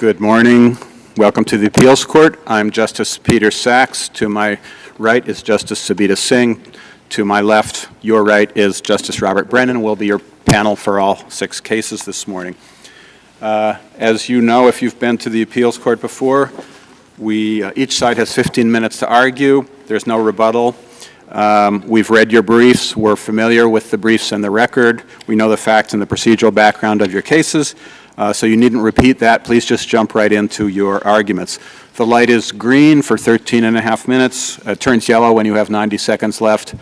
Good morning. Welcome to the Appeals Court. I'm Justice Peter Sachs. To my right is Justice Sabita Singh. To my left, your right, is Justice Robert Brennan. We'll be your panel for all 6 cases this morning. As you know, if you've been to the Appeals Court before, each side has 15 minutes to argue. There's no rebuttal. We've read your briefs. We're familiar with the briefs and the record. We know the facts and the procedural background of your cases, so you needn't repeat that. Please just jump right into your arguments. The light is green for 13.5 minutes. It turns yellow when you have 90 seconds left.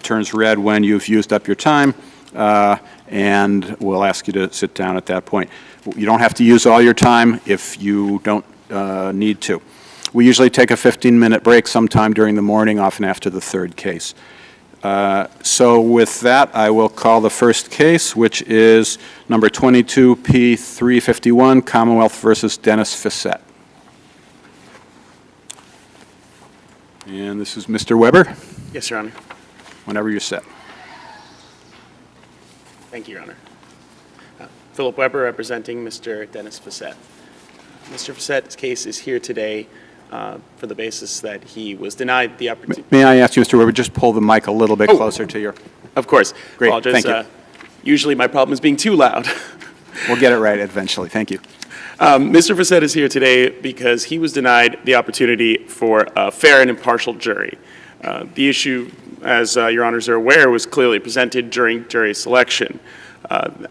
Turns red when you've used up your time, and we'll ask you to sit down at that point. You don't have to use all your time if you don't need to. We usually take a 15-minute break sometime during the morning, often after the 3rd case. So with that, I will call the first case, which is number 22P351, Commonwealth versus Dennis FISETTE. And this is Mr. Weber. Yes, Your Honor. Whenever you're set. Thank you, Your Honor. Philip Weber representing Mr. Dennis FISETTE. Mr. FISETTE's case is here today for the basis that he was denied the opportunity. May I ask you, Mr. Weber, just pull the mic a little bit closer to your... Of course. Great, Apologize. thank you. Usually my problem is being too loud. We'll get it right eventually. Thank you. Mr. FISETTE is here today because he was denied the opportunity for a fair and impartial jury. The issue, as Your Honors are aware, was clearly presented during jury selection.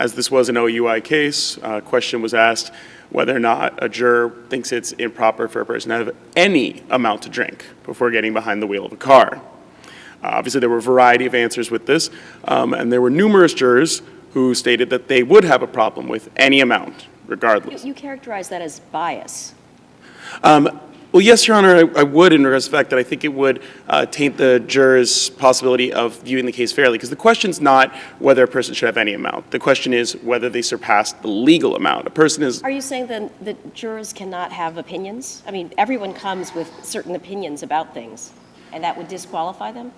As this was an OUI case, a question was asked whether or not a juror thinks it's improper for a person to have any amount to drink before getting behind the wheel of a car. Obviously, there were a variety of answers with this, and there were numerous jurors who stated that they would have a problem with any amount, regardless. You characterize that as bias. Well, yes, Your Honor, I would, in regards to the fact that I think it would taint the juror's possibility of viewing the case fairly, because the question's not whether a person should have any amount. The question is whether they surpassed the legal amount. A person is... Are you saying then that jurors cannot have opinions? I mean, everyone comes with certain opinions about things, and that would disqualify them?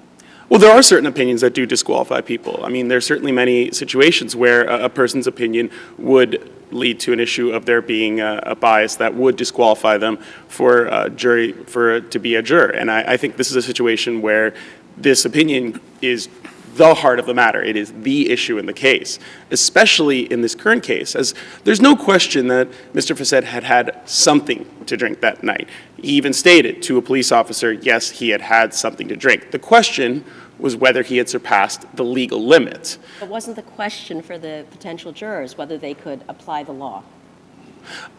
Well, there are certain opinions that do disqualify people. I mean, there's certainly many situations where a person's opinion would lead to an issue of there being a bias that would disqualify them for a jury, to be a juror. And I think this is a situation where this opinion is the heart of the matter. It is the issue in the case, especially in this current case, as there's no question that Mr. FISETTE had had something to drink that night. He even stated to a police officer, yes, he had had something to drink. The question was whether he had surpassed the legal limit. But wasn't the question for the potential jurors whether they could apply the law?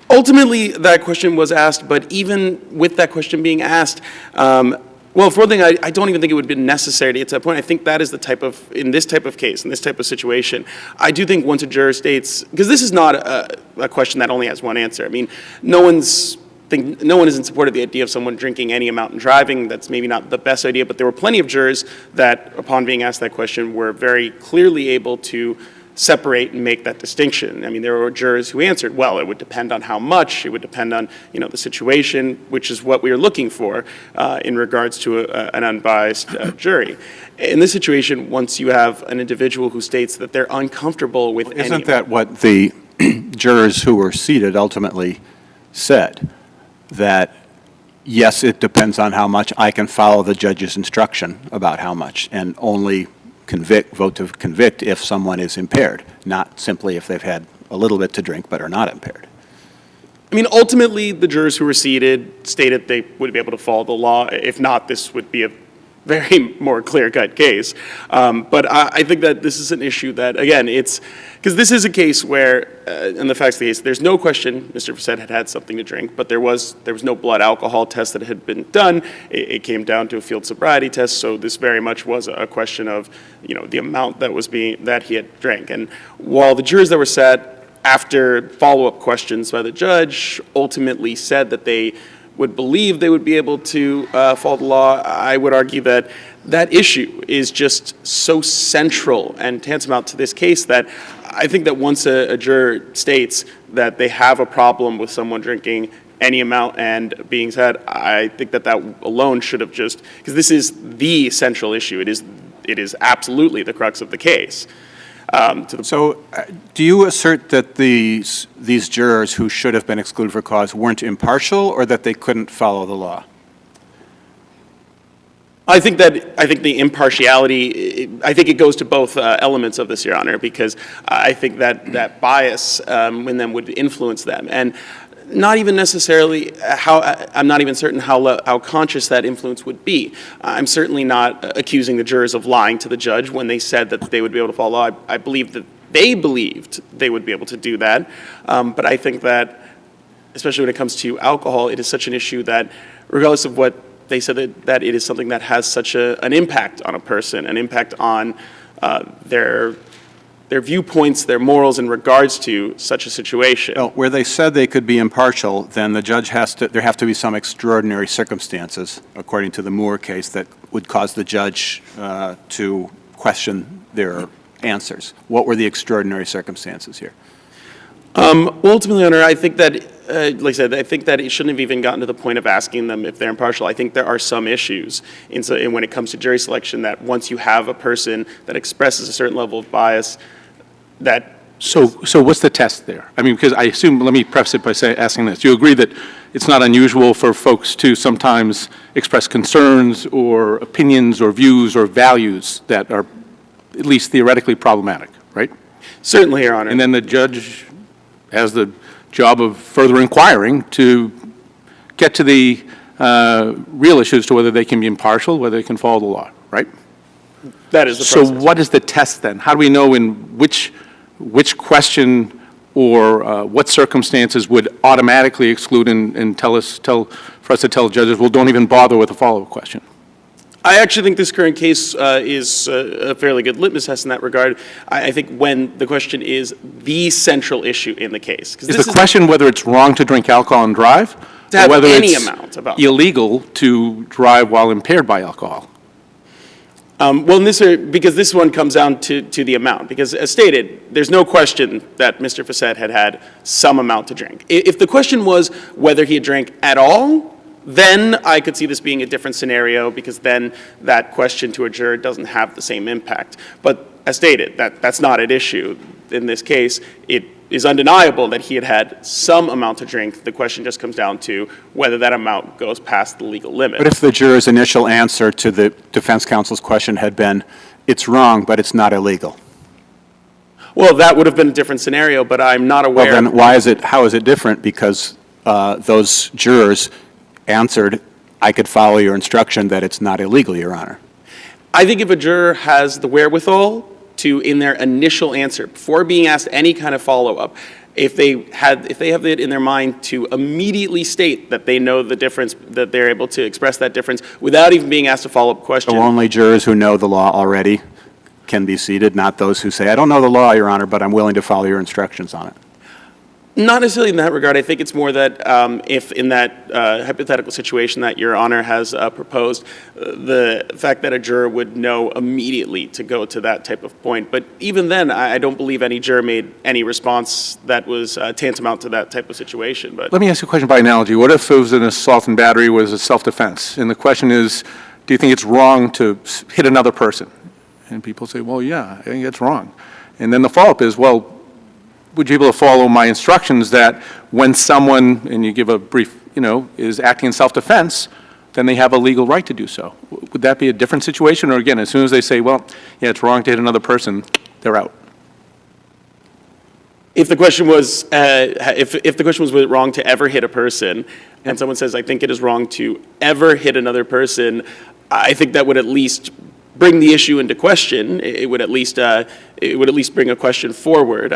Ultimately, that question was asked, but even with that question being asked, well, for one thing, I don't even think it would be necessary to get to that point. I think that is the type of, in this type of case, in this type of situation, I do think once a juror states, because this is not a question that only has one answer. I mean, no one is in support of the idea of someone drinking any amount and driving. That's maybe not the best idea, but there were plenty of jurors that, upon being asked that question, were very clearly able to separate and make that distinction. I mean, there were jurors who answered, well, it would depend on how much, it would depend on, you know, the situation, which is what we are looking for in regards to an unbiased jury. In this situation, once you have an individual who states that they're uncomfortable with any... Isn't that what the jurors who were seated ultimately said? That, yes, it depends on how much. I can follow the judge's instruction about how much, and only vote to convict if someone is impaired, not simply if they've had a little bit to drink but are not impaired. I mean, ultimately, the jurors who were seated stated they would be able to follow the law. If not, this would be a very more clear-cut case. But I think that this is an issue that, again, it's, because this is a case where, in the facts of the case, there's no question Mr. FISETTE had had something to drink, but there was no blood alcohol test that had been done. It came down to a field sobriety test, so this very much was a question of, you know, the amount that he had drank. And while the jurors that were sat after follow-up questions by the judge ultimately said that they would believe they would be able to follow the law, I would argue that that issue is just so central and tantamount to this case that I think that once a juror states that they have a problem with someone drinking any amount and being said, I think that that alone should have just, because this is the central issue. It is absolutely the crux of the case. to the. So do you assert that these jurors who should have been excluded for cause weren't impartial, or that they couldn't follow the law? I think the impartiality, I think it goes to both elements of this, Your Honor, because I think that bias in them would influence them. And not even necessarily I'm not even certain how conscious that influence would be. I'm certainly not accusing the jurors of lying to the judge when they said that they would be able to follow law. I believe that they believed they would be able to do that. But I think that, especially when it comes to alcohol, it is such an issue that regardless of what they said, that it is something that has such an impact on a person, an impact on their viewpoints, their morals in regards to such a situation. Well, where they said they could be impartial, then the judge there have to be some extraordinary circumstances, according to the Moore case, that would cause the judge to question their answers. What were the extraordinary circumstances here? Well, ultimately, Your Honor, I think that, like I said, I think that it shouldn't have even gotten to the point of asking them if they're impartial. I think there are some issues when it comes to jury selection that once you have a person that expresses a certain level of bias, that. So what's the test there? I mean, because I assume, let me preface it by asking this. You agree that it's not unusual for folks to sometimes express concerns or opinions or views or values that are at least theoretically problematic, right? Certainly, Your Honor. And then the judge has the job of further inquiring to get to the real issue as to whether they can be impartial, whether they can follow the law, right? That is the So process. what is the test then? How do we know in which question or what circumstances would automatically exclude and for us to tell judges, well, don't even bother with a follow-up question? I actually think this current case is a fairly good litmus test in that regard. I think when the question is the central issue in the case. Is the question whether it's wrong to drink alcohol and drive? To have or whether any it's amount of alcohol. illegal to drive while impaired by alcohol? Well, because this one comes down to the amount. Because as stated, there's no question that Mr. FISETTE had some amount to drink. If the question was whether he had drank at all, then I could see this being a different scenario, because then that question to a juror doesn't have the same impact. But as stated, that's not at issue. In this case, it is undeniable that he had some amount to drink. The question just comes down to whether that amount goes past the legal limit. But if the juror's initial answer to the defense counsel's question had been, it's wrong, but it's not illegal? Well, that would have been a different scenario, but I'm not aware. Well, then how is it different? Because those jurors answered, I could follow your instruction that it's not illegal, Your Honor. I think if a juror has the wherewithal to, in their initial answer, before being asked any kind of follow-up, if they have it in their mind to immediately state that they know the difference, that they're able to express that difference without even being asked a follow-up question. So only jurors who know the law already can be seated, not those who say, I don't know the law, Your Honor, but I'm willing to follow your instructions on it. Not necessarily in that regard. I think it's more that if in that hypothetical situation that Your Honor has proposed, the fact that a juror would know immediately to go to that type of point. But even then, I don't believe any juror made any response that was tantamount to that type of situation. But Let me ask you a question by analogy. What if it was an assault and battery was a self-defense? And the question is, do you think it's wrong to hit another person? And people say, well, yeah, I think that's wrong. And then the follow-up is, well, would you be able to follow my instructions that when someone, and you give a brief, is acting in self-defense, then they have a legal right to do so? Would that be a different situation? Or again, as soon as they say, well, yeah, it's wrong to hit another person, they're out? if the question was, if the question was it wrong to ever hit a person, and someone says, I think it is wrong to ever hit another person, I think that would at least bring the issue into question. It would at least bring a question forward.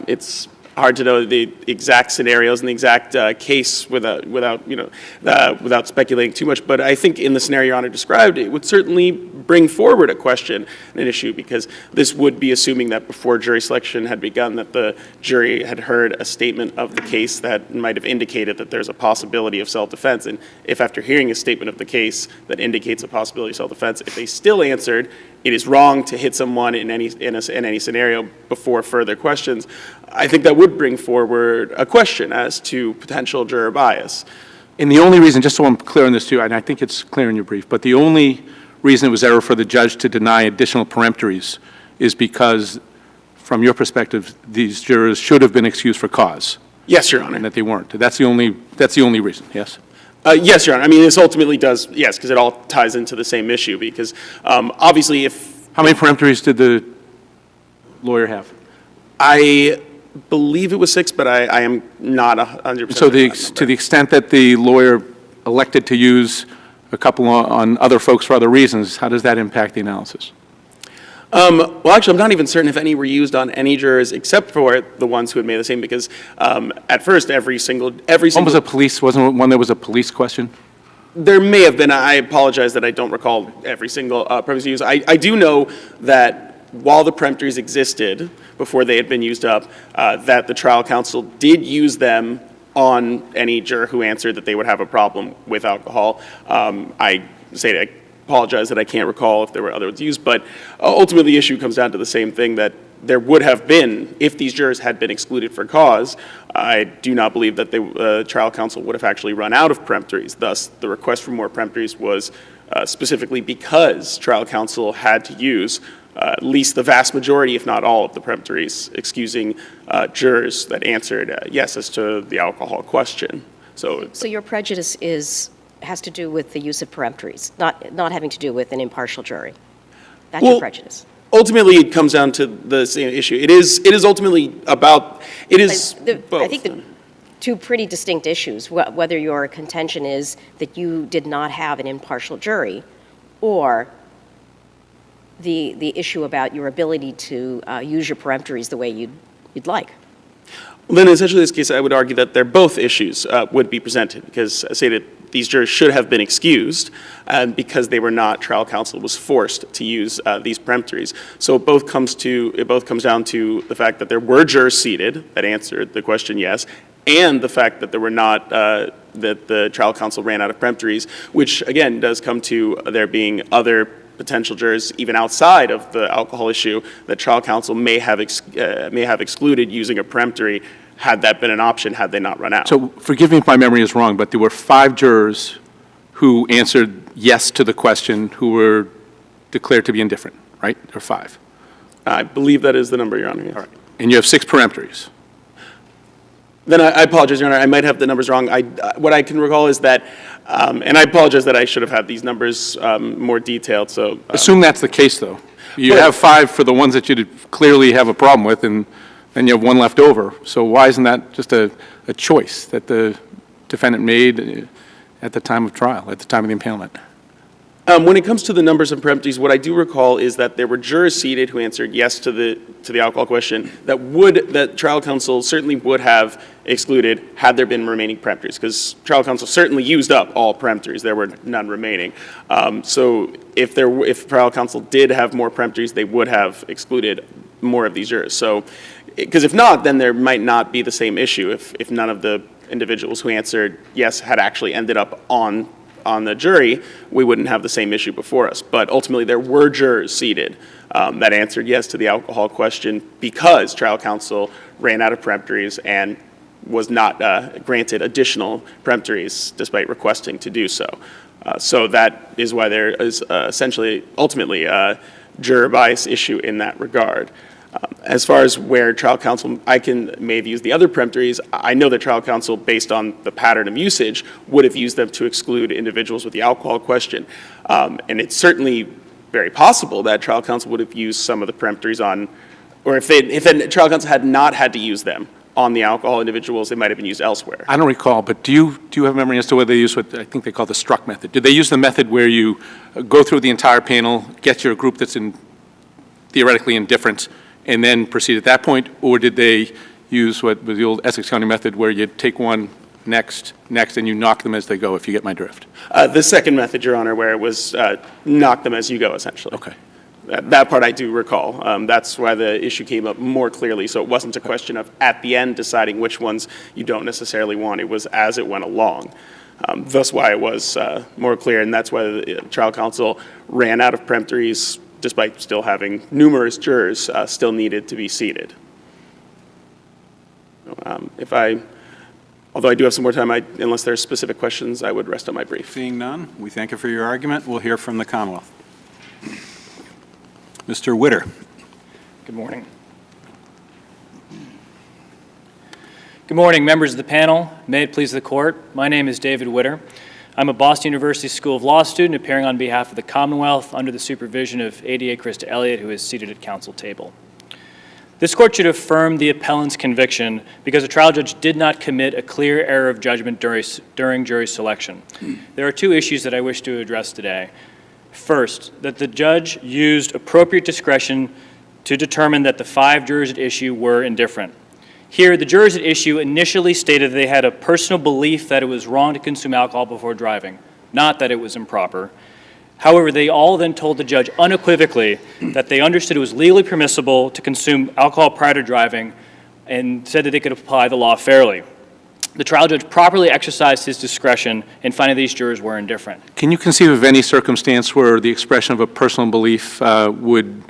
It's hard to know the exact scenarios and the exact case without speculating too much. But I think in the scenario Your Honor described, it would certainly bring forward a question and an issue, because this would be assuming that before jury selection had begun, that the jury had heard a statement of the case that might have indicated that there's a possibility of self-defense. And if after hearing a statement of the case that indicates a possibility of self-defense, if they still answered, it is wrong to hit someone in any scenario before further questions, I think that would bring forward a question as to potential juror bias. And the only reason, just so I'm clear on this too, and I think it's clear in your brief, but the only reason it was error for the judge to deny additional peremptories is because from your perspective, these jurors should have been excused for cause, Yes, Your Honor. and that they weren't. That's the only reason, yes? Yes, Your Honor. I mean, this ultimately does, yes, because it all ties into the same issue, because obviously if, How many peremptories did the lawyer have? I believe it was 6, but I am not 100% So sure. to the extent that the lawyer elected to use a couple on other folks for other reasons, how does that impact the analysis? Well, actually, I'm not even certain if any were used on any jurors except for the ones who had made the same, because at first, every single. One was a police, wasn't one that was a police question? There may have been. I apologize that I don't recall every single premise used. I do know that while the peremptories existed before they had been used up, that the trial counsel did use them on any juror who answered that they would have a problem with alcohol. I apologize that I can't recall if there were other ones used, but ultimately the issue comes down to the same thing, that there would have been, if these jurors had been excluded for cause, I do not believe that the trial counsel would have actually run out of peremptories. Thus, the request for more peremptories was specifically because trial counsel had to use at least the vast majority, if not all, of the peremptories, excusing jurors that answered yes as to the alcohol question. So your prejudice has to do with the use of peremptories, not having to do with an impartial jury. That's your prejudice. Ultimately, it comes down to the same issue. It is ultimately about, it is both. I think the two pretty distinct issues, whether your contention is that you did not have an impartial jury, or the issue about your ability to use your peremptories the way you'd like. Then essentially in this case, I would argue that they're both issues would be presented, because I say that these jurors should have been excused because they were not, trial counsel was forced to use these peremptories. So it both comes down to the fact that there were jurors seated that answered the question yes, and the fact that there were not, that the trial counsel ran out of peremptories, which again does come to there being other potential jurors even outside of the alcohol issue that trial counsel may have excluded using a peremptory had that been an option, had they not run out. So forgive me if my memory is wrong, but there were 5 jurors who answered yes to the question who were declared to be indifferent, right? There were 5. I believe that is the number, Your Honor. Yes. All right. And you have 6 peremptories. Then I apologize, Your Honor, I might have the numbers wrong. What I can recall is that, and I apologize that I should have had these numbers more detailed, so. Assume that's the case, though. You have 5 for the ones that you clearly have a problem with, and then you have 1 left over. So why isn't that just a choice that the defendant made at the time of trial, at the time of the impalement? When it comes to the numbers of peremptories, what I do recall is that there were jurors seated who answered yes to the alcohol question that trial counsel certainly would have excluded had there been remaining peremptories, because trial counsel certainly used up all peremptories. There were none remaining. So if trial counsel did have more peremptories, they would have excluded more of these jurors. So, because if not, then there might not be the same issue if none of the individuals who answered yes had actually ended up on the jury, we wouldn't have the same issue before us. But ultimately, there were jurors seated that answered yes to the alcohol question because trial counsel ran out of peremptories and was not granted additional peremptories despite requesting to do so. So that is why there is essentially, ultimately, a juror bias issue in that regard. As far as where trial counsel may have used the other peremptories, I know that trial counsel, based on the pattern of usage, would have used them to exclude individuals with the alcohol question. And it's certainly very possible that trial counsel would have used some of the peremptories on, or if trial counsel had not had to use them on the alcohol individuals, they might have been used elsewhere. I don't recall, but do you have memory as to whether they used what I think they call the struck method? Did they use the method where you go through the entire panel, get your group that's theoretically indifferent, and then proceed at that point, or did they use what was the old Essex County method where you take one, next, and you knock them as they go, if you get my drift? The second method, Your Honor, where it was knock them as you go, essentially. Okay. That part I do recall. That's why the issue came up more clearly, so it wasn't a question of, at the end, deciding which ones you don't necessarily want. It was as it went along. Thus why it was more clear, and that's why the trial counsel ran out of peremptories despite still having numerous jurors still needed to be seated. Although I do have some more time, unless there's specific questions, I would rest on my brief. Seeing none, we thank you for your argument. We'll hear from the Commonwealth. Mr. Witter. Good morning. Good morning, members of the panel. May it please the court. My name is David Witter. I'm a Boston University School of Law student appearing on behalf of the Commonwealth under the supervision of ADA Krista Elliott, who is seated at council table. This court should affirm the appellant's conviction because the trial judge did not commit a clear error of judgment during jury selection. There are two issues that I wish to address today. First, that the judge used appropriate discretion to determine that the 5 jurors at issue were indifferent. Here, the jurors at issue initially stated they had a personal belief that it was wrong to consume alcohol before driving, not that it was improper. However, they all then told the judge unequivocally that they understood it was legally permissible to consume alcohol prior to driving and said that they could apply the law fairly. The trial judge properly exercised his discretion in finding these jurors were indifferent. Can you conceive of any circumstance where the expression of a personal belief would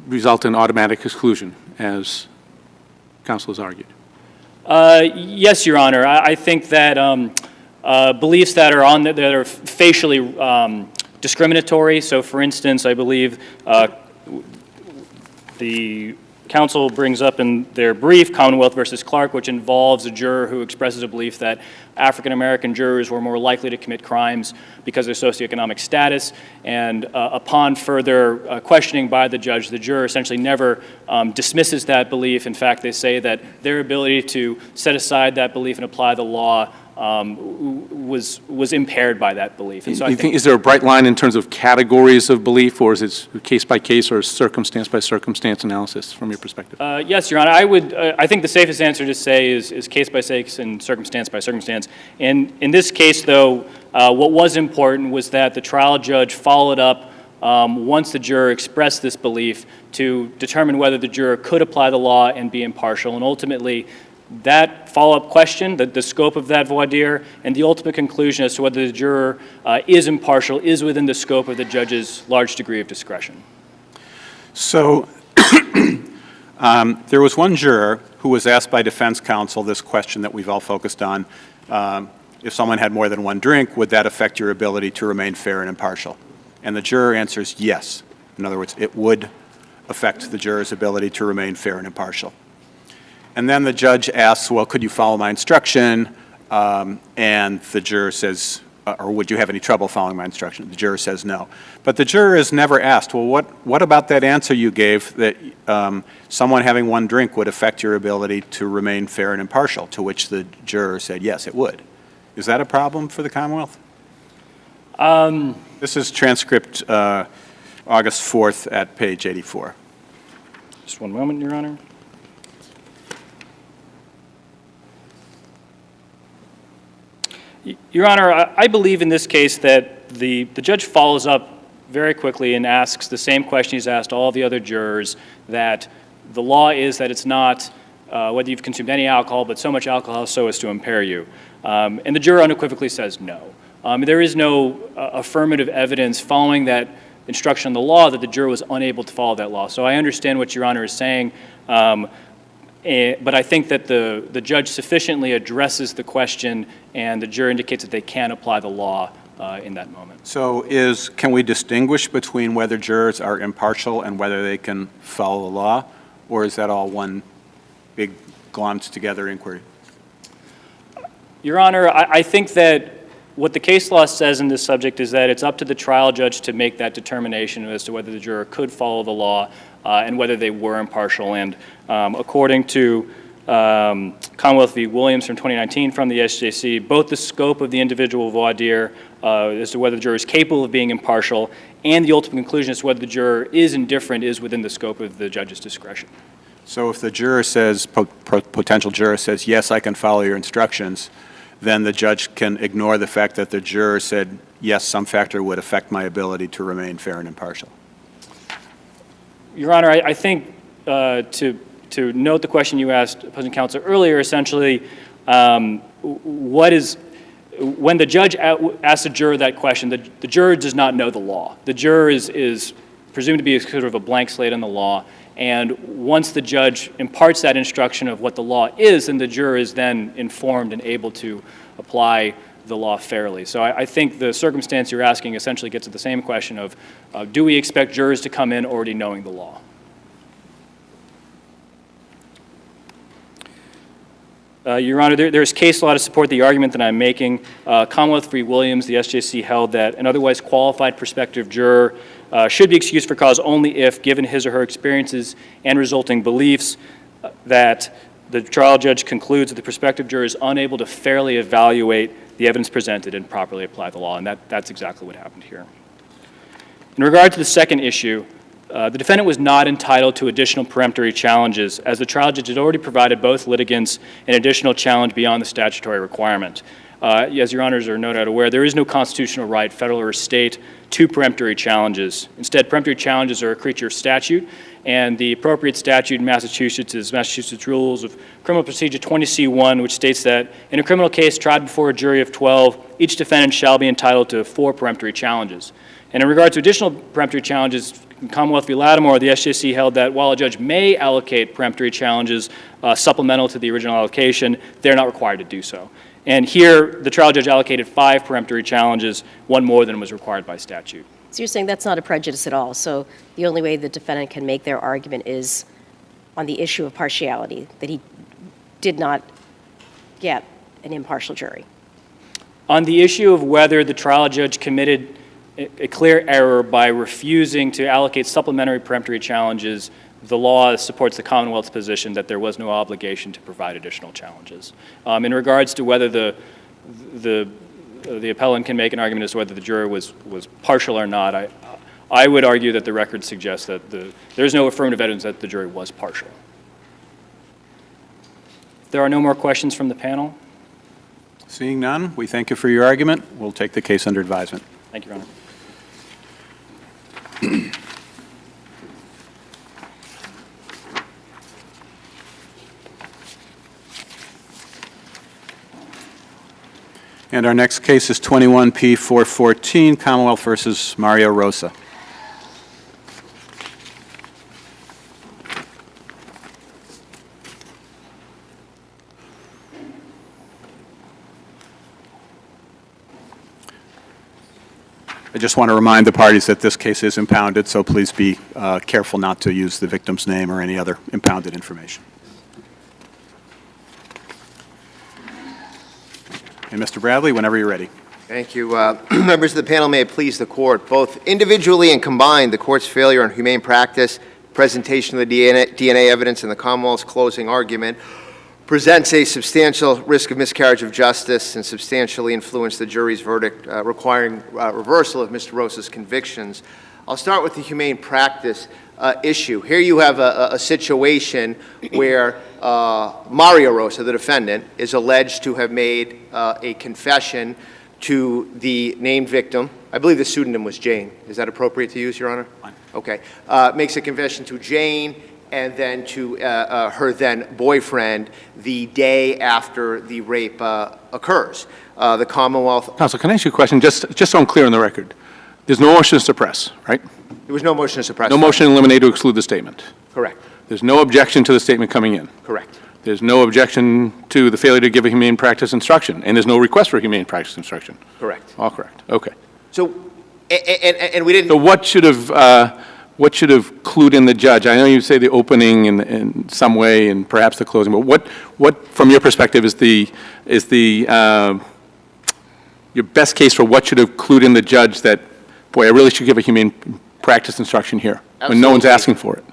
result in automatic exclusion, as counsel has argued? Yes, Your Honor. I think that beliefs that are facially discriminatory. So, for instance, I believe the counsel brings up in their brief Commonwealth versus Clark, which involves a juror who expresses a belief that African-American jurors were more likely to commit crimes because of their socioeconomic status. And upon further questioning by the judge, the juror essentially never dismisses that belief. In fact, they say that their ability to set aside that belief and apply the law was impaired by that belief. And so I think, is there a bright line in terms of categories of belief, or is it case by case or circumstance by circumstance analysis from your perspective? yes, Your Honor. I think the safest answer to say is case by case and circumstance by circumstance. And in this case, though, what was important was that the trial judge followed up once the juror expressed this belief to determine whether the juror could apply the law and be impartial. And ultimately, that follow-up question, the scope of that voir dire, and the ultimate conclusion as to whether the juror is impartial is within the scope of the judge's large degree of discretion. So there was one juror who was asked by defense counsel this question that we've all focused on. If someone had more than one drink, would that affect your ability to remain fair and impartial? And the juror answers yes. In other words, it would affect the juror's ability to remain fair and impartial. And then the judge asks, well, could you follow my instruction? And the juror says, or would you have any trouble following my instruction? The juror says no. But the juror is never asked, well, what about that answer you gave that someone having one drink would affect your ability to remain fair and impartial? To which the juror said, yes, it would. Is that a problem for the Commonwealth? This is transcript August 4th at page 84. Just one moment, Your Honor. Your Honor, I believe in this case that the judge follows up very quickly and asks the same question he's asked all the other jurors, that the law is that it's not whether you've consumed any alcohol, but so much alcohol so as to impair you. And the juror unequivocally says no. There is no affirmative evidence following that instruction on the law that the juror was unable to follow that law. So I understand what Your Honor is saying. But I think that the judge sufficiently addresses the question and the juror indicates that they can apply the law in that moment. So can we distinguish between whether jurors are impartial and whether they can follow the law? Or is that all one big glommed together inquiry? Your Honor, I think that what the case law says in this subject is that it's up to the trial judge to make that determination as to whether the juror could follow the law and whether they were impartial. And according to Commonwealth v. Williams from 2019 from the SJC, both the scope of the individual voir dire as to whether the juror is capable of being impartial and the ultimate conclusion as to whether the juror is indifferent is within the scope of the judge's discretion. So if the juror says, potential juror says, yes, I can follow your instructions, then the judge can ignore the fact that the juror said, yes, some factor would affect my ability to remain fair and impartial. Your Honor, I think to note the question you asked opposing counsel earlier, essentially, when the judge asks a juror that question, the juror does not know the law. The juror is presumed to be sort of a blank slate on the law, and once the judge imparts that instruction of what the law is, then the juror is then informed and able to apply the law fairly. So I think the circumstance you're asking essentially gets at the same question of do we expect jurors to come in already knowing the law? Your Honor, there's case law to support the argument that I'm making. Commonwealth v. Williams, the SJC held that an otherwise qualified prospective juror should be excused for cause only if, given his or her experiences and resulting beliefs, that the trial judge concludes that the prospective juror is unable to fairly evaluate the evidence presented and properly apply the law, and that's exactly what happened here. In regard to the second issue, the defendant was not entitled to additional peremptory challenges, as the trial judge had already provided both litigants an additional challenge beyond the statutory requirement. As your honors are no doubt aware, there is no constitutional right, federal or state, to peremptory challenges. Instead, peremptory challenges are a creature of statute, and the appropriate statute in Massachusetts is Massachusetts Rules of Criminal Procedure 20C1, which states that in a criminal case tried before a jury of 12, each defendant shall be entitled to 4 peremptory challenges. And in regard to additional peremptory challenges, in Commonwealth v. Lattimore, the SJC held that while a judge may allocate peremptory challenges supplemental to the original allocation, they're not required to do so. And here, the trial judge allocated 5 peremptory challenges, 1 more than was required by statute. So you're saying that's not a prejudice at all. So the only way the defendant can make their argument is on the issue of partiality, that he did not get an impartial jury. On the issue of whether the trial judge committed a clear error by refusing to allocate supplementary peremptory challenges, the law supports the Commonwealth's position that there was no obligation to provide additional challenges. In regards to whether the appellant can make an argument as to whether the juror was partial or not, I would argue that the record suggests that there's no affirmative evidence that the jury was partial. If there are no more questions from the panel. Seeing none, we thank you for your argument. We'll take the case under advisement. Thank you, Your Honor. And our next case is 21P414, Commonwealth versus Mario Rosa. I just want to remind the parties that this case is impounded, so please be careful not to use the victim's name or any other impounded information. And Mr. Bradley, whenever you're ready. Thank you. Members of the panel, may it please the court. Both individually and combined, the court's failure on humane practice, presentation of the DNA evidence, and the Commonwealth's closing argument presents a substantial risk of miscarriage of justice and substantially influenced the jury's verdict, requiring reversal of Mr. Rosa's convictions. I'll start with the humane practice issue. Here you have a situation where Mario Rosa, the defendant, is alleged to have made a confession to the named victim. I believe the pseudonym was Jane. Is that appropriate to use, Your Honor? Fine. Okay. Makes a confession to Jane and then to her then boyfriend the day after the rape occurs. The Commonwealth... Counsel, can I ask you a question, just so I'm clear on the record? There's no motion to suppress, right? There was no motion to suppress. No motion to eliminate to exclude the statement. Correct. There's no objection to the statement coming in. Correct. There's no objection to the failure to give a humane practice instruction, and there's no request for humane practice instruction. Correct. All correct. Okay. So, and we didn't... So what should have clued in the judge? I know you say the opening in some way and perhaps the closing, but what from your perspective is your best case for what should have clued in the judge that, boy, I really should give a humane practice instruction here, when no one's asking for it?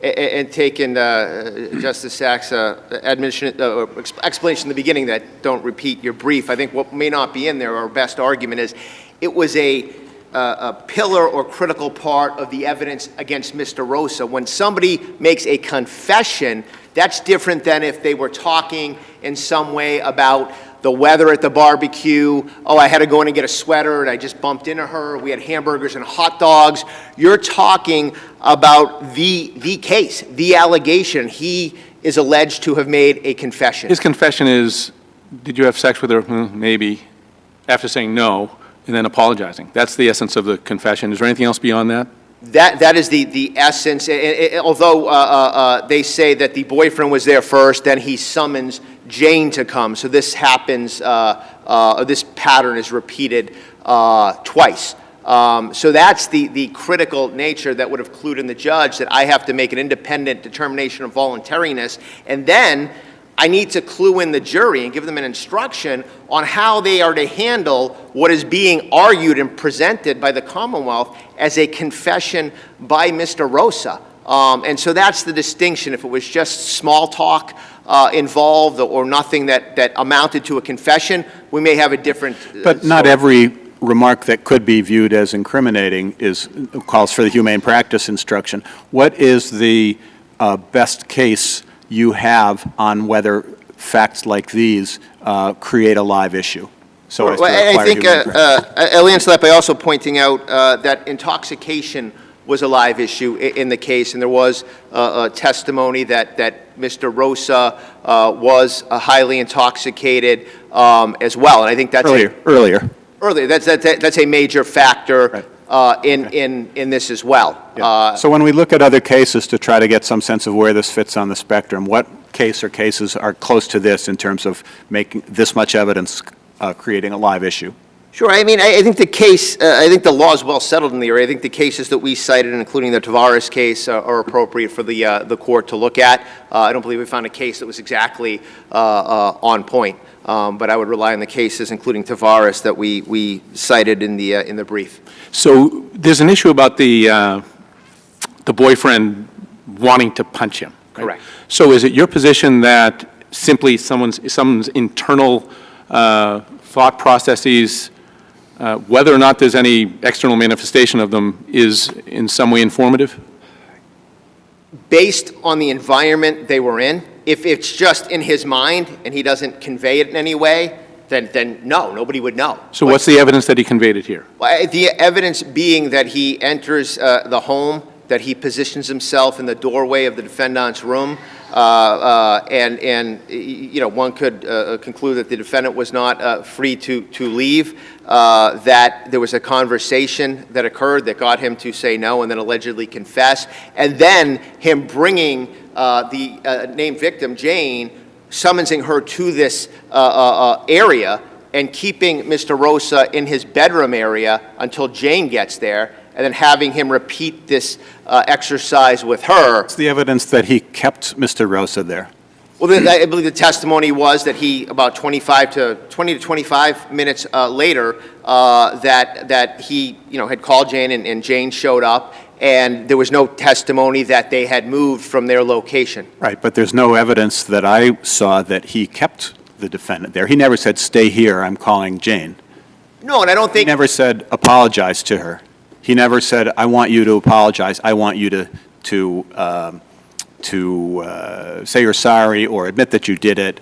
And taking Justice Sachs' explanation in the beginning that don't repeat your brief, I think what may not be in there, our best argument is it was a pillar or critical part of the evidence against Mr. Rosa. When somebody makes a confession, that's different than if they were talking in some way about the weather at the barbecue. Oh, I had to go in and get a sweater and I just bumped into her. We had hamburgers and hot dogs. You're talking about the case, the allegation. He is alleged to have made a confession. His confession is, did you have sex with her? Maybe. After saying no, and then apologizing. That's the essence of the confession. Is there anything else beyond that? That is the essence. Although they say that the boyfriend was there first, then he summons Jane to come. So this happens, this pattern is repeated twice. So that's the critical nature that would have clued in the judge that I have to make an independent determination of voluntariness. And then I need to clue in the jury and give them an instruction on how they are to handle what is being argued and presented by the Commonwealth as a confession by Mr. Rosa. And so that's the distinction. If it was just small talk involved or nothing that amounted to a confession, we may have a different But not every remark that could be viewed as incriminating calls for the humane practice instruction. What is the best case you have on whether facts like these create a live issue? So as to I require think humane practice. I'll answer that by also pointing out that intoxication was a live issue in the case, and there was a testimony that Mr. Rosa was highly intoxicated as well. And I think that's Earlier. That's a major factor Right. in this as well. Yeah. So when we look at other cases to try to get some sense of where this fits on the spectrum, what case or cases are close to this in terms of making this much evidence creating a live issue? Sure. I mean, I think the case, I think the law is well settled in the area. I think the cases that we cited, including the Tavares case, are appropriate for the court to look at. I don't believe we found a case that was exactly on point, but I would rely on the cases, including Tavares, that we cited in the brief. So there's an issue about the boyfriend wanting to punch him. Right? Correct. So is it your position that simply someone's internal thought processes, whether or not there's any external manifestation of them, is in some way informative? Based on the environment they were in, if it's just in his mind and he doesn't convey it in any way, then no, nobody would know. So what's the evidence that he conveyed it here? The evidence being that he enters the home, that he positions himself in the doorway of the defendant's room, and you know, one could conclude that the defendant was not free to leave, that there was a conversation that occurred that got him to say no and then allegedly confess, and then him bringing the named victim, Jane, summoning her to this area and keeping Mr. Rosa in his bedroom area until Jane gets there, and then having him repeat this exercise with her. What's the evidence that he kept Mr. Rosa there? Well, I believe the testimony was that he, about 20 to 25 minutes later, that he, you know, had called Jane and Jane showed up, and there was no testimony that they had moved from their location. Right, but there's no evidence that I saw that he kept the defendant there. He never said, "Stay here, I'm calling Jane." No, and I don't He think... never said, "Apologize to her." He never said, "I want you to apologize. I want you to say you're sorry or admit that you did it."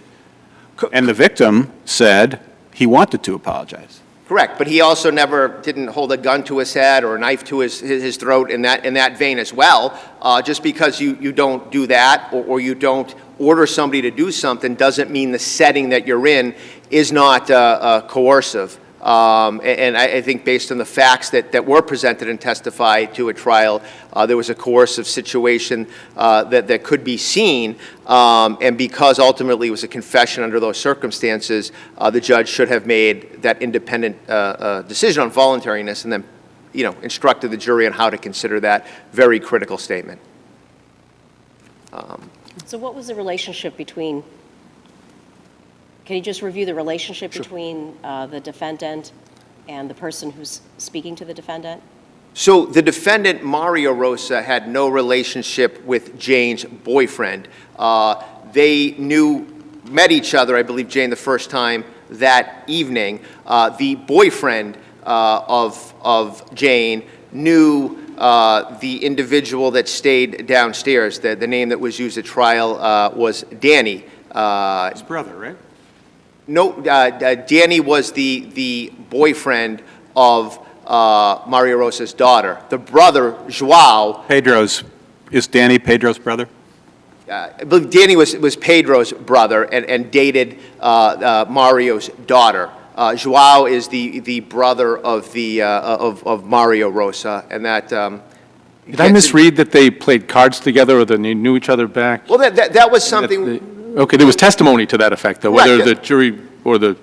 And the victim said he wanted to apologize. Correct, but he also didn't hold a gun to his head or a knife to his throat in that vein as well. Just because you don't do that or you don't order somebody to do something doesn't mean the setting that you're in is not coercive. And I think based on the facts that were presented and testified to a trial, there was a coercive situation that could be seen, and because ultimately it was a confession under those circumstances, the judge should have made that independent decision on voluntariness and then, you know, instructed the jury on how to consider that very critical statement. So what was the relationship between, can you just review the relationship between the defendant and the person who's speaking to the defendant? So the defendant, Mario Rosa, had no relationship with Jane's boyfriend. They met each other, I believe, Jane, the first time that evening. The boyfriend of Jane knew the individual that stayed downstairs. The name that was used at trial was Danny. His brother, right? No, Danny was the boyfriend of Mario Rosa's daughter. The brother, Joao. Is Danny Pedro's brother? I believe Danny was Pedro's brother and dated Mario's daughter. Joao is the brother of Mario Rosa, and that. Did I misread that they played cards together or that they knew each other back? Well, that was something. Okay, there was testimony to that effect, though, whether Right. the jury or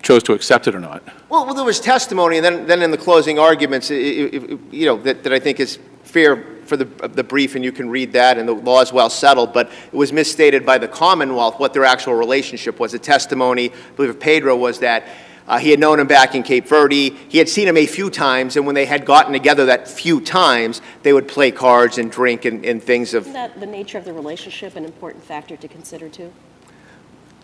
chose to accept it or not. Well, there was testimony, and then in the closing arguments, you know, that I think is fair for the brief, and you can read that, and the law is well settled, but it was misstated by the Commonwealth what their actual relationship was. The testimony, I believe, of Pedro was that he had known him back in Cape Verde. He had seen him a few times, and when they had gotten together that few times, they would play cards and drink and things of... Isn't that the nature of the relationship an important factor to consider, too?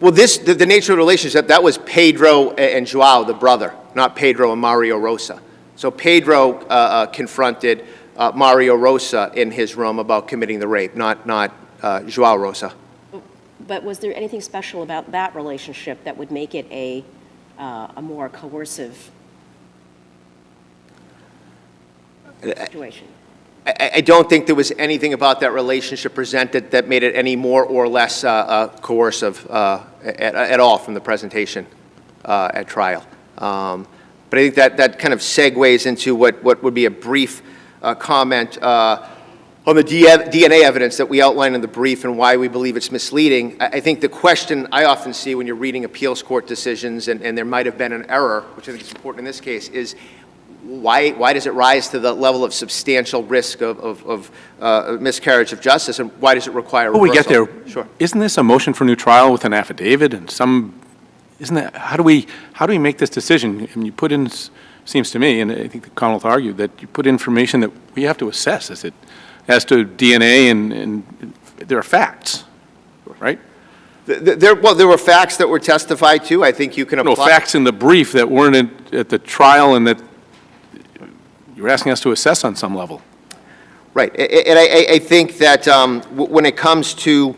Well, the nature of the relationship, that was Pedro and Joao, the brother, not Pedro and Mario Rosa. So Pedro confronted Mario Rosa in his room about committing the rape, not Joao Rosa. But was there anything special about that relationship that would make it a more coercive situation? I don't think there was anything about that relationship presented that made it any more or less coercive at all from the presentation at trial. But I think that kind of segues into what would be a brief comment on the DNA evidence that we outlined in the brief and why we believe it's misleading. I think the question I often see when you're reading appeals court decisions, and there might have been an error, which I think is important in this case, is why does it rise to the level of substantial risk of miscarriage of justice, and why does it require reversal? Before we get there, Sure. Isn't this a motion for new trial with an affidavit and some, isn't that, how do we make this decision? And you put in, seems to me, and I think the Commonwealth argued, that you put information that we have to assess as to DNA, and there are facts, right? There were facts that were testified to. I think you can apply... No, facts in the brief that weren't at the trial and that you're asking us to assess on some level. Right, and I think that when it comes to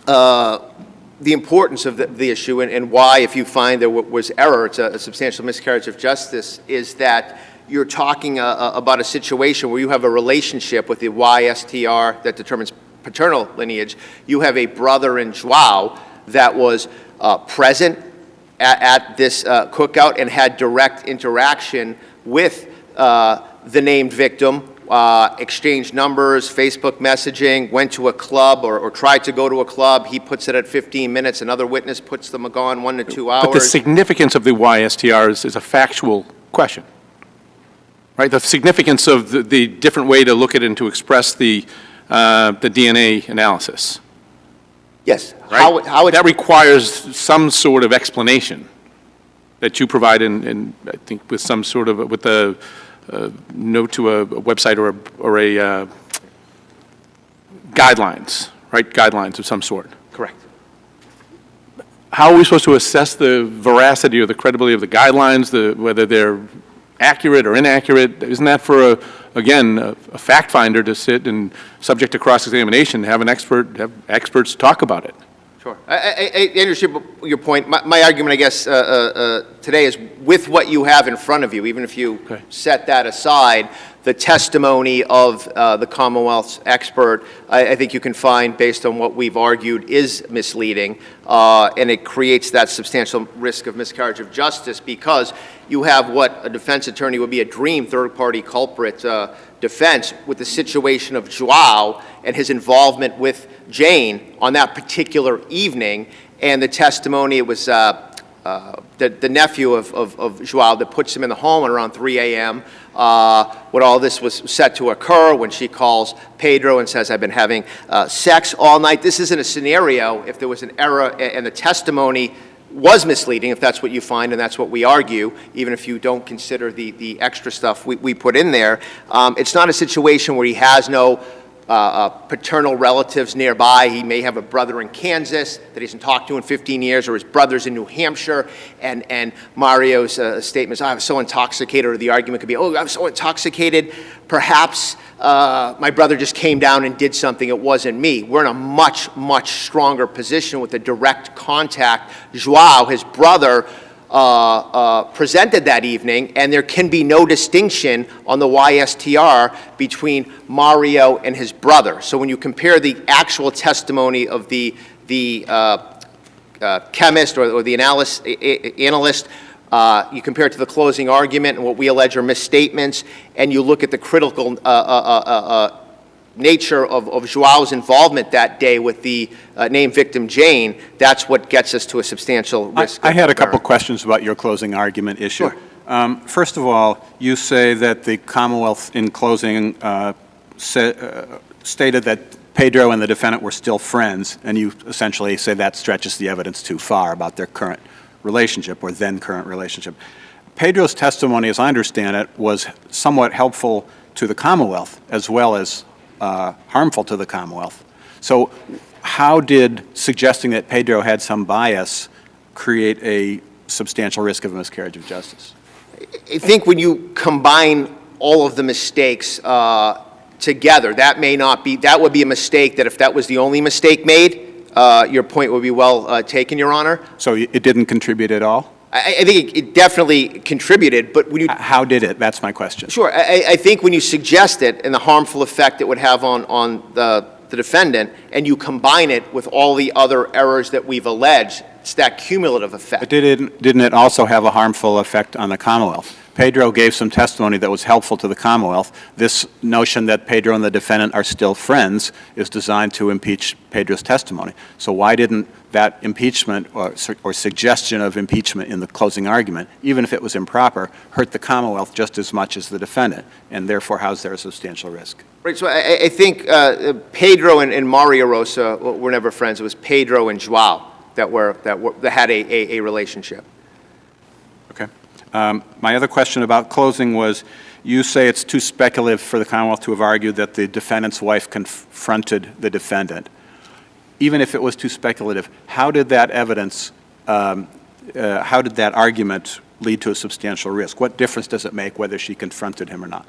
the importance of the issue and why, if you find there was error, it's a substantial miscarriage of justice, is that you're talking about a situation where you have a relationship with the YSTR that determines paternal lineage. You have a brother in Joao that was present at this cookout and had direct interaction with the named victim, exchanged numbers, Facebook messaging, went to a club or tried to go to a club. He puts it at 15 minutes. Another witness puts them gone 1 to 2 hours. But the significance of the YSTR is a factual question, right? The significance of the different way to look at it and to express the DNA analysis. Yes. Right? How that requires some sort of explanation that you provide in I think, with some sort of, with a note to a website or a guidelines, right? Guidelines of some sort. Correct. How are we supposed to assess the veracity or the credibility of the guidelines, whether they're accurate or inaccurate? Isn't that for, again, a fact finder to sit and, subject to cross-examination, have experts talk about it? Sure. I understand your point. My argument, I guess, today is with what you have in front of you, even if you set that aside, the testimony of the Commonwealth's expert, I think you can find, based on what we've argued, is misleading, and it creates that substantial risk of miscarriage of justice because you have what a defense attorney would be a dream third-party culprit defense with the situation of Joao and his involvement with Jane on that particular evening, and the testimony, it was the nephew of Joao that puts him in the home at around 3 a.m. When all this was set to occur, when she calls Pedro and says, I've been having sex all night. This isn't a scenario if there was an error and the testimony was misleading, if that's what you find, and that's what we argue, even if you don't consider the extra stuff we put in there. It's not a situation where he has no paternal relatives nearby. He may have a brother in Kansas that he hasn't talked to in 15 years, or his brother's in New Hampshire, and Mario's statements, I was so intoxicated, or the argument could be, oh, I was so intoxicated, perhaps my brother just came down and did something, it wasn't me. We're in a much, much stronger position with the direct contact. Joao, his brother, presented that evening, and there can be no distinction on the YSTR between Mario and his brother. So when you compare the actual testimony of the chemist or the analyst, you compare it to the closing argument and what we allege are misstatements, and you look at the critical nature of Joao's involvement that day with the named victim Jane, that's what gets us to a substantial risk. I had a couple questions about your closing argument issue. Sure. First of all, you say that the Commonwealth in closing stated that Pedro and the defendant were still friends, and you essentially say that stretches the evidence too far about their current relationship or then current relationship. Pedro's testimony, as I understand it, was somewhat helpful to the Commonwealth as well as harmful to the Commonwealth. So how did suggesting that Pedro had some bias create a substantial risk of a miscarriage of justice? I think when you combine all of the mistakes together, that would be a mistake that if that was the only mistake made, your point would be well taken, Your Honor. So it didn't contribute at all? I think it definitely contributed, but when you... How did it? That's my question. Sure. I think when you suggest it and the harmful effect it would have on the defendant, and you combine it with all the other errors that we've alleged, it's that cumulative effect. But didn't it also have a harmful effect on the Commonwealth? Pedro gave some testimony that was helpful to the Commonwealth. This notion that Pedro and the defendant are still friends is designed to impeach Pedro's testimony. So why didn't that impeachment or suggestion of impeachment in the closing argument, even if it was improper, hurt the Commonwealth just as much as the defendant, and therefore how's there a substantial risk? Right, so I think Pedro and Mario Rosa were never friends. It was Pedro and Joao that had a relationship. Okay. My other question about closing was, you say it's too speculative for the Commonwealth to have argued that the defendant's wife confronted the defendant. Even if it was too speculative, how did that evidence, how did that argument lead to a substantial risk? What difference does it make whether she confronted him or not?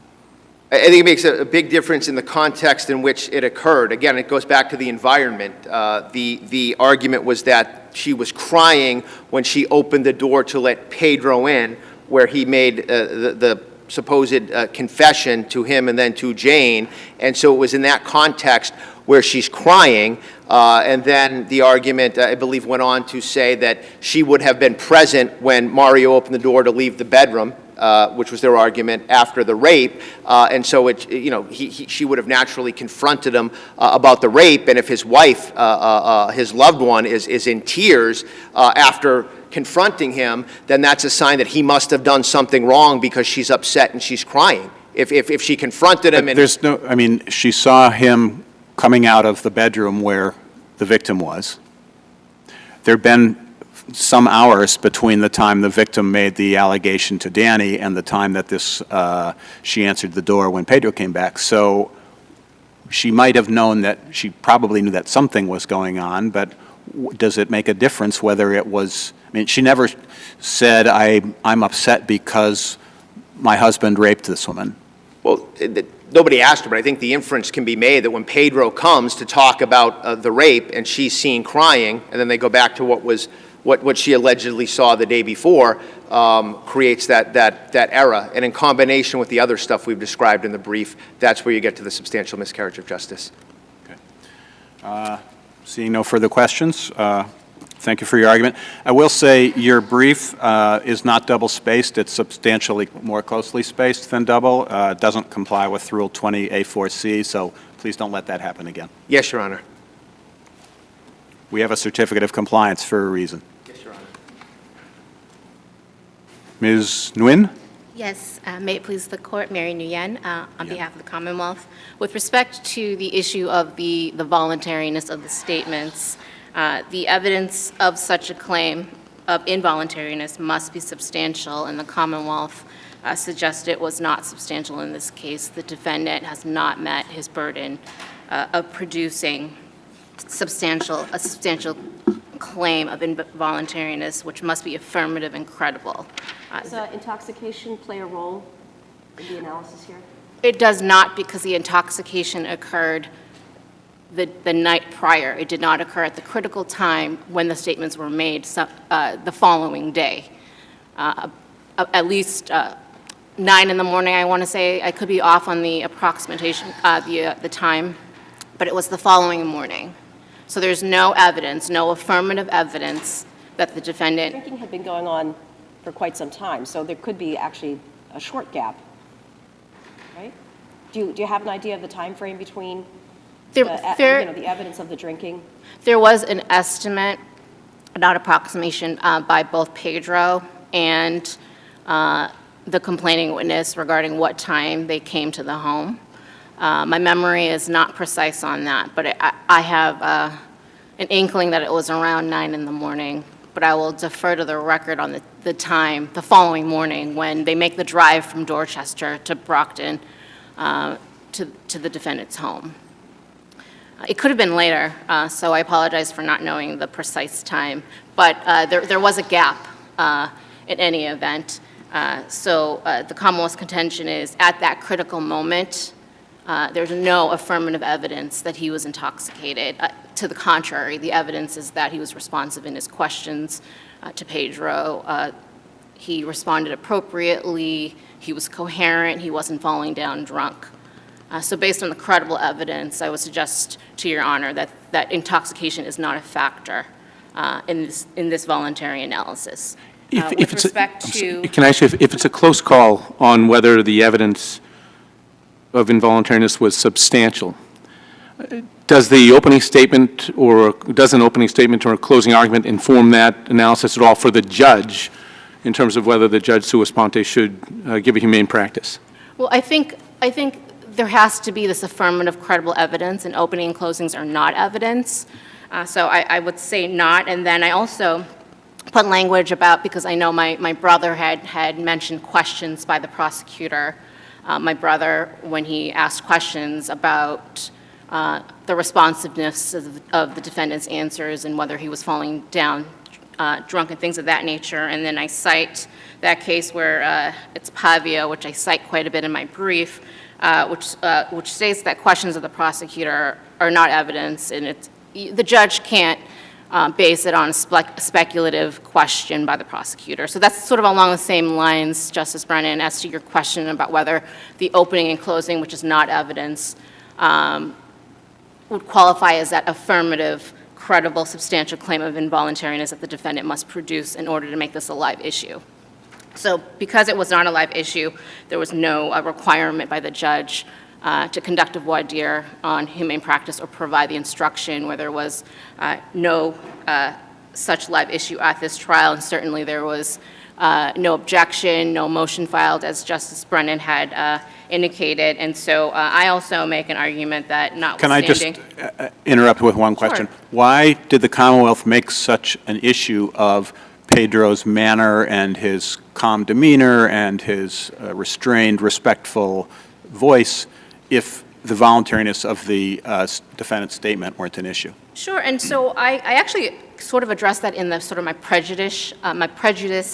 I think it makes a big difference in the context in which it occurred. Again, it goes back to the environment. The argument was that she was crying when she opened the door to let Pedro in, where he made the supposed confession to him and then to Jane. And so it was in that context where she's crying. And then the argument, I believe, went on to say that she would have been present when Mario opened the door to leave the bedroom, which was their argument after the rape. And so she would have naturally confronted him about the rape. And if his wife, his loved one, is in tears after confronting him, then that's a sign that he must have done something wrong because she's upset and she's crying. If she confronted him, and there's no, I mean, she saw him coming out of the bedroom where the victim was. There'd been some hours between the time the victim made the allegation to Danny and the time that she answered the door when Pedro came back. So she might have known that, she probably knew that something was going on, but does it make a difference whether it was, I mean, she never said, I'm upset because my husband raped this woman. Well, nobody asked her, but I think the inference can be made that when Pedro comes to talk about the rape and she's seen crying, and then they go back to what she allegedly saw the day before, creates that error. And in combination with the other stuff we've described in the brief, that's where you get to the substantial miscarriage of justice. Okay. Seeing no further questions, thank you for your argument. I will say your brief is not double-spaced. It's substantially more closely spaced than double. It doesn't comply with Rule 20A4C, so please don't let that happen again. Yes, Your Honor. We have a certificate of compliance for a reason. Yes, Your Honor. Ms. Nguyen? Yes, may it please the Court, Mary Nguyen, on behalf of the Commonwealth. With respect to the issue of the voluntariness of the statements, the evidence of such a claim of involuntariness must be substantial, and the Commonwealth suggested it was not substantial in this case. The defendant has not met his burden of producing a substantial claim of involuntariness, which must be affirmative and credible. Does intoxication play a role in the analysis here? It does not, because the intoxication occurred the night prior. It did not occur at the critical time when the statements were made the following day. At least 9 in the morning, I want to say. I could be off on the approximation, the time, but it was the following morning. So there's no evidence, no affirmative evidence that the defendant... Drinking had been going on for quite some time, so there could be actually a short gap, right? Do you have an idea of the time frame between the evidence of the drinking? There was an estimate, not approximation, by both Pedro and the complaining witness regarding what time they came to the home. My memory is not precise on that, but I have an inkling that it was around 9 in the morning. But I will defer to the record on the time, the following morning, when they make the drive from Dorchester to Brockton to the defendant's home. It could have been later, so I apologize for not knowing the precise time. But there was a gap in any event. So the Commonwealth's contention is, at that critical moment, there's no affirmative evidence that he was intoxicated. To the contrary, the evidence is that he was responsive in his questions to Pedro. He responded appropriately, he was coherent, he wasn't falling down drunk. So based on the credible evidence, I would suggest to Your Honor that intoxication is not a factor in this voluntary analysis. With respect to... Can I ask you, if it's a close call on whether the evidence of involuntariness was substantial, does the opening statement or does an opening statement or a closing argument inform that analysis at all for the judge in terms of whether the judge sua sponte should give a humane practice? Well, I think there has to be this affirmative credible evidence, and opening and closings are not evidence. So I would say not. And then I also put language about, because I know my brother had mentioned questions by the prosecutor. My brother, when he asked questions about the responsiveness of the defendant's answers and whether he was falling down drunk and things of that nature. And then I cite that case where it's Pavia, which I cite quite a bit in my brief, which states that questions of the prosecutor are not evidence, and the judge can't base it on a speculative question by the prosecutor. So that's sort of along the same lines, Justice Brennan, as to your question about whether the opening and closing, which is not evidence, would qualify as that affirmative, credible, substantial claim of involuntariness that the defendant must produce in order to make this a live issue. So because it was not a live issue, there was no requirement by the judge to conduct a voir dire on humane practice or provide the instruction where there was no such live issue at this trial, and certainly there was no objection, no motion filed, as Justice Brennan had indicated. And so I also make an argument that notwithstanding... Can I just interrupt with one question? Sure. Why did the Commonwealth make such an issue of Pedro's manner and his calm demeanor and his restrained, respectful voice if the voluntariness of the defendant's statement weren't an issue? Sure, and so I actually sort of addressed that in the sort of my prejudice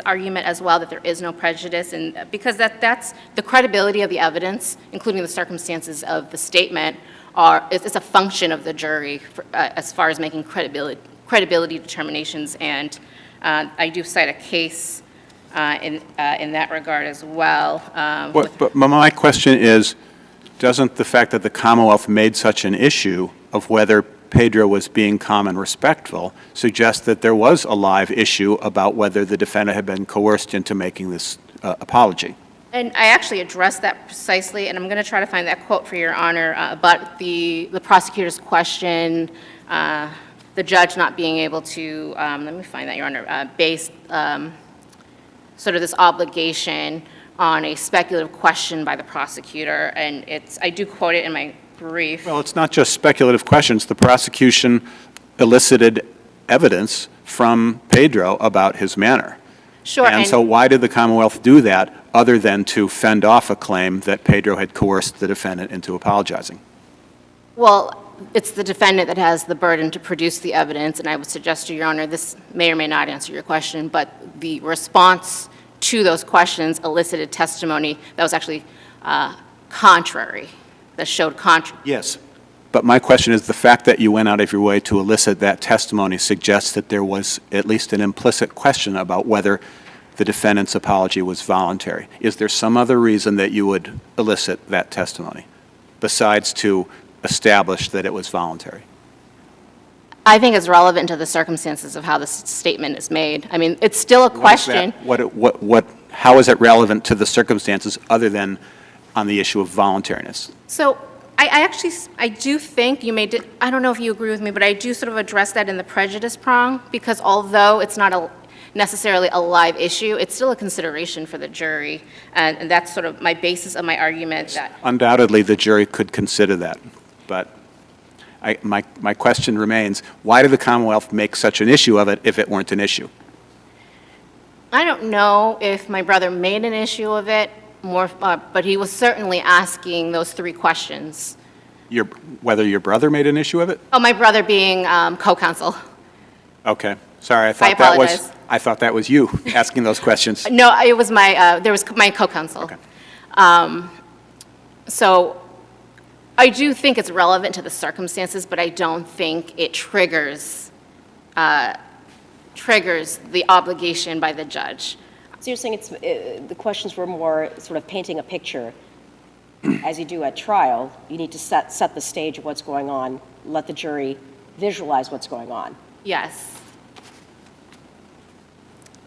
argument as well, that there is no prejudice, and because that's the credibility of the evidence, including the circumstances of the statement, it's a function of the jury as far as making credibility determinations, and I do cite a case in that regard as well. But my question is, doesn't the fact that the Commonwealth made such an issue of whether Pedro was being calm and respectful suggest that there was a live issue about whether the defendant had been coerced into making this apology? And I actually addressed that precisely, and I'm going to try to find that quote for Your Honor about the prosecutor's question, the judge not being able to, let me find that, Your Honor, base sort of this obligation on a speculative question by the prosecutor, and I do quote it in my brief. Well, it's not just speculative questions. The prosecution elicited evidence from Pedro about his manner. Sure. And so why did the Commonwealth do that other than to fend off a claim that Pedro had coerced the defendant into apologizing? Well, it's the defendant that has the burden to produce the evidence, and I would suggest to Your Honor, this may or may not answer your question, but the response to those questions elicited testimony that was actually contrary, that showed contrary. Yes. But my question is, the fact that you went out of your way to elicit that testimony suggests that there was at least an implicit question about whether the defendant's apology was voluntary. Is there some other reason that you would elicit that testimony besides to establish that it was voluntary? I think it's relevant to the circumstances of how this statement is made. I mean, it's still a question. How is it relevant to the circumstances other than on the issue of voluntariness? So I do think you I don't know if you agree with me, but I do sort of address that in the prejudice prong, because although it's not necessarily a live issue, it's still a consideration for the jury. And that's sort of my basis of my argument that Undoubtedly, the jury could consider that, but my question remains, why did the Commonwealth make such an issue of it if it weren't an issue? I don't know if my brother made an issue of it, but he was certainly asking those three questions. Whether your brother made an issue of it? Oh, my brother being co-counsel. Okay, sorry, I thought apologize. I thought that was you asking those questions. No, it was there was my co-counsel. Okay. So I do think it's relevant to the circumstances, but I don't think it triggers the obligation by the judge. So you're saying the questions were more sort of painting a picture. As you do at trial, you need to set the stage of what's going on, let the jury visualize what's going on. Yes.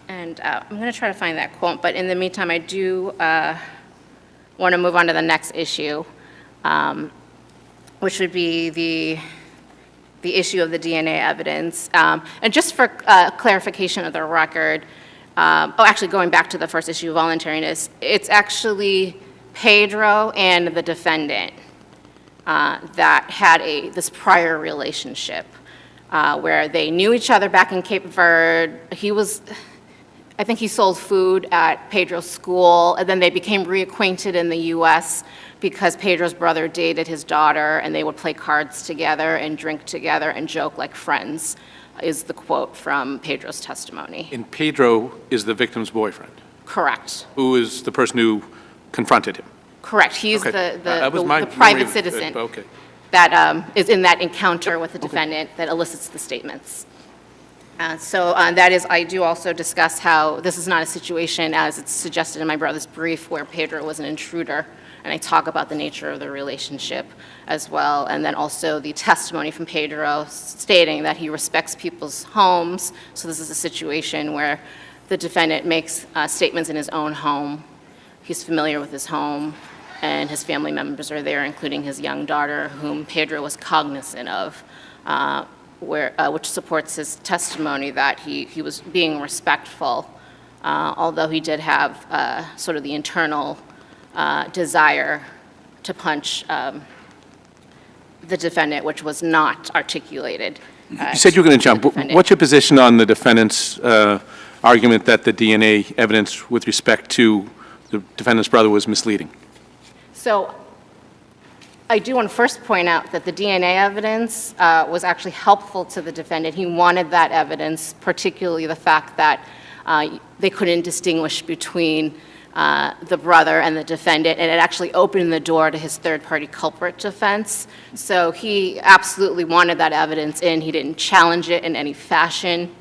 And I'm going to try to find that quote, but in the meantime, I do want to move on to the next issue, which would be the issue of the DNA evidence. And just for clarification of the record, actually going back to the first issue of voluntariness, it's actually Pedro and the defendant that had this prior relationship where they knew each other back in Cape Verde. I think he sold food at Pedro's school, and then they became reacquainted in the U.S. because Pedro's brother dated his daughter, and they would play cards together and drink together and joke like friends, is the quote from Pedro's testimony. And Pedro is the victim's boyfriend, Correct. who is the person who confronted him. Correct. He's Okay. That was my the memory private of it, citizen but okay. that is in that encounter with the defendant that elicits the statements. So that is, I do also discuss how this is not a situation, as it's suggested in my brother's brief, where Pedro was an intruder, and I talk about the nature of the relationship as well, and then also the testimony from Pedro stating that he respects people's homes. So this is a situation where the defendant makes statements in his own home. He's familiar with his home, and his family members are there, including his young daughter, whom Pedro was cognizant of, which supports his testimony that he was being respectful, although he did have sort of the internal desire to punch the defendant, which was not articulated. You said you were going to jump. What's your position on the defendant's argument that the DNA evidence with respect to the defendant's brother was misleading? So I do want to first point out that the DNA evidence was actually helpful to the defendant. He wanted that evidence, particularly the fact that they couldn't distinguish between the brother and the defendant, and it actually opened the door to his third-party culprit defense. So he absolutely wanted that evidence in. He didn't challenge it in any fashion.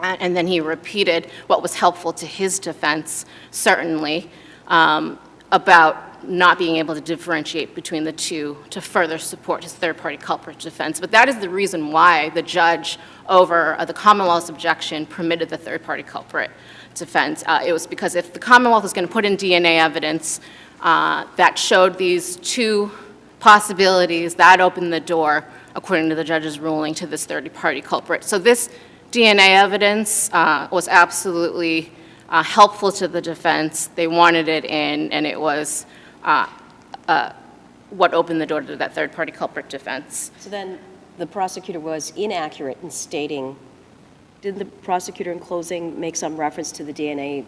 And then he repeated what was helpful to his defense, certainly, about not being able to differentiate between the two to further support his third-party culprit defense. But that is the reason why the judge, over the Commonwealth's objection, permitted the third-party culprit defense. It was because if the Commonwealth was going to put in DNA evidence that showed these two possibilities, that opened the door, according to the judge's ruling, to this third-party culprit. So this DNA evidence was absolutely helpful to the defense. They wanted it in, and it was what opened the door to that third-party culprit defense. So then the prosecutor was inaccurate in stating, didn't the prosecutor in closing make some reference to the DNA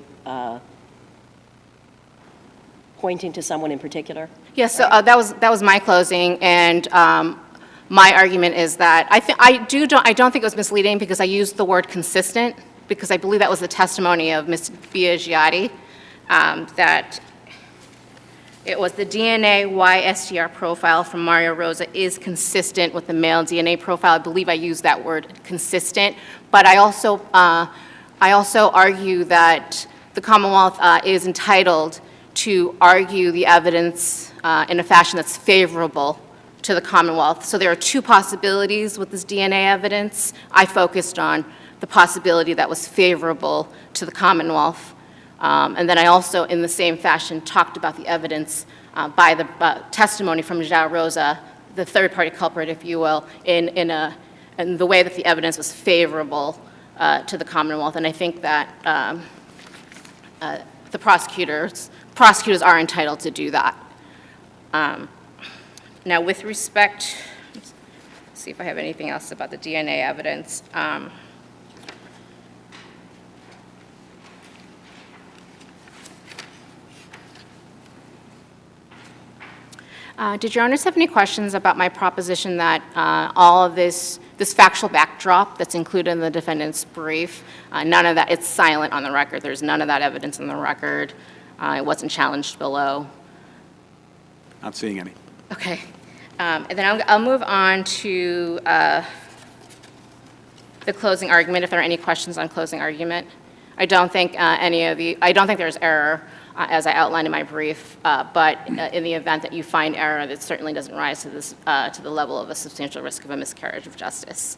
pointing to someone in particular? Yes, so that was my closing, and my argument is that I don't think it was misleading because I used the word consistent, because I believe that was the testimony of Ms. Biagiotti, that it was the DNA YSTR profile from Mario Rosa is consistent with the male DNA profile. I believe I used that word consistent, but I also argue that the Commonwealth is entitled to argue the evidence in a fashion that's favorable to the Commonwealth. So there are two possibilities with this DNA evidence. I focused on the possibility that was favorable to the Commonwealth. And then I also, in the same fashion, talked about the evidence by the testimony from João Rosa, the third-party culprit, if you will, in the way that the evidence was favorable to the Commonwealth, and I think that the prosecutors are entitled to do that. Now, with respect, let's see if I have anything else about the DNA evidence. Did Your Honors have any questions about my proposition that all of this factual backdrop that's included in the defendant's brief, none of that, it's silent on the record. There's none of that evidence on the record. It wasn't challenged below. Not seeing any. Okay. And then I'll move on to the closing argument, if there are any questions on closing argument. I don't think there's error, as I outlined in my brief, but in the event that you find error, that certainly doesn't rise to this, to the level of a substantial risk of a miscarriage of justice.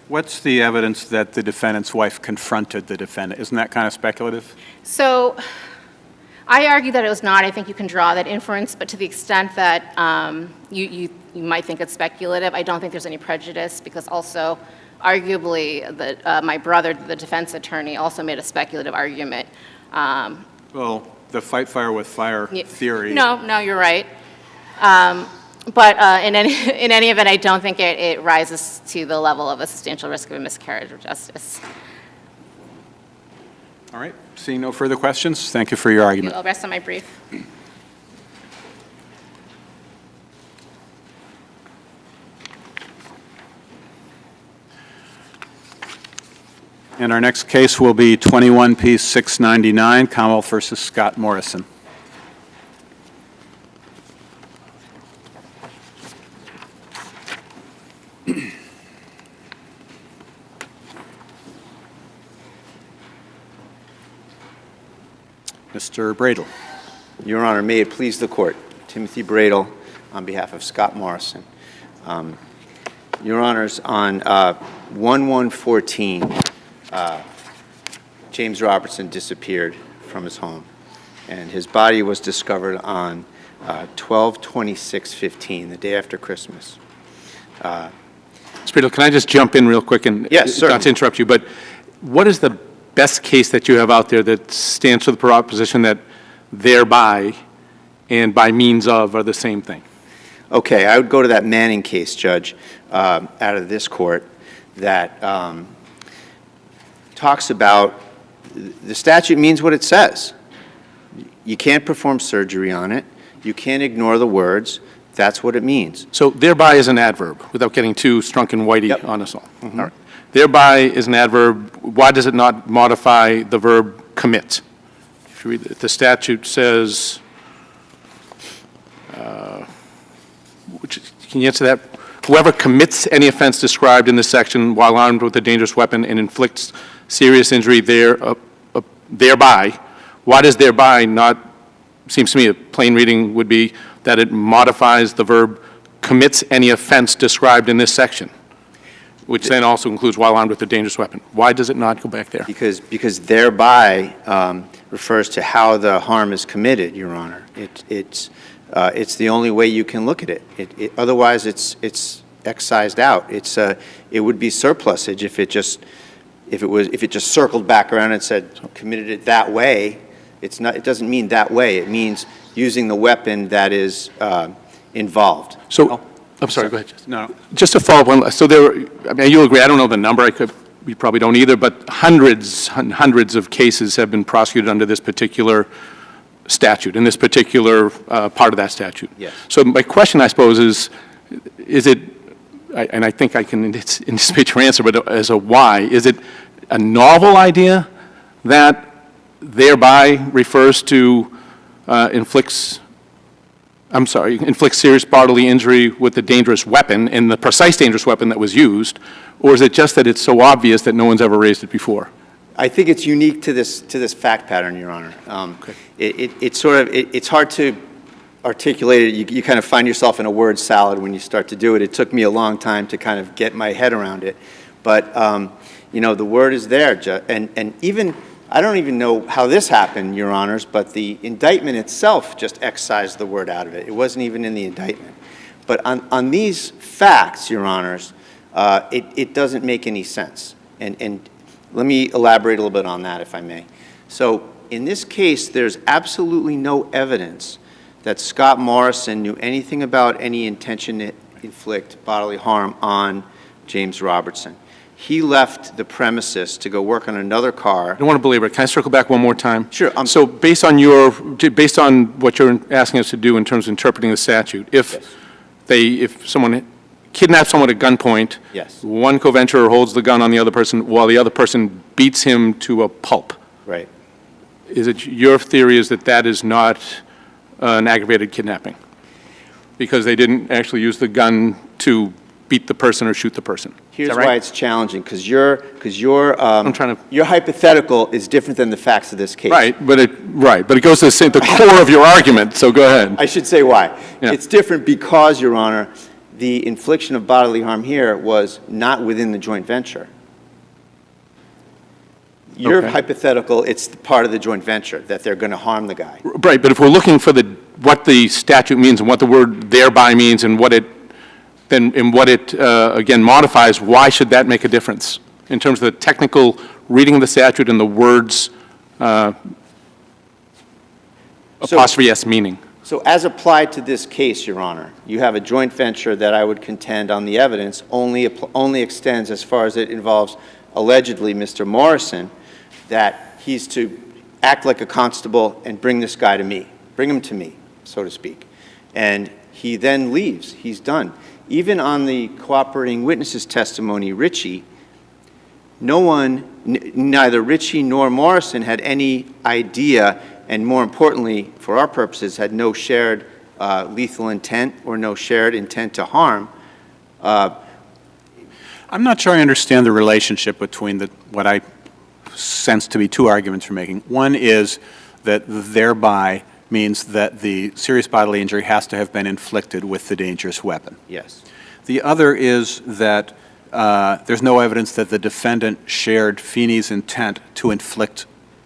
What's the evidence that the defendant's wife confronted the defendant? Isn't that kind of speculative? So I argue that it was not. I think you can draw that inference, but to the extent that you might think it's speculative, I don't think there's any prejudice, because also, arguably, my brother, the defense attorney, also made a speculative argument. Well, the fight fire with fire theory. No, you're right. But in any event, I don't think it rises to the level of a substantial risk of a miscarriage of justice. All right. Seeing no further questions, thank you for your argument. I'll rest on my brief. And our next case will be 21P 699, Commonwealth versus Scott Morrison. Mr. Bradle. Your Honor, may it please the Court. Timothy Bradle on behalf of Scott Morrison. Your Honors, on 1114, James Robertson disappeared from his home, and his body was discovered on 12/26/15, the day after Christmas. Mr. Bradle, can I just jump in real quick and Yes, certainly. not to interrupt you, but what is the best case that you have out there that stands for the proposition that thereby and by means of are the same thing? Okay, I would go to that Manning case, Judge, out of this court, that talks about the statute means what it says. You can't perform surgery on it. You can't ignore the words. That's what it means. So thereby is an adverb, without getting too strunk and whitey Yep. on us all. Mhm. All right. Thereby is an adverb. Why does it not modify the verb commit? If you read the statute says, can you answer that? Whoever commits any offense described in this section while armed with a dangerous weapon and inflicts serious injury thereby, why does thereby not, seems to me a plain reading would be that it modifies the verb commits any offense described in this section, which then also includes while armed with a dangerous weapon. Why does it not go back there? Because thereby refers to how the harm is committed, Your Honor. It's the only way you can look at it. Otherwise, it's excised out. It would be surplusage if it just circled back around and said committed it that way. It doesn't mean that way. It means using the weapon that is involved. So, I'm sorry, go ahead. Justin. No. Just to follow up on, so I mean, you'll agree, I don't know the number, we probably don't either, but hundreds and hundreds of cases have been prosecuted under this particular statute, in this particular part of that statute. Yes. So my question, I suppose, is it, and I think I can anticipate your answer, but as a why, is it a novel idea that thereby refers to inflicts serious bodily injury with a dangerous weapon and the precise dangerous weapon that was used, or is it just that it's so obvious that no one's ever raised it before? I think it's unique to this fact pattern, Your Honor. Okay. It's hard to articulate it. You kind of find yourself in a word salad when you start to do it. It took me a long time to kind of get my head around it, but you know, the word is there, and even I don't even know how this happened, Your Honors, but the indictment itself just excised the word out of it. It wasn't even in the indictment. But on these facts, Your Honors, it doesn't make any sense. And Let me elaborate a little bit on that, if I may. So in this case, there's absolutely no evidence that Scott Morrison knew anything about any intention to inflict bodily harm on James Robertson. He left the premises to go work on another car. I don't want to belabor it. Can I circle back one more time? Sure. So based on what you're asking us to do in terms of interpreting the statute, if someone kidnaps someone at gunpoint, Yes. one co-venturer holds the gun on the other person while the other person beats him to a pulp. Right. Is it your theory is that that is not an aggravated kidnapping? Because they didn't actually use the gun to beat the person or shoot the person. Here's Is that right? why it's challenging, because your I'm trying to. your hypothetical is different than the facts of this case. Right, but it goes to the core of your argument, so go ahead. I should say why. Yeah. It's different because, Your Honor, the infliction of bodily harm here was not within the joint venture. Your Okay. hypothetical, it's part of the joint venture, that they're going to harm the guy. Right, but if we're looking for what the statute means and what the word thereby means and what it again modifies, why should that make a difference in terms of the technical reading of the statute and the words apostrophe S meaning? So as applied to this case, Your Honor, you have a joint venture that I would contend on the evidence only extends as far as it involves allegedly Mr. Morrison, that he's to act like a constable and bring this guy to me, bring him to me, so to speak. And he then leaves. He's done. Even on the cooperating witnesses' testimony, Ritchie, neither Ritchie nor Morrison had any idea, and more importantly, for our purposes, had no shared lethal intent or no shared intent to harm. I'm not sure I understand the relationship between what I sense to be two arguments you're making. One is that thereby means that the serious bodily injury has to have been inflicted with the dangerous weapon. Yes. The other is that there's no evidence that the defendant shared Feeney's intent to inflict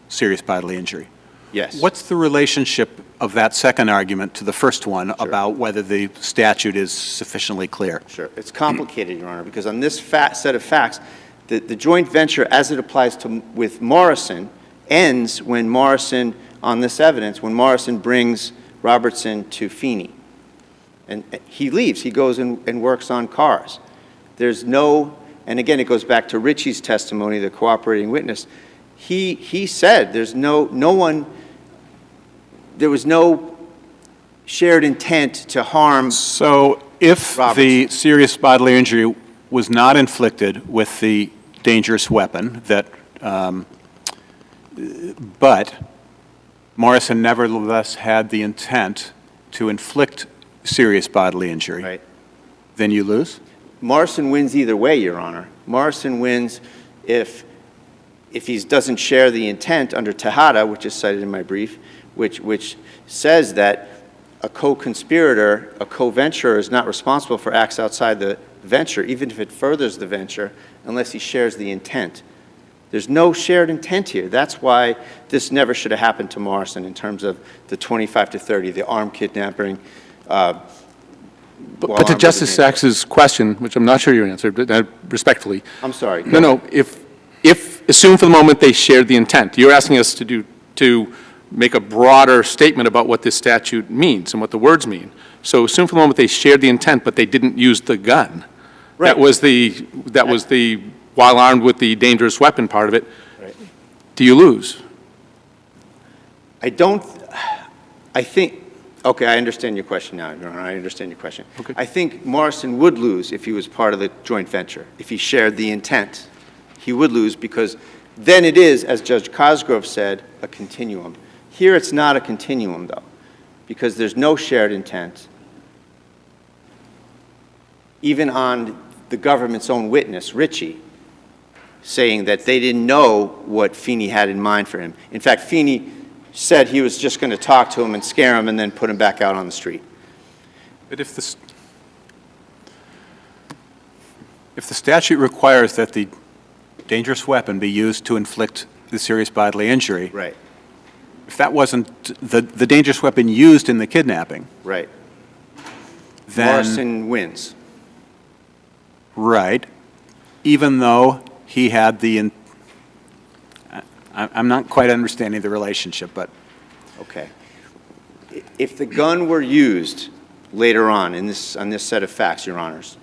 serious bodily injury. Yes. What's the relationship of that second argument to the first one about whether the statute is sufficiently clear? Sure. It's complicated, Your Honor, because on this set of facts, the joint venture, as it applies with Morrison, ends when Morrison, on this evidence, when Morrison brings Robertson to Feeney. And he leaves. He goes and works on cars. There's no, and again, it goes back to Ritchie's testimony, the cooperating witness. He said there was no shared intent to harm. So if the serious bodily injury was not inflicted with the dangerous weapon, but Morrison nevertheless had the intent to inflict serious bodily injury, Right. then you lose? Morrison wins either way, Your Honor. Morrison wins if he doesn't share the intent under Tejada, which is cited in my brief, which says that a co-conspirator, a co-venturer is not responsible for acts outside the venture, even if it furthers the venture, unless he shares the intent. There's no shared intent here. That's why this never should have happened to Morrison in terms of the 25 to 30, the armed kidnapping. But to Justice Sachs's question, which I'm not sure you answered, but respectfully. I'm sorry. No, if assume for the moment they shared the intent, you're asking us to make a broader statement about what this statute means and what the words mean. So assume for the moment they shared the intent, but they didn't use the gun. Right. That was the while armed with the dangerous weapon part of it. Right. Do you lose? I think, okay, I understand your question now, Your Honor. I understand your question. Okay. I think Morrison would lose if he was part of the joint venture. If he shared the intent, he would lose because then it is, as Judge Cosgrove said, a continuum. Here it's not a continuum, though, because there's no shared intent. Even on the government's own witness, Ritchie, saying that they didn't know what Feeney had in mind for him. In fact, Feeney said he was just going to talk to him and scare him and then put him back out on the street. But if the statute requires that the dangerous weapon be used to inflict the serious bodily injury, Right, if that wasn't the dangerous weapon used in the kidnapping, right. then Morrison wins. right, even though he had I'm not quite understanding the relationship, but Okay. If the gun were used later on in on this set of facts, Your Honors,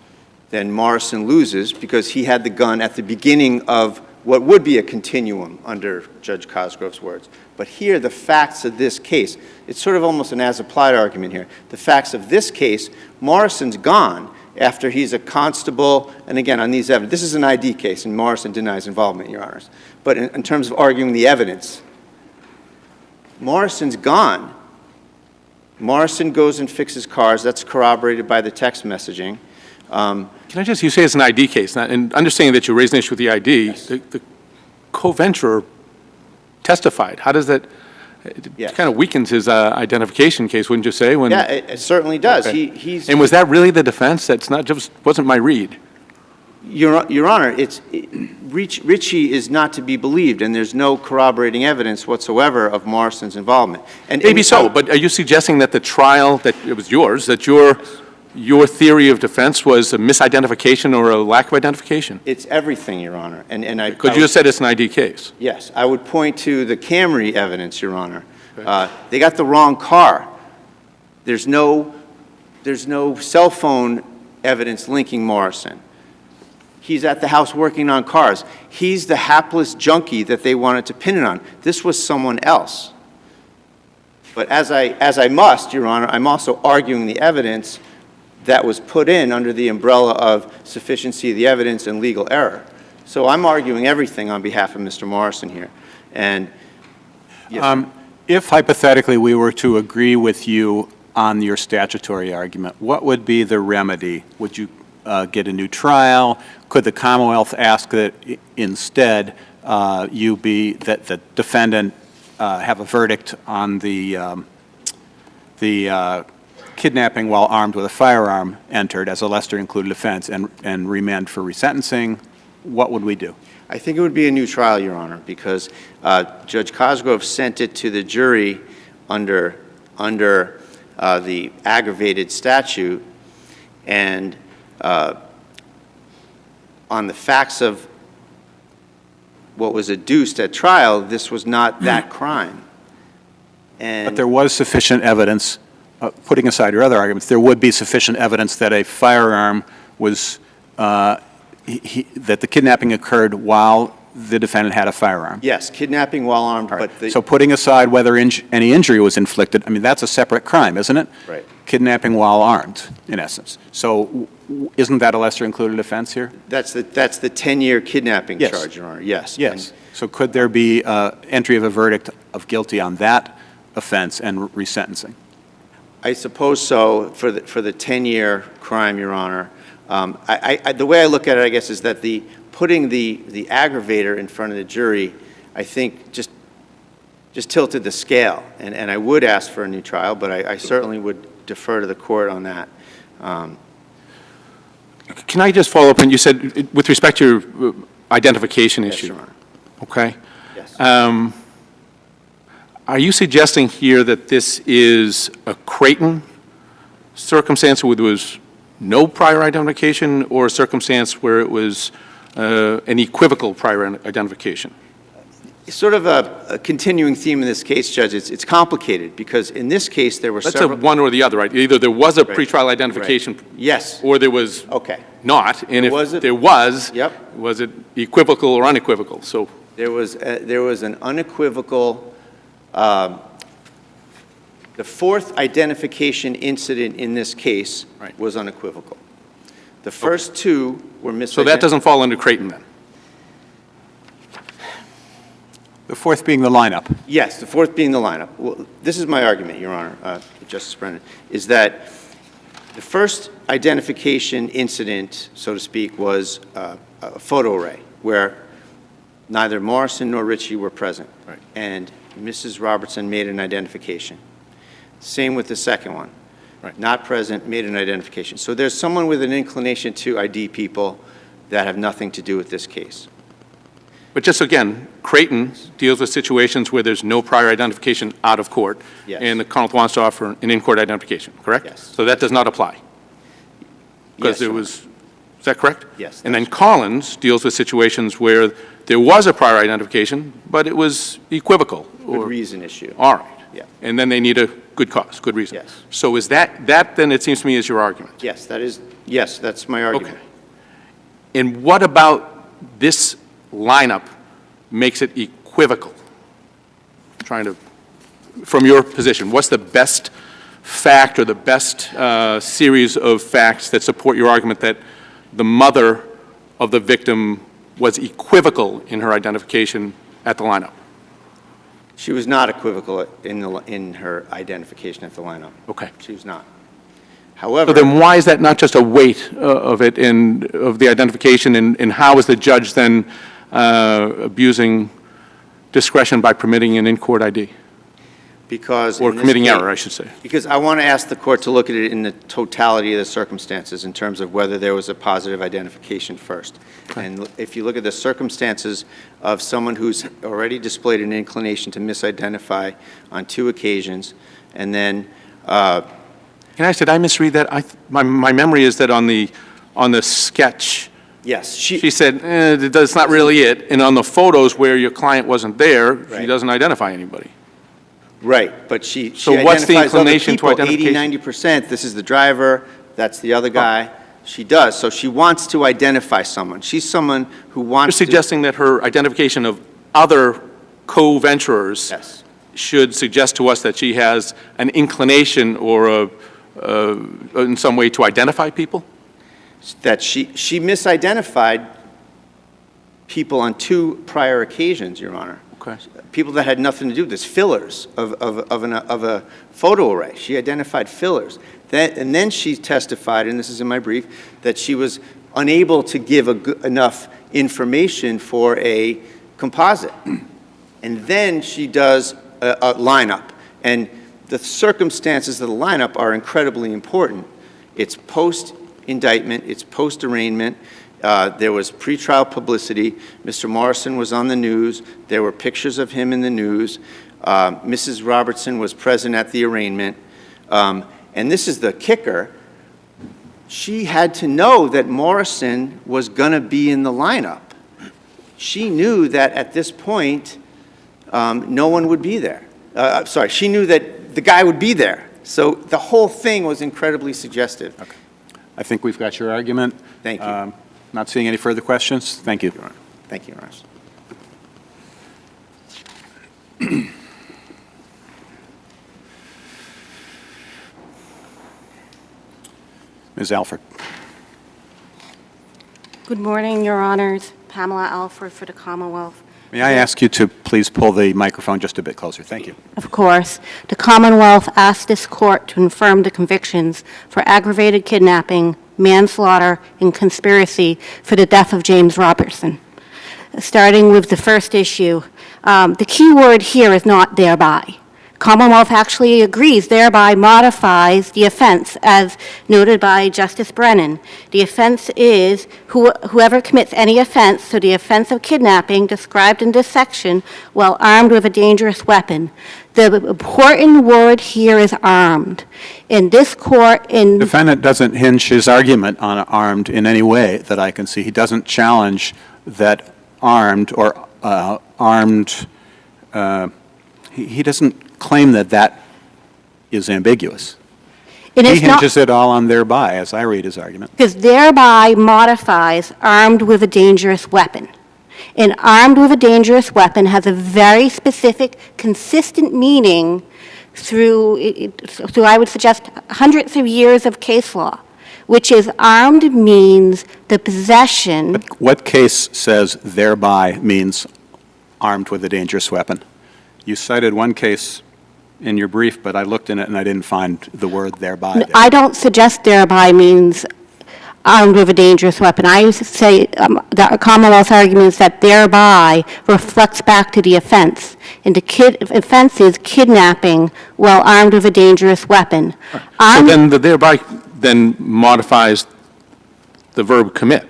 then Morrison loses because he had the gun at the beginning of what would be a continuum under Judge Cosgrove's words. But here, the facts of this case, it's sort of almost an as-applied argument here. The facts of this case, Morrison's gone after he's a constable, and again, on these evidence, this is an ID case, and Morrison denies involvement, Your Honors. But in terms of arguing the evidence, Morrison's gone. Morrison goes and fixes cars. That's corroborated by the text messaging. Can I just, you say it's an ID case, and understanding that you raised an issue with the ID, Yes. the co-venturer testified. How does that, Yes. it kind of weakens his identification case, wouldn't you say? When, Yeah, it certainly does. Okay. He's, and was that really the defense? That's not just, wasn't my read. Your Honor, Ritchie is not to be believed, and there's no corroborating evidence whatsoever of Morrison's involvement. And Maybe so, but are you suggesting that the trial, that it was yours, that your theory of defense was a misidentification or a lack of identification? It's everything, Your Honor. And I Because you just said it's an ID case. Yes, I would point to the Camry evidence, Your Honor. They got the wrong car. There's no cell phone evidence linking Morrison. He's at the house working on cars. He's the hapless junkie that they wanted to pin it on. This was someone else. But as I must, Your Honor, I'm also arguing the evidence that was put in under the umbrella of sufficiency of the evidence and legal error. So I'm arguing everything on behalf of Mr. Morrison here. And yes, if hypothetically we were to agree with you on your statutory argument, what would be the remedy? Would you get a new trial? Could the Commonwealth ask that instead that the defendant have a verdict on the kidnapping while armed with a firearm entered as a lesser-included offense and remand for resentencing? What would we do? I think it would be a new trial, Your Honor, because Judge Cosgrove sent it to the jury under the aggravated statute, and on the facts of what was adduced at trial, this was not that crime. But there was sufficient evidence, putting aside your other arguments, there would be sufficient evidence that a firearm was, that the kidnapping occurred while the defendant had a firearm. Yes, kidnapping while armed, All right. but the... So putting aside whether any injury was inflicted, I mean, that's a separate crime, isn't it? Right. Kidnapping while armed, in essence. So isn't that a lesser-included offense here? That's the 10-year kidnapping Yes. charge, Your Honor, yes. Yes. So could there be entry of a verdict of guilty on that offense and resentencing? I suppose so for the 10-year crime, Your Honor. The way I look at it, I guess, is that putting the aggravator in front of the jury, I think, just tilted the scale. And I would ask for a new trial, but I certainly would defer to the court on that. Can I just follow up? And you said, with respect to your identification Yes, issue. Your Honor. Okay. Yes. Are you suggesting here that this is a Creighton circumstance where there was no prior identification, or a circumstance where it was an equivocal prior identification? It's sort of a continuing theme in this case, Judge. It's complicated, because in this case, there were That's several... one or the other, right? Either there was a Right. pretrial identification, Right. Yes. or there was Okay. not. And if was it? there was, Yep. was it equivocal or unequivocal? So There was an unequivocal... the fourth identification incident in this case Right. was unequivocal. The first two were misidentified. so that doesn't fall under Creighton then? The fourth being the lineup. Yes, the fourth being the lineup. Well, this is my argument, Your Honor, Justice Brennan, is that the first identification incident, so to speak, was a photo array where neither Morrison nor Ritchie were present. Right. And Mrs. Robertson made an identification. Same with the second one. Right. Not present, made an identification. So there's someone with an inclination to ID people that have nothing to do with this case. But just again, Creighton deals with situations where there's no prior identification out of court. Yes. And the Commonwealth wants to offer an in-court identification, correct? Yes. So that does not apply? Because Yes, there Your was, is that correct? Yes, And then that's Collins deals with situations where there was a prior identification, but it was equivocal. Good reason issue. All right. Yeah. And then they need a good cause, good reason. Yes. So is that then, it seems to me, is your argument? Yes, yes, that's my argument. Okay. And what about this lineup makes it equivocal? From your position, what's the best fact or the best series of facts that support your argument that the mother of the victim was equivocal in her identification at the lineup? She was not equivocal in her identification at the lineup. Okay. She was not. So However, then why is that not just a weight of it and of the identification, and how is the judge then abusing discretion by permitting an in-court ID? because Or in this committing case- error, I should say. Because I want to ask the court to look at it in the totality of the circumstances in terms of whether there was a positive identification first. And if you look at the circumstances of someone who's already displayed an inclination to misidentify on 2 occasions, and then, Can I say, did I misread that? My memory is that on the sketch, yes, she said, that's not really it. And on the photos where your client wasn't there, she Right. doesn't identify anybody. Right, but she So what's the identifies other inclination to people, identification? 80, 90%, this is the driver, that's the other guy. She does, so she wants to identify someone. She's someone who You're wants to... suggesting that her identification of other co-venturers Yes, should suggest to us that she has an inclination or in some way to identify people? that she misidentified people on 2 prior occasions, Your Honor. Okay. People that had nothing to do with this, fillers of a photo array. She identified fillers. And then she testified, and this is in my brief, that she was unable to give enough information for a composite. And then she does a lineup. And the circumstances of the lineup are incredibly important. It's post-indictment, it's post-arraignment. There was pretrial publicity. Mr. Morrison was on the news. There were pictures of him in the news. Mrs. Robertson was present at the arraignment. And this is the kicker. She had to know that Morrison was going to be in the lineup. She knew that at this point, no one would be there. Sorry, she knew that the guy would be there. So the whole thing was incredibly suggestive. Okay. I think we've got your argument. Thank you. Not seeing any further questions? Thank you. Thank you, Your Honor. Ms. Alford. Good morning, Your Honors. Pamela Alford for the Commonwealth. May I ask you to please pull the microphone just a bit closer? Thank you. Of course. The Commonwealth asked this court to confirm the convictions for aggravated kidnapping, manslaughter, and conspiracy for the death of James Robertson. Starting with the first issue, the key word here is not thereby. Commonwealth actually agrees thereby modifies the offense, as noted by Justice Brennan. The offense is whoever commits any offense, so the offense of kidnapping described in this section, while armed with a dangerous weapon. The important word here is armed. In this court, Defendant doesn't hinge his argument on armed in any way that I can see. He doesn't challenge that armed or he doesn't claim that that is ambiguous. it He is not, hinges it all on thereby, as I read his argument. because thereby modifies armed with a dangerous weapon. And armed with a dangerous weapon has a very specific, consistent meaning through, I would suggest, hundreds of years of case law, which is armed means the possession. What case says thereby means armed with a dangerous weapon? You cited one case in your brief, but I looked in it and I didn't find the word thereby there. I don't suggest thereby means armed with a dangerous weapon. I used to say the Commonwealth's argument is that thereby reflects back to the offense. And the offense is kidnapping while armed with a dangerous weapon. So then the thereby then modifies the verb commit.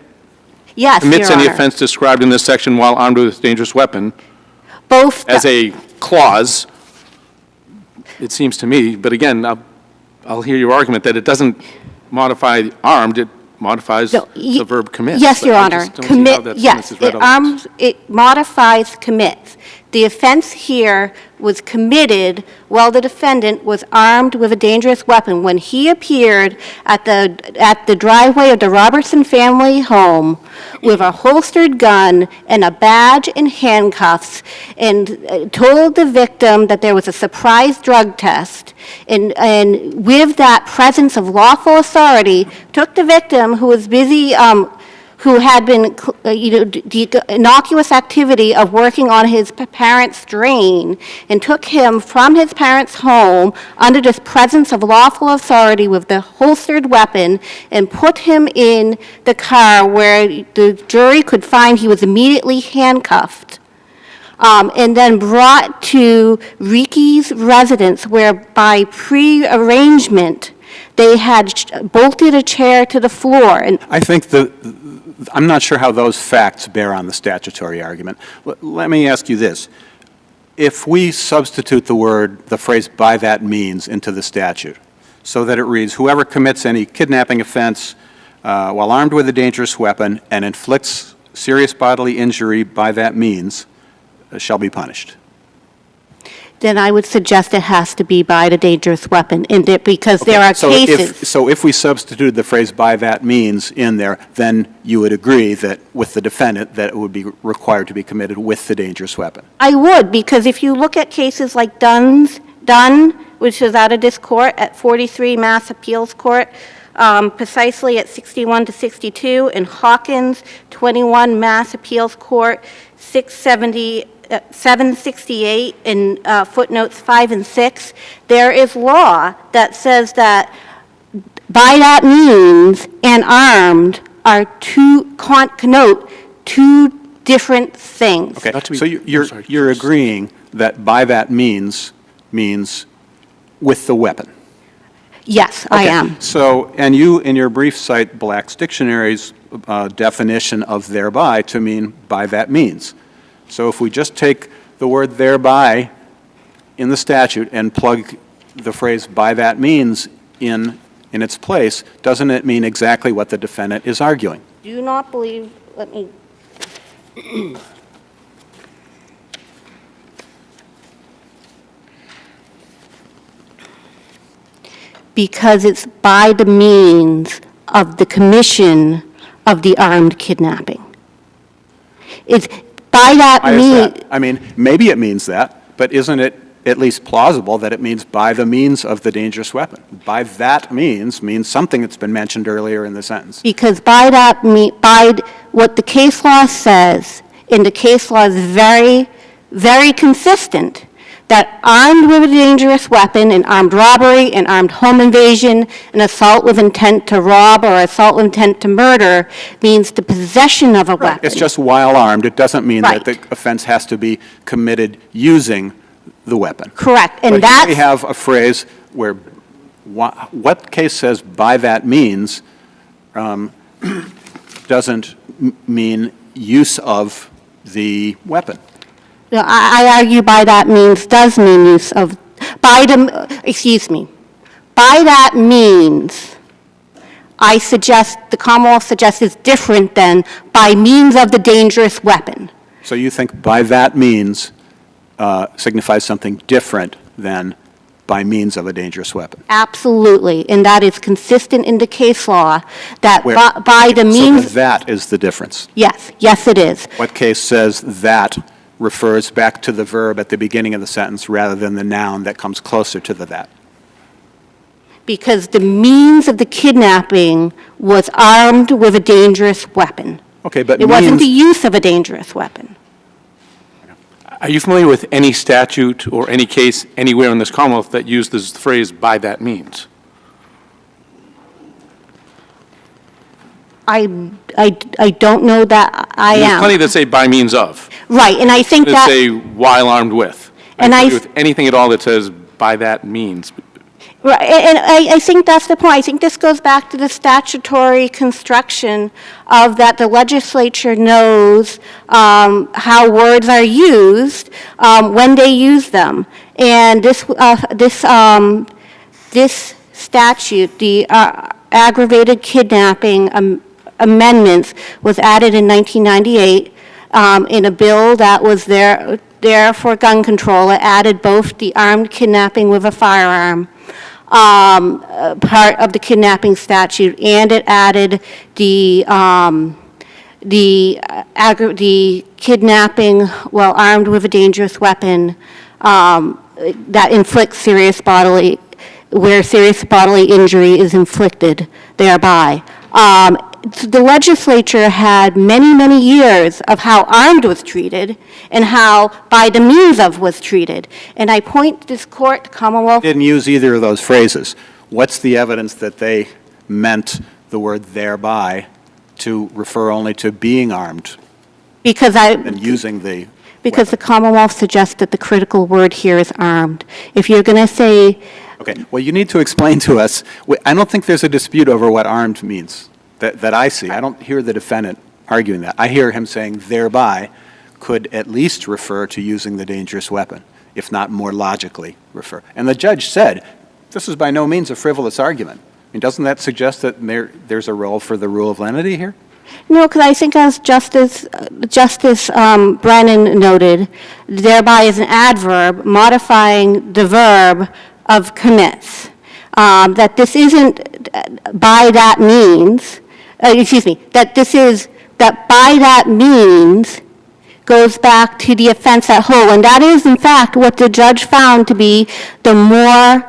Yes, Commits Your any Honor. offense described in this section while armed with a dangerous weapon Both. as a clause, it seems to me, but again, I'll hear your argument that it doesn't modify armed, it modifies No, the verb commits. Yes, Your I Honor. just don't see how that sentence is relevant. It modifies commits. The offense here was committed while the defendant was armed with a dangerous weapon. When he appeared at the driveway of the Robertson family home with a holstered gun and a badge and handcuffs, and told the victim that there was a surprise drug test, and with that presence of lawful authority, took the victim who was busy, who had been, the innocuous activity of working on his parents' drain, and took him from his parents' home under the presence of lawful authority with the holstered weapon, and put him in the car where the jury could find he was immediately handcuffed, and then brought to Riki's residence, where by pre-arrangement, they had bolted a chair to the floor. And I think I'm not sure how those facts bear on the statutory argument. Let me ask you this. If we substitute the phrase "by that means" into the statute, so that it reads, whoever commits any kidnapping offense while armed with a dangerous weapon and inflicts serious bodily injury by that means shall be punished. then I would suggest it has to be by the dangerous weapon, because there are cases. So if we substituted the phrase "by that means" in there, then you would agree that with the defendant that it would be required to be committed with the dangerous weapon? I would, because if you look at cases like Dunn, which is out of this court at 43 Mass Appeals Court, precisely at 61 to 62, and Hawkins, 21 Mass Appeals Court, 768 in footnotes 5 and 6, there is law that says that by that means and armed are connote two different things. Okay, so you're agreeing that by that means with the weapon? Yes, I am. So, and you, in your brief, cite Black's Dictionary's definition of thereby to mean by that means. So if we just take the word thereby in the statute and plug the phrase by that means in its place, doesn't it mean exactly what the defendant is arguing? Do not believe, let me, because it's by the means of the commission of the armed kidnapping. It's by that Why is means. that? I mean, maybe it means that, but isn't it at least plausible that it means by the means of the dangerous weapon? By that means something that's been mentioned earlier in the sentence. Because by what the case law says, and the case law is very, very consistent, that armed with a dangerous weapon, an armed robbery, an armed home invasion, an assault with intent to rob, or assault with intent to murder means the possession of a weapon. It's just while armed. It doesn't mean that the Right. offense has to be committed using the weapon. Correct, and But here that's. we have a phrase where what case says by that means doesn't mean use of the weapon. No, I argue by that means does mean use of, by that means, the Commonwealth suggests is different than by means of the dangerous weapon. So you think by that means signifies something different than by means of a dangerous weapon? Absolutely, and that is consistent in the case law, that Where? by the So means, that is the difference. yes, it is. What case says that refers back to the verb at the beginning of the sentence rather than the noun that comes closer to the that? Because the means of the kidnapping was armed with a dangerous weapon. Okay, but It wasn't the means, use of a dangerous weapon. Are you familiar with any statute or any case anywhere in this Commonwealth that uses the phrase "by that means"? I don't know that I There's am. plenty that say "by means of." Right, and I think That that. say "while armed with." And Are you I- familiar with anything at all that says "by that means"? Right, and I think that's the point. I think this goes back to the statutory construction of that the legislature knows how words are used when they use them. And this statute, the aggravated kidnapping amendments was added in 1998 in a bill that was there for gun control. It added both the armed kidnapping with a firearm part of the kidnapping statute, and it added the kidnapping while armed with a dangerous weapon that inflicts serious bodily injury is inflicted thereby. The legislature had many, many years of how armed was treated and how by the means of was treated. And I point this court, Commonwealth. Didn't use either of those phrases. What's the evidence that they meant the word thereby to refer only to being armed and using the Because the Commonwealth suggests that the critical word here is armed. If you're going to say... Okay, well, you need to explain to us. I don't think there's a dispute over what armed means that I see. I don't hear the defendant arguing that. I hear him saying thereby could at least refer to using the dangerous weapon, if not more logically refer. And the judge said, this is by no means a frivolous argument. I mean, doesn't that suggest that there's a role for the rule of lenity here? No, because I think as Justice Brennan noted, thereby is an adverb modifying the verb of commits. That this isn't by that means, that by that means goes back to the offense at whole. And that is, in fact, what the judge found to be the more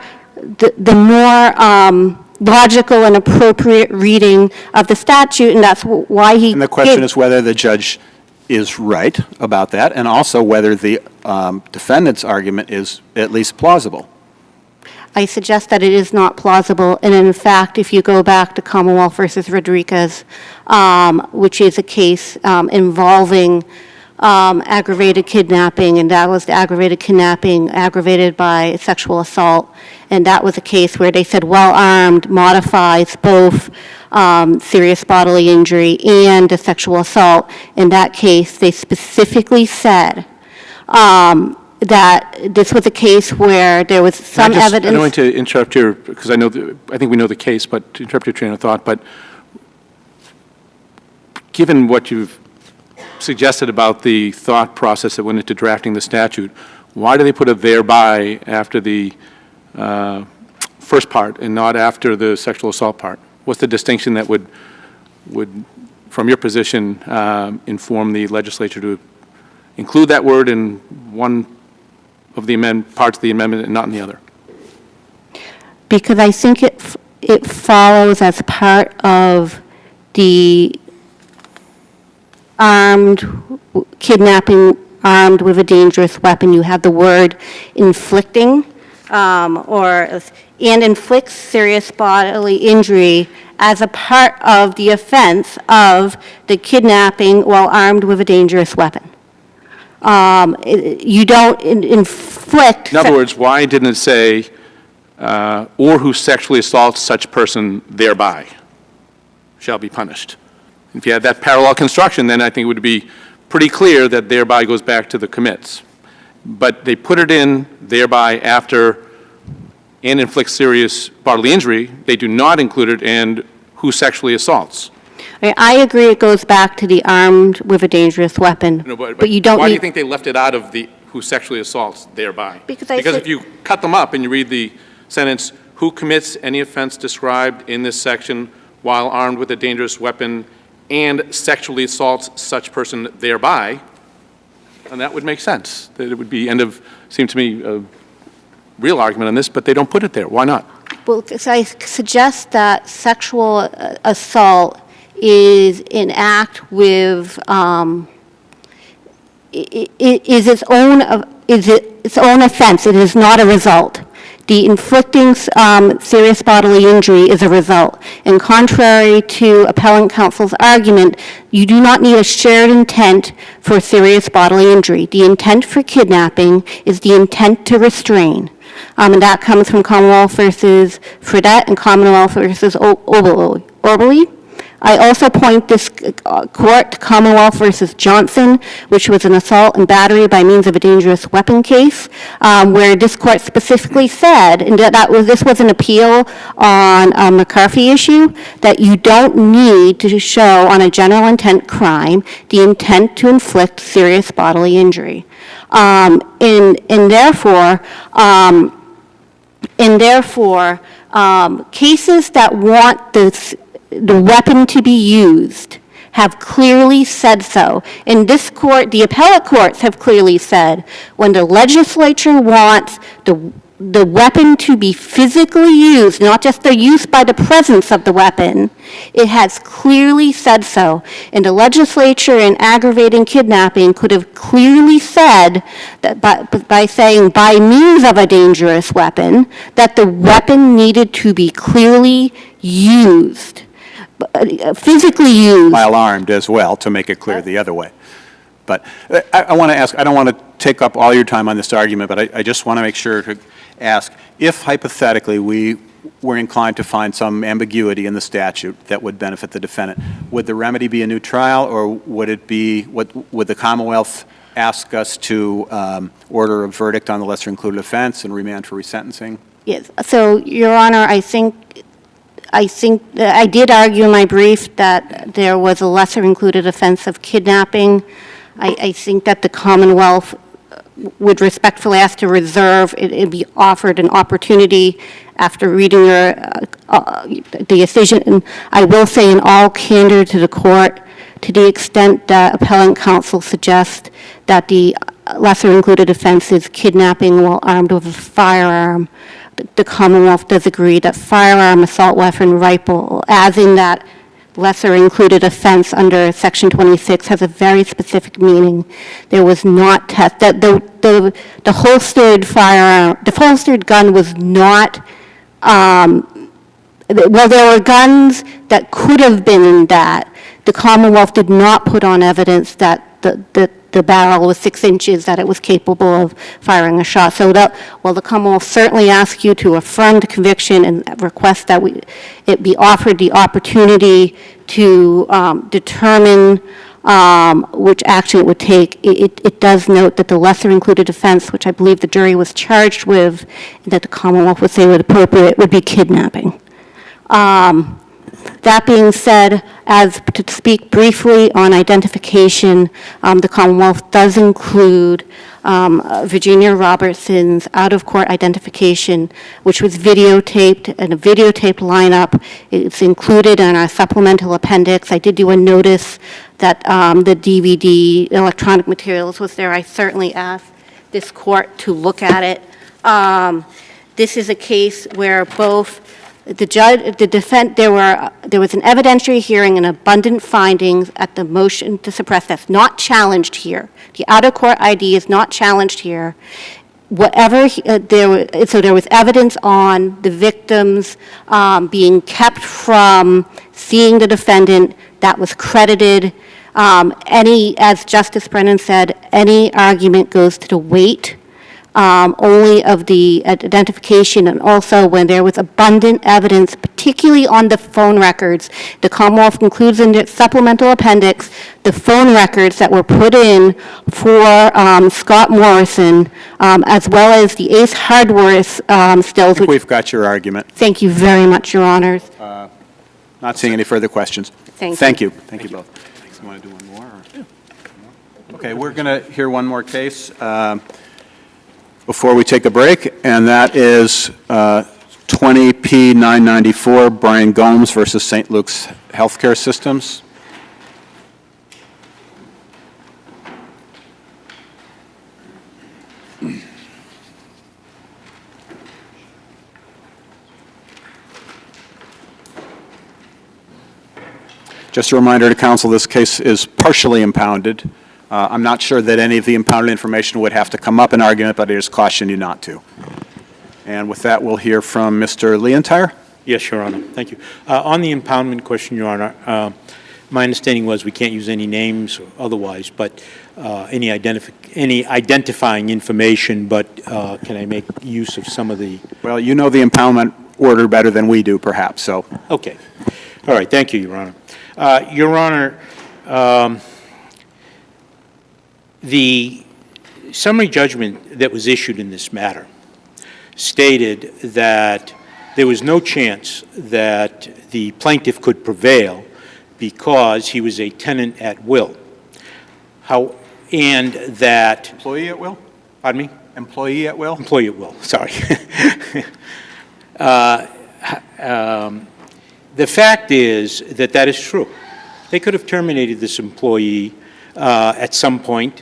logical and appropriate reading of the statute, and that's why he... And the question is whether the judge is right about that, and also whether the defendant's argument is at least plausible. I suggest that it is not plausible, and in fact, if you go back to Commonwealth versus Rodriguez, which is a case involving aggravated kidnapping, and that was the aggravated kidnapping aggravated by sexual assault, and that was a case where they said well armed modifies both serious bodily injury and a sexual assault. In that case, they specifically said that this was a case where there was some evidence... I don't want to interrupt here, because I think we know the case, but to interrupt your train of thought, but given what you've suggested about the thought process that went into drafting the statute, why do they put a thereby after the first part and not after the sexual assault part? What's the distinction that would from your position, inform the legislature to include that word in one of the parts of the amendment and not in the other? Because I think it follows as part of the kidnapping armed with a dangerous weapon. You have the word inflicting and inflicts serious bodily injury as a part of the offense of the kidnapping while armed with a dangerous weapon. You don't inflict... In other words, why didn't it say, or who sexually assaults such person thereby shall be punished? If you had that parallel construction, then I think it would be pretty clear that thereby goes back to the commits. But they put it in thereby after and inflicts serious bodily injury. They do not include it in who sexually assaults. I agree it goes back to the armed with a dangerous weapon, No, but you don't why need... do you think they left it out of the who sexually assaults thereby? Because if you cut them up and you read the sentence, who commits any offense described in this section while armed with a dangerous weapon and sexually assaults such person thereby, and that would make sense. That it would be seemed to me, a real argument on this, but they don't put it there. Why not? Well, because I suggest that sexual assault is an act with is its own offense. It is not a result. The inflicting serious bodily injury is a result. And contrary to appellant counsel's argument, you do not need a shared intent for serious bodily injury. The intent for kidnapping is the intent to restrain. And that comes from Commonwealth versus FISETTE and Commonwealth versus Orbely. I also point this court to Commonwealth versus Johnson, which was an assault and battery by means of a dangerous weapon case, where this court specifically said, and this was an appeal on a McCarthy issue, that you don't need to show on a general intent crime the intent to inflict serious bodily injury. Cases that want the weapon to be used have clearly said so. In this court, the appellate courts have clearly said, when the legislature wants the weapon to be physically used, not just the use by the presence of the weapon, it has clearly said so. And the legislature in aggravating kidnapping could have clearly said that by saying by means of a dangerous weapon, that the weapon needed to be clearly used, physically used. While armed as well, to make it clear the other way. But I want to ask, I don't want to take up all your time on this argument, but I just want to make sure to ask, if hypothetically we were inclined to find some ambiguity in the statute that would benefit the defendant, would the remedy be a new trial, or would it be, would the Commonwealth ask us to order a verdict on the lesser included offense and remand for resentencing? Yes. So, Your Honor, I think I did argue in my brief that there was a lesser included offense of kidnapping. I think that the Commonwealth would respectfully ask to reserve, it be offered an opportunity after reading the decision. And I will say in all candor to the court, to the extent that appellant counsel suggests that the lesser included offense is kidnapping while armed with a firearm, the Commonwealth does agree that firearm, assault weapon, rifle, as in that lesser included offense under Section 26 has a very specific meaning. There was not that the holstered firearm, the holstered gun was not. Well, there were guns that could have been in that. The Commonwealth did not put on evidence that the barrel was 6 inches, that it was capable of firing a shot. So that, well, the Commonwealth certainly asks you to affirm the conviction and request that it be offered the opportunity to determine which action it would take. It does note that the lesser included offense, which I believe the jury was charged with, that the Commonwealth would say would appropriate, would be kidnapping. That being said, as to speak briefly on identification, the Commonwealth does include Virginia Robertson's out-of-court identification, which was videotaped, in a videotaped lineup. It's included in our supplemental appendix. I did do a notice that the DVD electronic materials was there. I certainly asked this court to look at it. This is a case where both the judge, the defense, there was an evidentiary hearing and abundant findings at the motion to suppress. That's not challenged here. The out-of-court ID is not challenged here. Whatever, so there was evidence on the victims being kept from seeing the defendant. That was credited. As Justice Brennan said, any argument goes to the weight only of the identification, and also when there was abundant evidence, particularly on the phone records. The Commonwealth includes in its supplemental appendix the phone records that were put in for Scott Morrison, as well as the Ace Hardware stills. We've got your argument. Thank you very much, Your Honors. Not seeing any further questions. Thank you. Thank you both. You want to do one more? Or? Okay, we're going to hear one more case before we take a break, and that is 20P994, Brian Gomes versus St. Luke's Healthcare Systems. Just a reminder to counsel, this case is partially impounded. I'm not sure that any of the impounded information would have to come up in argument, but I just caution you not to. And with that, we'll hear from Mr. Leontire. Yes, Your Honor. Thank you. On the impoundment question, Your Honor, my understanding was we can't use any names or otherwise, but any identifying information, but can I make use of some of the... Well, you know the impoundment order better than we do, perhaps, so. Okay. All right, thank you, Your Honor. Your Honor, the summary judgment that was issued in this matter stated that there was no chance that the plaintiff could prevail because he was a tenant at will. And that... Employee at will? Pardon me? Employee at will? Employee at will, sorry. The fact is that that is true. They could have terminated this employee at some point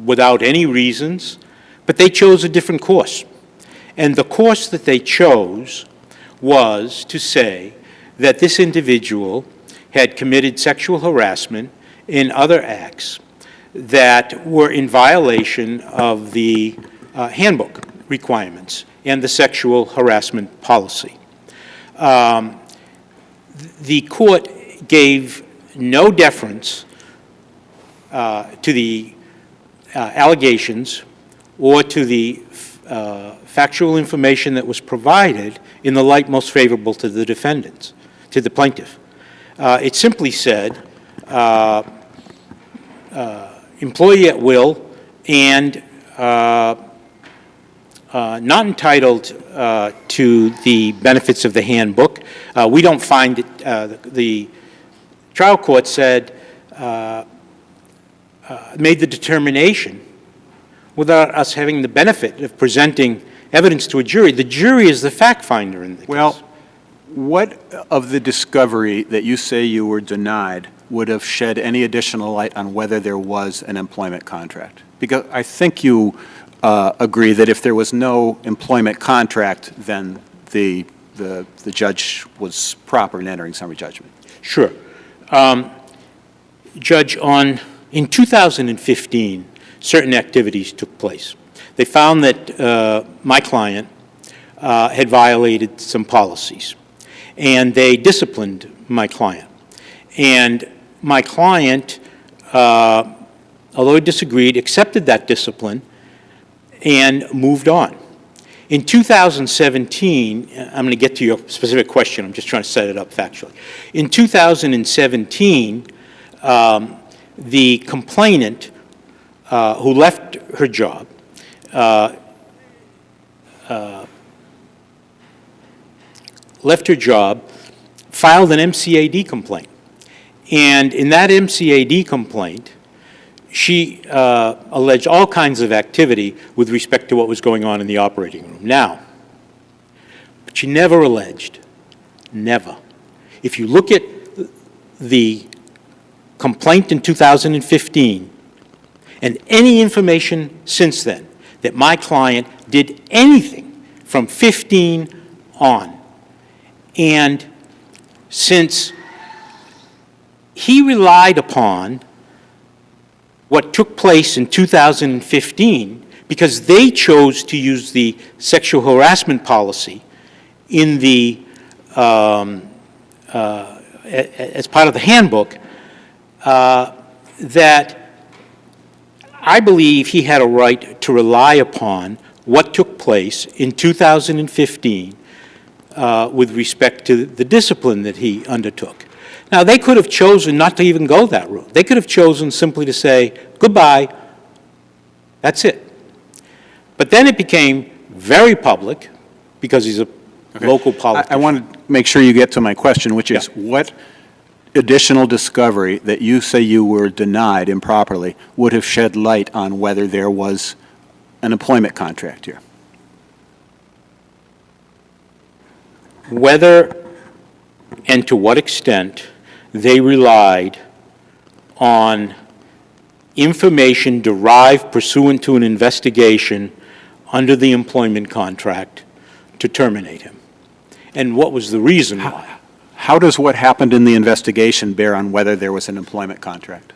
without any reasons, but they chose a different course. And the course that they chose was to say that this individual had committed sexual harassment and other acts that were in violation of the handbook requirements and the sexual harassment policy. The court gave no deference to the allegations or to the factual information that was provided in the light most favorable to the defendants, to the plaintiff. It simply said employee at will and not entitled to the benefits of the handbook. We don't find it, the trial court said, made the determination without us having the benefit of presenting evidence to a jury. The jury is the fact finder in the case. Well, what of the discovery that you say you were denied would have shed any additional light on whether there was an employment contract? Because I think you agree that if there was no employment contract, then the judge was proper in entering summary judgment. Sure. Judge, in 2015, certain activities took place. They found that my client had violated some policies, and they disciplined my client. And my client, although he disagreed, accepted that discipline and moved on. In 2017, I'm going to get to your specific question, I'm just trying to set it up factually. In 2017, the complainant who left her job filed an MCAD complaint. And in that MCAD complaint, she alleged all kinds of activity with respect to what was going on in the operating room. Now, but she never alleged, never. If you look at the complaint in 2015 and any information since then that my client did anything from 15 on, and since he relied upon what took place in 2015 because they chose to use the sexual harassment policy in the as part of the handbook, that I believe he had a right to rely upon what took place in 2015 with respect to the discipline that he undertook. Now, they could have chosen not to even go that route. They could have chosen simply to say, goodbye, that's it. But then it became very public because he's a local politician. I want to make sure you get to my question, which is what additional discovery that you say you were denied improperly would have shed light on whether there was an employment contract here? Whether and to what extent they relied on information derived pursuant to an investigation under the employment contract to terminate him. And what was the reason why? How does what happened in the investigation bear on whether there was an employment contract?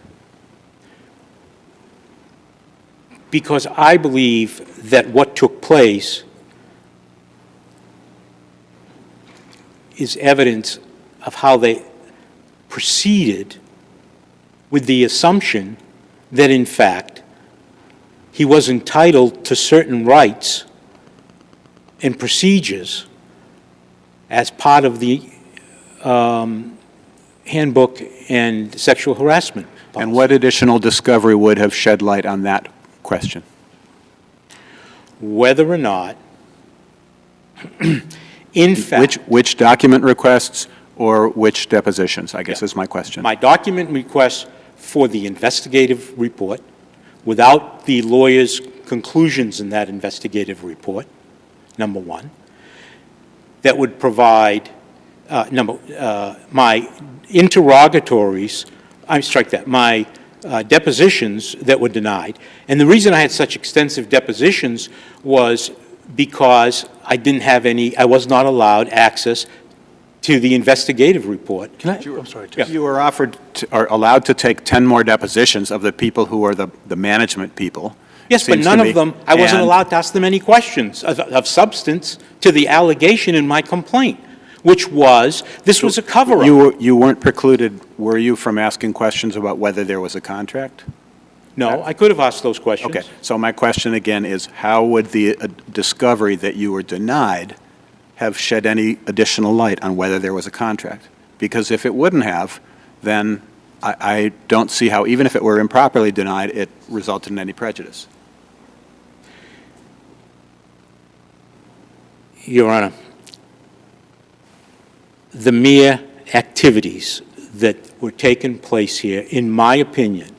Because I believe that what took place is evidence of how they proceeded with the assumption that, in fact, he was entitled to certain rights and procedures as part of the handbook and sexual harassment policy. And what additional discovery would have shed light on that question? Whether or not, in fact, Which document requests or which depositions, I guess is my question. my document request for the investigative report without the lawyer's conclusions in that investigative report, number one, that would provide, my interrogatories, my depositions that were denied. And the reason I had such extensive depositions was because I was not allowed access to the investigative report. I'm sorry, Yeah. You were allowed to take 10 more depositions of the people who are the management people. Yes, but seems to none me. of them, I wasn't And- allowed to ask them any questions of substance to the allegation in my complaint, which was, this was a cover-up. You weren't precluded, were you, from asking questions about whether there was a contract? No, I could have asked those questions. Okay, so my question again is, how would the discovery that you were denied have shed any additional light on whether there was a contract? Because if it wouldn't have, then I don't see how, even if it were improperly denied, it resulted in any prejudice. Your Honor, the mere activities that were taking place here, in my opinion,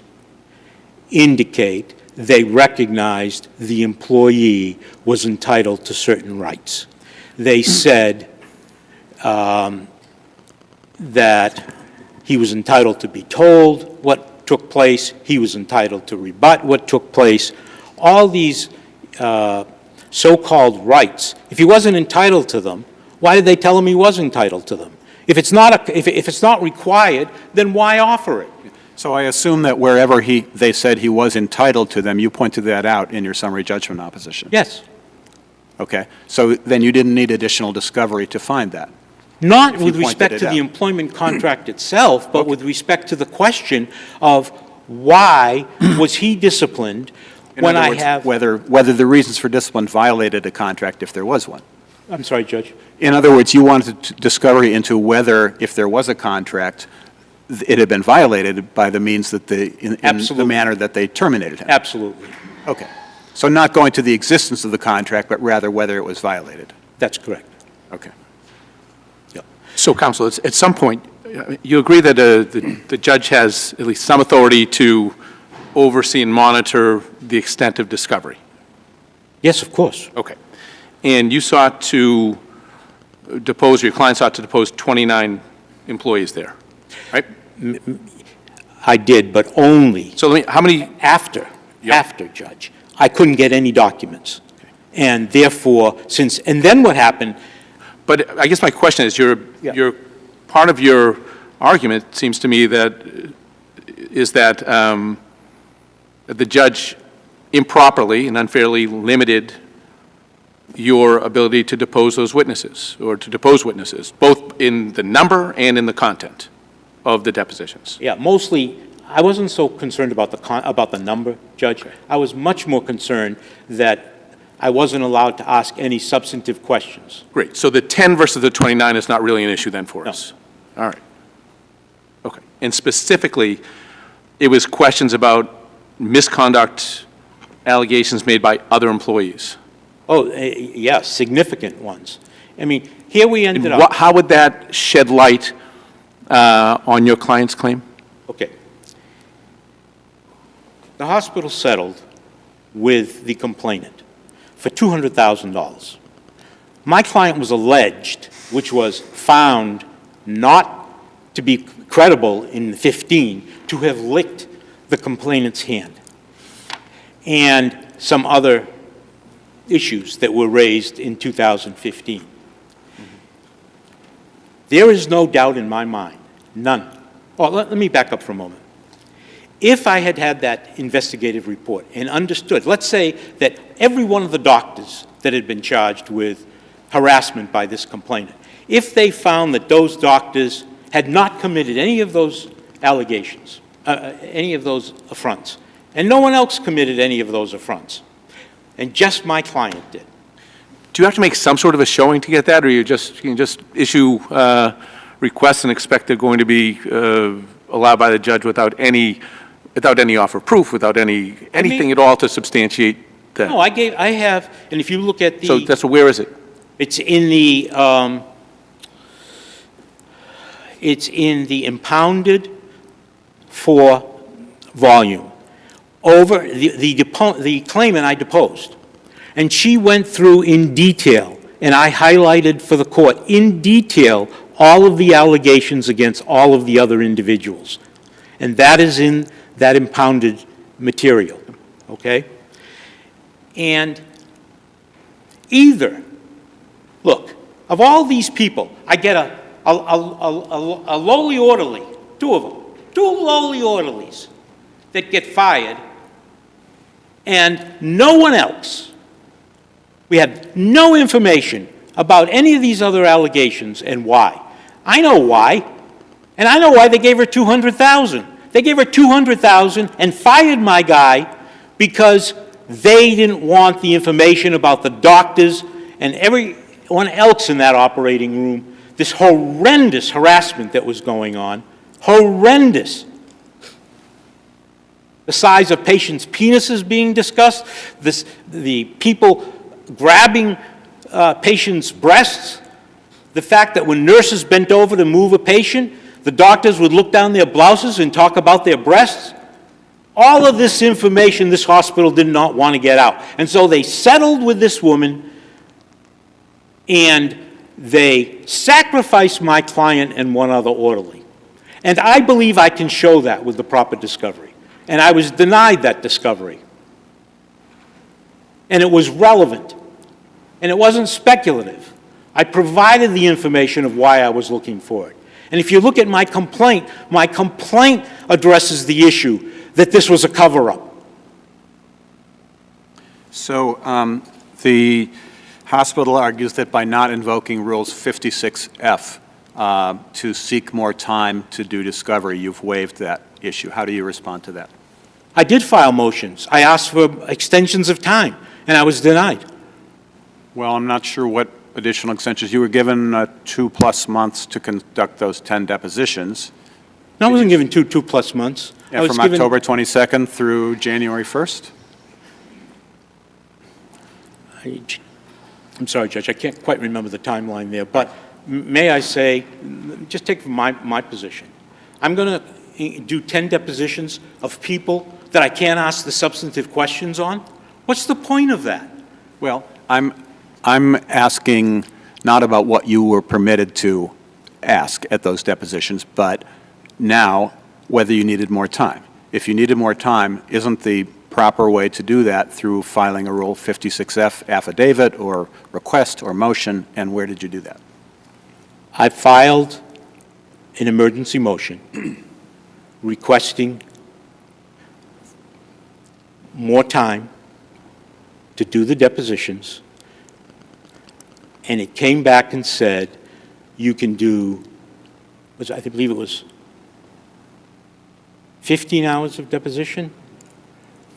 indicate they recognized the employee was entitled to certain rights. They said that he was entitled to be told what took place, he was entitled to rebut what took place. All these so-called rights, if he wasn't entitled to them, why did they tell him he was entitled to them? If it's not required, then why offer it? So I assume that wherever they said he was entitled to them, you pointed that out in your summary judgment opposition? Yes. Okay, so then you didn't need additional discovery to find that? Not If you with pointed respect it to out. the employment contract itself, but with respect to the question of why was he disciplined In when other I words, have... whether the reasons for discipline violated a contract if there was one. I'm sorry, Judge. In other words, you wanted discovery into whether, if there was a contract, it had been violated by the means that in the Absolutely. manner that they terminated him. Absolutely. Okay. So not going to the existence of the contract, but rather whether it was violated. That's correct. Okay. So, counsel, at some point, you agree that the judge has at least some authority to oversee and monitor the extent of discovery? Yes, of course. Okay. And you sought to depose, or your client sought to depose 29 employees there, right? I did, but only So how many? after, Judge. I couldn't get any documents. And therefore, and then what happened, But I guess my question is, Yeah. part of your argument seems to me that the judge improperly and unfairly limited your ability to depose those witnesses, or to depose witnesses, both in the number and in the content of the depositions. yeah, mostly, I wasn't so concerned about the number, Judge. I was much more concerned that I wasn't allowed to ask any substantive questions. Great. So the 10 versus the 29 is not really an issue then for us? All right. Okay. And specifically, it was questions about misconduct allegations made by other employees? Oh, yes, significant ones. I mean, here we ended And up... how would that shed light on your client's claim? Okay. The hospital settled with the complainant for $200,000. My client was alleged, which was found not to be credible in 15, to have licked the complainant's hand, and some other issues that were raised in 2015. There is no doubt in my mind, none. Well, let me back up for a moment. If I had had that investigative report and understood, let's say that every one of the doctors that had been charged with harassment by this complainant, if they found that those doctors had not committed any of those allegations, any of those affronts, and no one else committed any of those affronts, and just my client did. Do you have to make some sort of a showing to get that, or you can just issue request and expect they're going to be allowed by the judge without any offer of proof, without anything at all to substantiate that. No, I have, and if you look at the. So that's, where is it? It's in the impounded for volume. Over the claimant I deposed, and she went through in detail, and I highlighted for the court in detail all of the allegations against all of the other individuals. And that is in that impounded material, okay? And look, of all these people, I get a lowly orderly, two of them, two lowly orderlies that get fired, and no one else. We had no information about any of these other allegations and why. I know why, and I know why they gave her $200,000. They gave her $200,000 and fired my guy because they didn't want the information about the doctors and everyone else in that operating room, this horrendous harassment that was going on, horrendous. The size of patients' penises being discussed, the people grabbing patients' breasts, the fact that when nurses bent over to move a patient, the doctors would look down their blouses and talk about their breasts. All of this information this hospital did not want to get out. And so they settled with this woman, and they sacrificed my client and one other orderly. And I believe I can show that with the proper discovery. And I was denied that discovery. And it was relevant. And it wasn't speculative. I provided the information of why I was looking for it. And if you look at my complaint addresses the issue that this was a cover-up. So the hospital argues that by not invoking Rules 56F to seek more time to do discovery, you've waived that issue. How do you respond to that? I did file motions. I asked for extensions of time, and I was denied. Well, I'm not sure what additional extensions. You were given 2+ months to conduct those 10 depositions. No, I wasn't given 2+ months. Yeah, from October 22nd through January 1st? I'm sorry, Judge, I can't quite remember the timeline there, but may I say, just take my position. I'm going to do 10 depositions of people that I can't ask the substantive questions on? What's the point of that? Well, I'm asking not about what you were permitted to ask at those depositions, but now whether you needed more time. If you needed more time, isn't the proper way to do that through filing a Rule 56F affidavit or request or motion, and where did you do that? I filed an emergency motion requesting more time to do the depositions, and it came back and said you can do, I believe it was 15 hours of deposition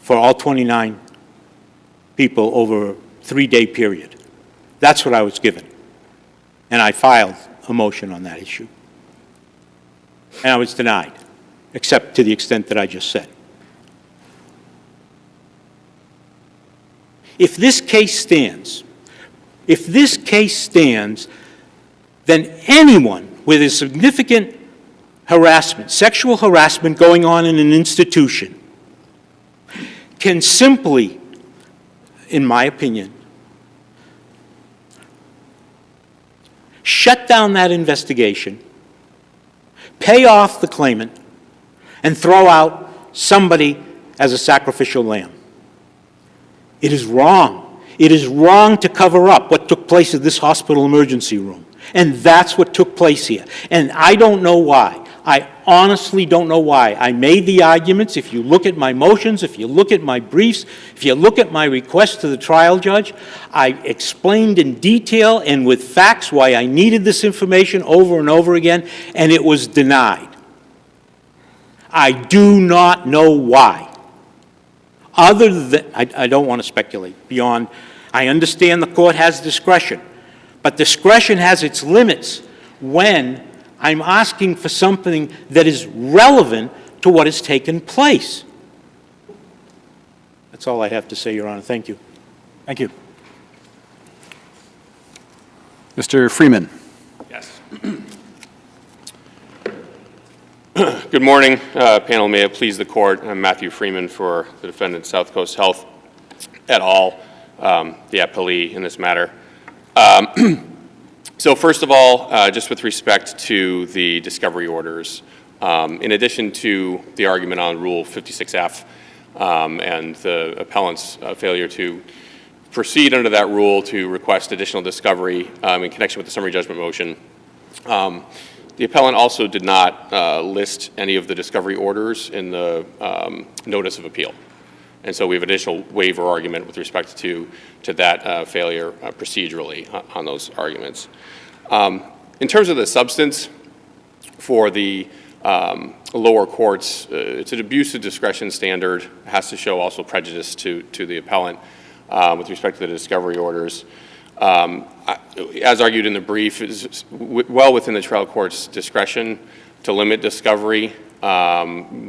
for all 29 people over a 3-day period. That's what I was given. And I filed a motion on that issue. And I was denied, except to the extent that I just said. If this case stands, then anyone with a significant harassment, sexual harassment going on in an institution can simply, in my opinion, shut down that investigation, pay off the claimant, and throw out somebody as a sacrificial lamb. It is wrong. It is wrong to cover up what took place at this hospital emergency room. And that's what took place here. And I don't know why. I honestly don't know why. I made the arguments. If you look at my motions, if you look at my briefs, if you look at my request to the trial judge, I explained in detail and with facts why I needed this information over and over again, and it was denied. I do not know why. Other than, I don't want to speculate beyond, I understand the court has discretion, but discretion has its limits when I'm asking for something that is relevant to what has taken place. That's all I have to say, Your Honor. Thank you. Thank you. Mr. Freeman. Yes. Good morning, panel. May it please the court. I'm Matthew Freeman for the defendant, South Coast Health et al., the appellee in this matter. So first of all, just with respect to the discovery orders, in addition to the argument on Rule 56F and the appellant's failure to proceed under that rule to request additional discovery in connection with the summary judgment motion, the appellant also did not list any of the discovery orders in the notice of appeal. And so we have additional waiver argument with respect to that failure procedurally on those arguments. In terms of the substance for the lower courts, it's an abuse of discretion standard. It has to show also prejudice to the appellant with respect to the discovery orders. As argued in the brief, it's well within the trial court's discretion to limit discovery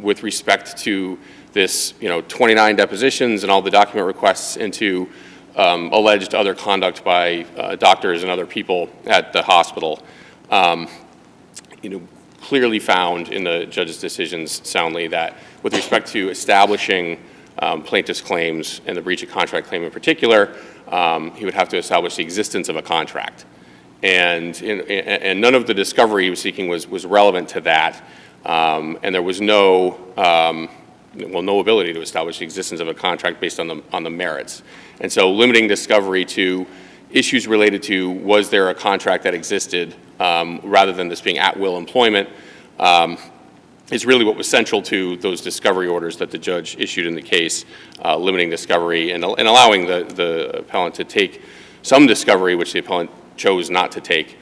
with respect to this, 29 depositions and all the document requests into alleged other conduct by doctors and other people at the hospital. Clearly found in the judge's decisions soundly that with respect to establishing plaintiff's claims and the breach of contract claim in particular, he would have to establish the existence of a contract. And none of the discovery he was seeking was relevant to that. And there was no ability to establish the existence of a contract based on the merits. And so limiting discovery to issues related to was there a contract that existed rather than this being at-will employment is really what was central to those discovery orders that the judge issued in the case, limiting discovery and allowing the appellant to take some discovery, which the appellant chose not to take,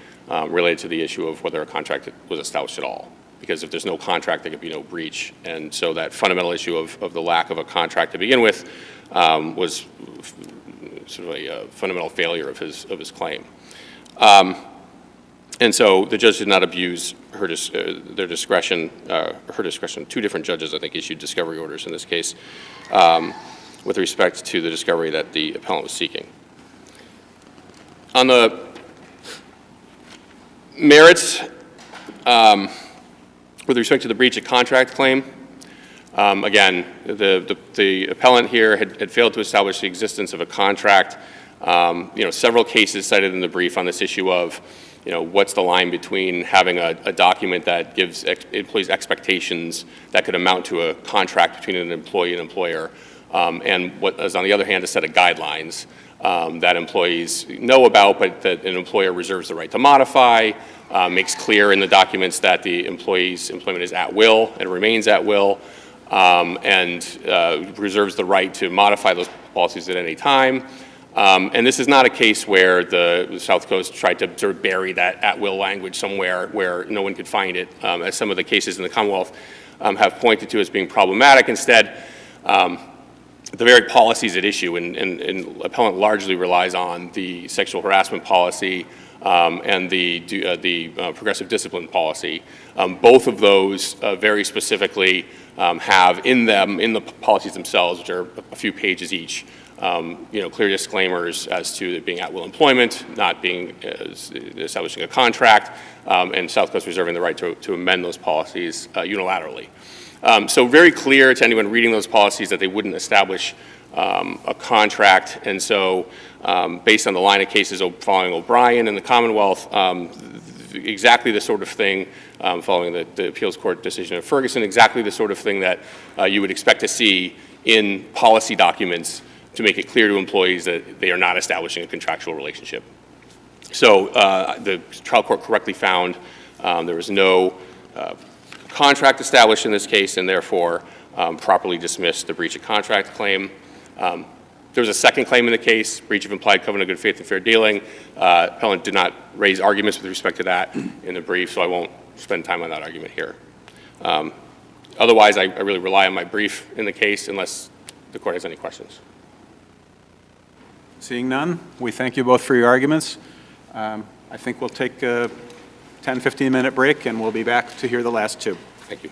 related to the issue of whether a contract was established at all. Because if there's no contract, there could be no breach. And so that fundamental issue of the lack of a contract to begin with was sort of a fundamental failure of his claim. And so the judge did not abuse her discretion. Two different judges, I think, issued discovery orders in this case with respect to the discovery that the appellant was seeking. On the merits, with respect to the breach of contract claim, again, the appellant here had failed to establish the existence of a contract. Several cases cited in the brief on this issue of, what's the line between having a document that gives employees expectations that could amount to a contract between an employee and employer, and what is, on the other hand, a set of guidelines that employees know about, but that an employer reserves the right to modify, makes clear in the documents that the employee's employment is at will and remains at will, and reserves the right to modify those policies at any time. And this is not a case where the South Coast tried to sort of bury that at-will language somewhere where no one could find it, as some of the cases in the Commonwealth have pointed to as being problematic. Instead, the very policies at issue, and appellant largely relies on the sexual harassment policy and the progressive discipline policy. Both of those very specifically have in them, in the policies themselves, which are a few pages each, clear disclaimers as to it being at-will employment, not being establishing a contract, and South Coast reserving the right to amend those policies unilaterally. So very clear to anyone reading those policies that they wouldn't establish a contract, and so based on the line of cases following O'Brien and the Commonwealth, exactly the sort of thing, following the appeals court decision of Ferguson, exactly the sort of thing that you would expect to see in policy documents to make it clear to employees that they are not establishing a contractual relationship. So the trial court correctly found there was no contract established in this case, and therefore properly dismissed the breach of contract claim. There was a second claim in the case, breach of implied covenant of good faith and fair dealing. Appellant did not raise arguments with respect to that in the brief, so I won't spend time on that argument here. Otherwise, I really rely on my brief in the case unless the court has any questions. Seeing none, we thank you both for your arguments. I think we'll take 10, 15-minute break, and we'll be back to hear the last two. Thank you.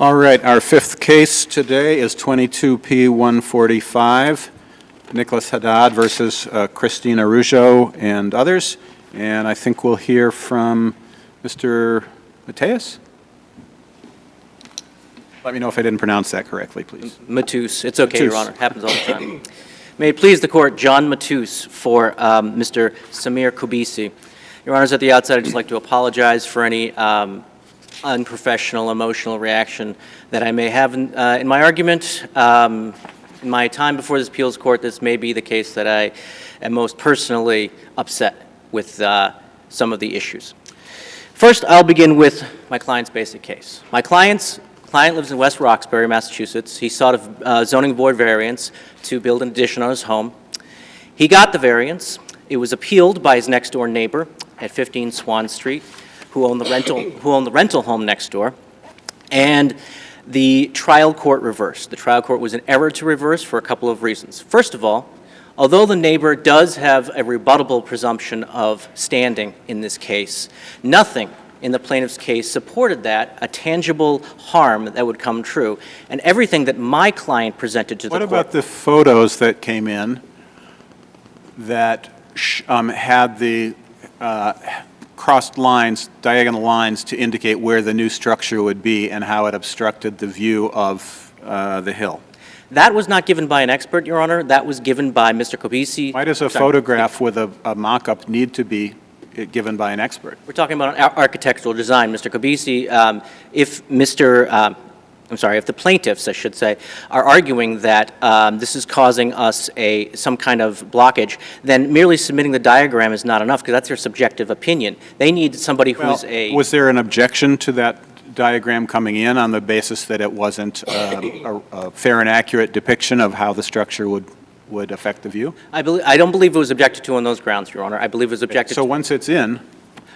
All right, our fifth case today is 22P145, NICHOLAS HADDAD versus Christine ARAJU and others. And I think we'll hear from Mr. Mateus. Let me know if I didn't pronounce that correctly, please. Matus. It's okay, Matus. Your Honor. It happens all the time. May it please the Court, John Matus for Mr. Samir Kubisi. Your Honors, at the outset, I'd just like to apologize for any unprofessional, emotional reaction that I may have in my argument. In my time before this appeals court, this may be the case that I am most personally upset with some of the issues. First, I'll begin with my client's basic case. My client lives in West Roxbury, Massachusetts. He sought a zoning board variance to build an addition on his home. He got the variance. It was appealed by his next-door neighbor at 15 Swan Street, who owned the rental home next door, and the trial court reversed. The trial court was in error to reverse for a couple of reasons. First of all, although the neighbor does have a rebuttable presumption of standing in this case, nothing in the plaintiff's case supported that, a tangible harm that would come true, and everything that my client presented to the court. What about the photos that came in that had the crossed lines, diagonal lines, to indicate where the new structure would be and how it obstructed the view of the hill? That was not given by an expert, Your Honor. That was given by Mr. Kubisi. Why does a photograph with a mock-up need to be given by an expert? We're talking about an architectural design, Mr. Kubisi. If the plaintiffs, I should say, are arguing that this is causing us some kind of blockage, then merely submitting the diagram is not enough, because that's their subjective opinion. They need somebody who's Was there an objection to that diagram coming in on the basis that it wasn't a fair and accurate depiction of how the structure would affect the view? I don't believe it was objected to on those grounds, Your Honor. I believe it was objected to. So once it's in,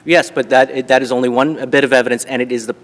yes, but that is only one bit of evidence, and it is the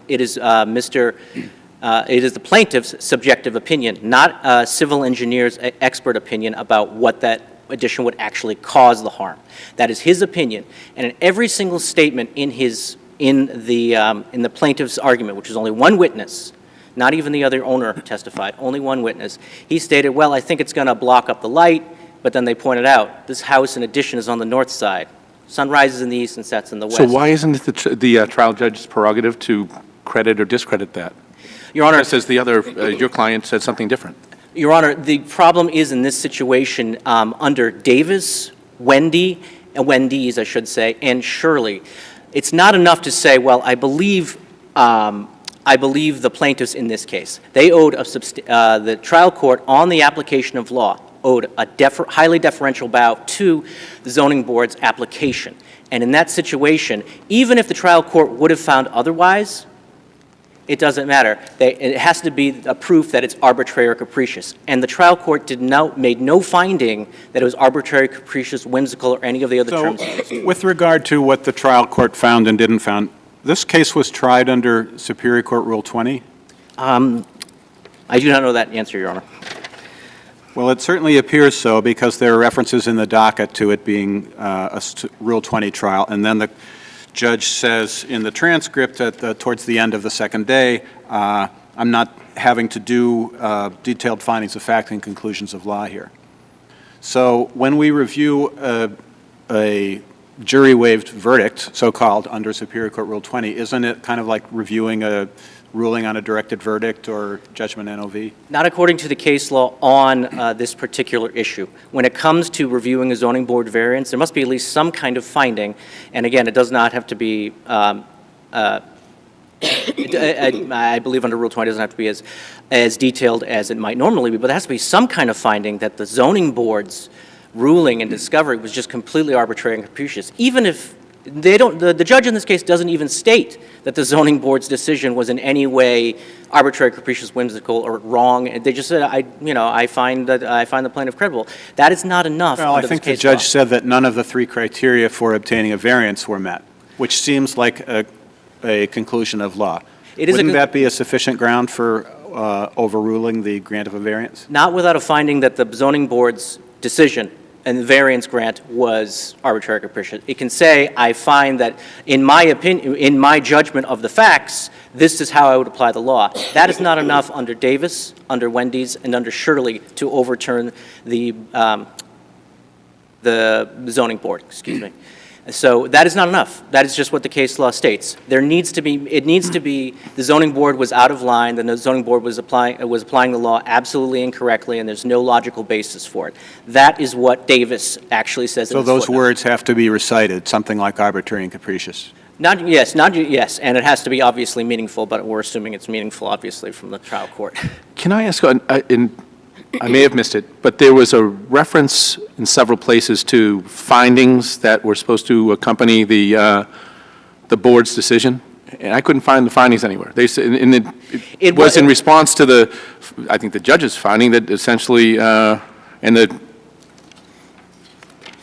plaintiff's subjective opinion, not a civil engineer's expert opinion about what that addition would actually cause the harm. That is his opinion, and in every single statement in the plaintiff's argument, which is only one witness, not even the other owner testified, only one witness, he stated, well, I think it's going to block up the light, but then they pointed out, this house in addition is on the north side. Sun rises in the east and sets in the west. So why isn't it the trial judge's prerogative to credit or discredit that? Your Honor, says your client said something different. Your Honor, the problem is in this situation under Davis, Wendy's, I should say, and Shirley, it's not enough to say, well, I believe the plaintiffs in this case. They owed the trial court on the application of law owed a highly deferential bow to the zoning board's application. And in that situation, even if the trial court would have found otherwise, it doesn't matter. It has to be a proof that it's arbitrary or capricious. And the trial court made no finding that it was arbitrary, capricious, whimsical, or any of the other terms. With regard to what the trial court found and didn't found, this case was tried under Superior Court Rule 20? I do not know that answer, Your Honor. Well, it certainly appears so, because there are references in the docket to it being a Rule 20 trial, and then the judge says in the transcript towards the end of the second day, I'm not having to do detailed findings of fact and conclusions of law here. So when we review a jury-waived verdict, so-called, under Superior Court Rule 20, isn't it kind of like reviewing a ruling on a directed verdict or judgment NOV? Not according to the case law on this particular issue. When it comes to reviewing a zoning board variance, there must be at least some kind of finding. And again, it does not have to be, I believe under Rule 20 it doesn't have to be as detailed as it might normally be, but there has to be some kind of finding that the zoning board's ruling and discovery was just completely arbitrary and capricious. Even if they don't, the judge in this case doesn't even state that the zoning board's decision was in any way arbitrary, capricious, whimsical, or wrong. They just said, I find the plaintiff credible. That is not enough. Well, I think the judge said that none of the three criteria for obtaining a variance were met, which seems like a conclusion of law. Wouldn't that be a sufficient ground for overruling the grant of a variance? Not without a finding that the zoning board's decision and the variance grant was arbitrary and capricious. It can say, I find that in my opinion, in my judgment of the facts, this is how I would apply the law. That is not enough under Davis, under Wendy's, and under Shirley to overturn the zoning board, excuse me. So that is not enough. That is just what the case law states. There needs to be, it needs to be, the zoning board was out of line, the zoning board was applying the law absolutely incorrectly, and there's no logical basis for it. That is what Davis actually says. So those words have to be recited, something like arbitrary and capricious. Yes, and it has to be obviously meaningful, but we're assuming it's meaningful, obviously, from the trial court. Can I ask, I may have missed it, but there was a reference in several places to findings that were supposed to accompany the board's decision, and I couldn't find the findings anywhere. They said, it was in response to the, I think the judge's finding that essentially, and the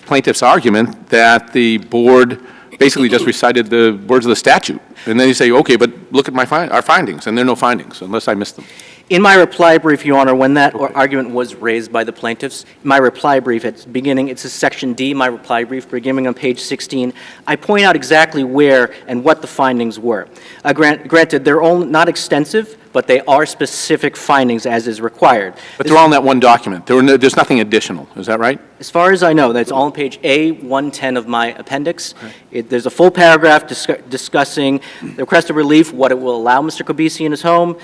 plaintiff's argument that the board basically just recited the words of the statute, and then you say, okay, but look at our findings, and there are no findings, unless I missed them. In my reply brief, Your Honor, when that argument was raised by the plaintiffs, my reply brief at the beginning, it's a section D, my reply brief, beginning on page 16, I point out exactly where and what the findings were. Granted, they're all not extensive, but they are specific findings as is required. But they're all in that one document. There's nothing additional. Is that right? As far as I know, that's all on page A110 of my appendix. There's a full paragraph discussing the request of relief, what it will allow Mr. Kubisi in his home,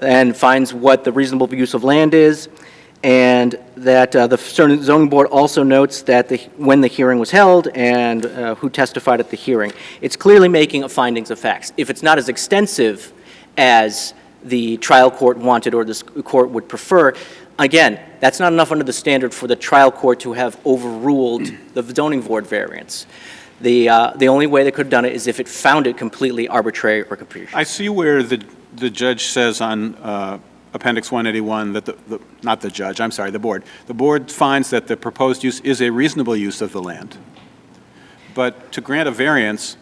and finds what the reasonable use of land is, and that the zoning board also notes that when the hearing was held and who testified at the hearing. It's clearly making a findings of facts. If it's not as extensive as the trial court wanted or this court would prefer, again, that's not enough under the standard for the trial court to have overruled the zoning board variance. The only way they could have done it is if it found it completely arbitrary or capricious. I see where the judge says on Appendix 181 that not the judge, I'm sorry, the board. The board finds that the proposed use is a reasonable use of the land. But to grant a variance,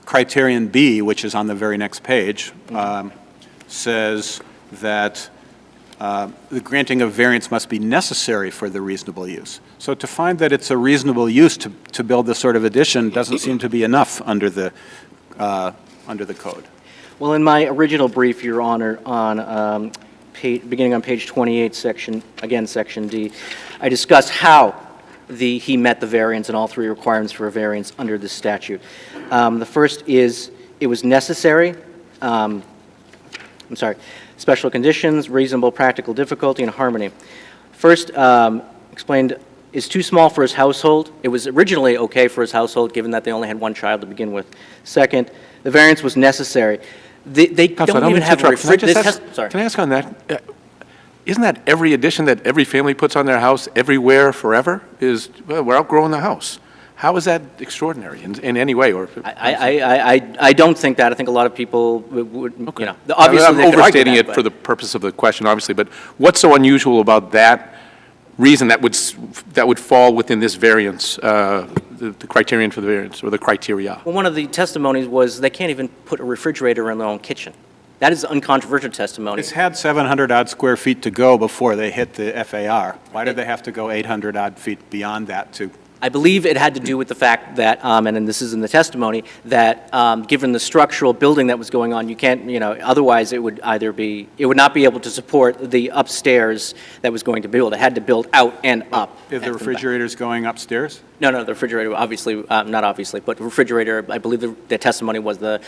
criterion B, which is on the very next page, says that the granting of variance must be necessary for the reasonable use. So to find that it's a reasonable use to build this sort of addition doesn't seem to be enough under the code. Well, in my original brief, Your Honor, on beginning on page 28, section D, I discuss how he met the variance and all three requirements for a variance under the statute. The first is it was necessary. Special conditions, reasonable practical difficulty, and harmony. First, explained is too small for his household. It was originally okay for his household, given that they only had one child to begin with. Second, the variance was necessary. They don't even have a refrigerator. Can I ask on that? Isn't that every addition that every family puts on their house everywhere forever? Well, we're outgrowing the house. How is that extraordinary in any way? Or I don't think that. I think a lot of people would, okay. you know, obviously I'm overstating it for the purpose of the question, obviously, but what's so unusual about that reason that would fall within this variance, the criterion for the variance, or the criteria? Well, one of the testimonies was they can't even put a refrigerator in their own kitchen. That is uncontroversial testimony. It's had 700-odd square feet to go before they hit the FAR. Why did they have to go 800-odd feet beyond that to? I believe it had to do with the fact that, and this is in the testimony, that given the structural building that was going on, you can't, you know, otherwise it would either be, it would not be able to support the upstairs that was going to build. It had to build out and up. Is the refrigerators going upstairs? No, the refrigerator, obviously, not obviously, but the refrigerator, I believe the testimony was the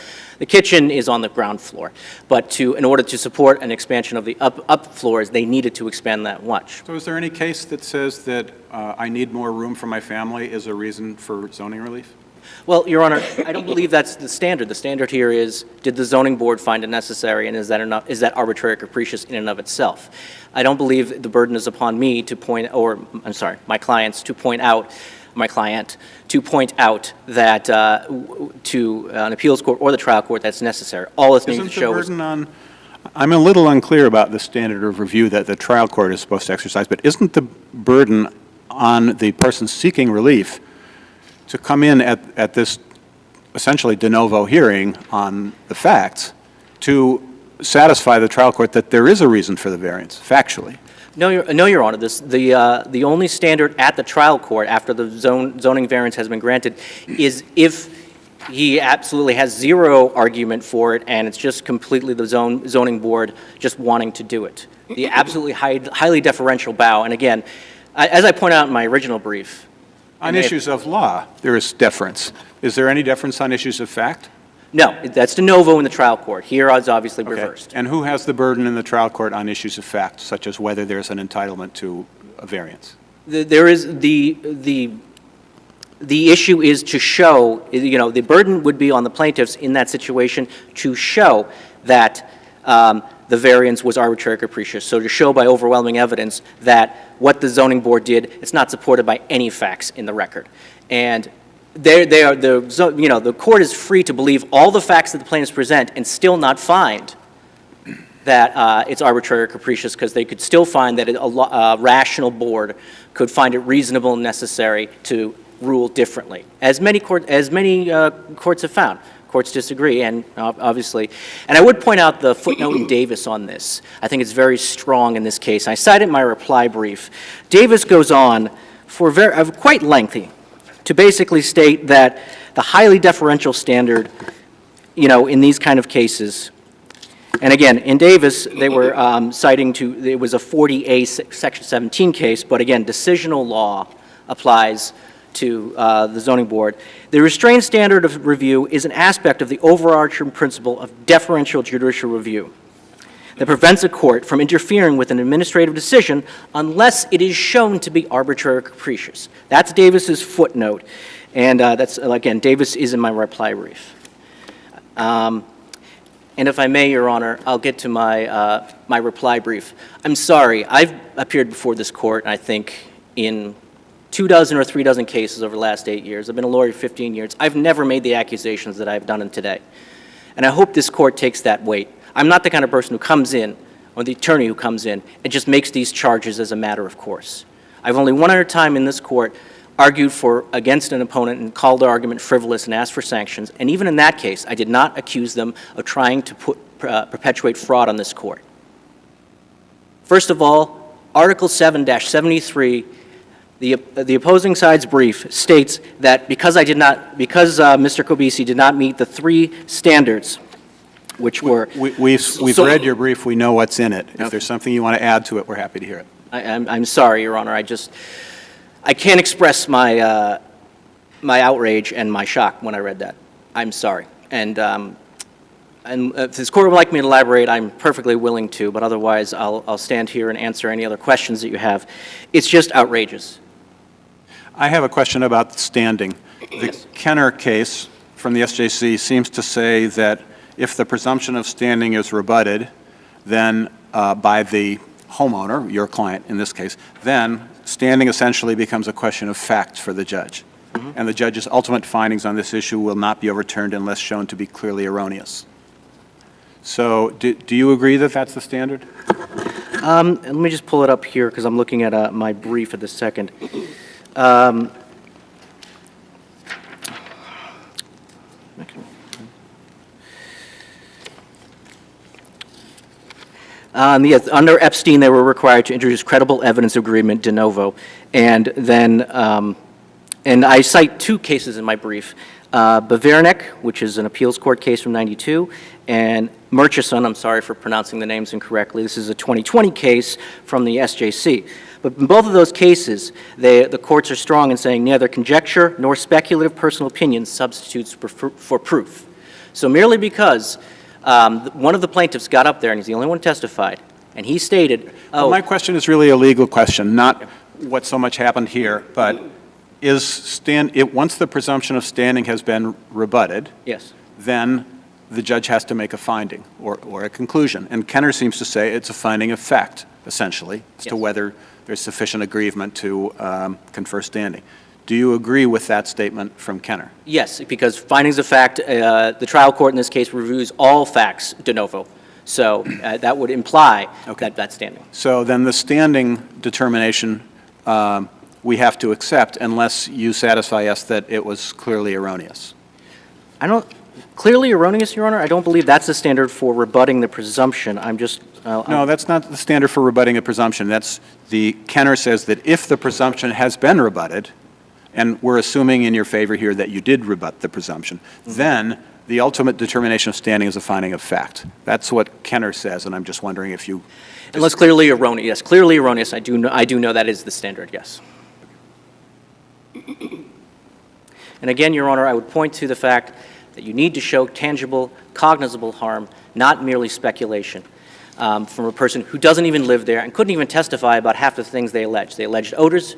kitchen is on the ground floor. But in order to support an expansion of the up floors, they needed to expand that much. So is there any case that says that I need more room for my family is a reason for zoning relief? Well, Your Honor, I don't believe that's the standard. The standard here is, did the zoning board find it necessary, and is that enough? Is that arbitrary or capricious in and of itself? I don't believe the burden is upon me to point, or I'm sorry, my clients to point out, that to an appeals court or the trial court that's necessary. All it's needing to show is. I'm a little unclear about the standard of review that the trial court is supposed to exercise, but isn't the burden on the person seeking relief to come in at this essentially de novo hearing on the facts to satisfy the trial court that there is a reason for the variance, factually? No, Your Honor. The only standard at the trial court after the zoning variance has been granted is if he absolutely has zero argument for it and it's just completely the zoning board just wanting to do it. The absolutely highly deferential bow. And again, as I point out in my original brief. On issues of law, there is deference. Is there any deference on issues of fact? No, that's de novo in the trial court. Here it's obviously reversed. And who has the burden in the trial court on issues of fact, such as whether there's an entitlement to a variance? There is the issue is to show, the burden would be on the plaintiffs in that situation to show that the variance was arbitrary capricious. So to show by overwhelming evidence that what the zoning board did, it's not supported by any facts in the record. And the court is free to believe all the facts that the plaintiffs present and still not find that it's arbitrary or capricious, because they could still find that a rational board could find it reasonable and necessary to rule differently, as many courts have found. Courts disagree, and obviously. And I would point out the footnote in Davis on this. I think it's very strong in this case. I cited in my reply brief. Davis goes on for quite lengthy to basically state that the highly deferential standard, in these kind of cases, and again, in Davis, they were citing it was a 40A Section 17 case, but again, decisional law applies to the zoning board. The restrained standard of review is an aspect of the overarching principle of deferential judicial review that prevents a court from interfering with an administrative decision unless it is shown to be arbitrary or capricious. That's Davis's footnote, and that's, again, Davis is in my reply brief. And if I may, Your Honor, I'll get to my reply brief. I'm sorry, I've appeared before this court, I think, in 2 dozen or 3 dozen cases over the last 8 years. I've been a lawyer 15 years. I've never made the accusations that I've done today. And I hope this court takes that weight. I'm not the kind of person who comes in, or the attorney who comes in, and just makes these charges as a matter of course. I've only one other time in this court argued against an opponent and called the argument frivolous and asked for sanctions. And even in that case, I did not accuse them of trying to perpetuate fraud on this court. First of all, Article 7-73, the opposing side's brief states that because Mr. Kobisi did not meet the 3 standards, which were... We've read your brief. We know what's in it. If there's something you want to add to it, we're happy to hear it. I'm sorry, Your Honor. I can't express my outrage and my shock when I read that. I'm sorry. And if this court would like me to elaborate, I'm perfectly willing to, but otherwise I'll stand here and answer any other questions that you have. It's just outrageous. I have a question about standing. The Kenner case from the SJC seems to say that if the presumption of standing is rebutted, then by the homeowner, your client in this case, then standing essentially becomes a question of fact for the judge. Mm-hmm. And the judge's ultimate findings on this issue will not be overturned unless shown to be clearly erroneous. So do you agree that that's the standard? Let me just pull it up here because I'm looking at my brief at the second. Yes, under Epstein, they were required to introduce credible evidence of agreement de novo, and then, and I cite 2 cases in my brief, Bavernik, which is an appeals court case from '92, and Murchison, I'm sorry for pronouncing the names incorrectly. This is a 2020 case from the SJC. But in both of those cases, the courts are strong in saying neither conjecture nor speculative personal opinion substitutes for proof. So merely because one of the plaintiffs got up there, and he's the only one who testified, and he stated, Well, my question is really a legal question, not what so much happened here, but once the presumption of standing has been rebutted, yes, then the judge has to make a finding or a conclusion. And Kenner seems to say it's a finding of fact, essentially, as to whether there's sufficient agreement to confer standing. Do you agree with that statement from Kenner? Yes, because findings of fact, the trial court in this case reviews all facts de novo. So that would imply that standing. So then the standing determination we have to accept unless you satisfy us that it was clearly erroneous. Clearly erroneous, Your Honor, I don't believe that's the standard for rebutting the presumption. I'm just... No, that's not the standard for rebutting a presumption. Kenner says that if the presumption has been rebutted, and we're assuming in your favor here that you did rebut the presumption, then the ultimate determination of standing is a finding of fact. That's what Kenner says, and I'm just wondering if you... Unless clearly erroneous, yes, clearly erroneous, I do know that is the standard, yes. And again, Your Honor, I would point to the fact that you need to show tangible, cognizable harm, not merely speculation, from a person who doesn't even live there and couldn't even testify about half the things they alleged. They alleged odors,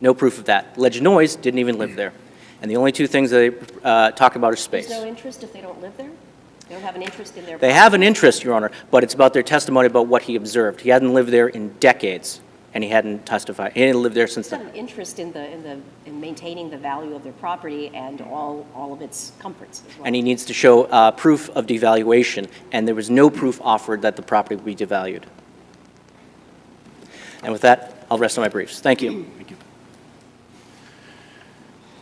no proof of that. Alleged noise, didn't even live there. And the only two things they talk about are space. There's no interest if they don't live there? They don't have an interest in their... They have an interest, Your Honor, but it's about their testimony about what he observed. He hadn't lived there in decades, and he hadn't testified. He hadn't lived there since then. They have an interest in maintaining the value of their property and all of its comforts as well. And he needs to show proof of devaluation, and there was no proof offered that the property would be devalued. And with that, I'll rest on my briefs. Thank you. Thank you.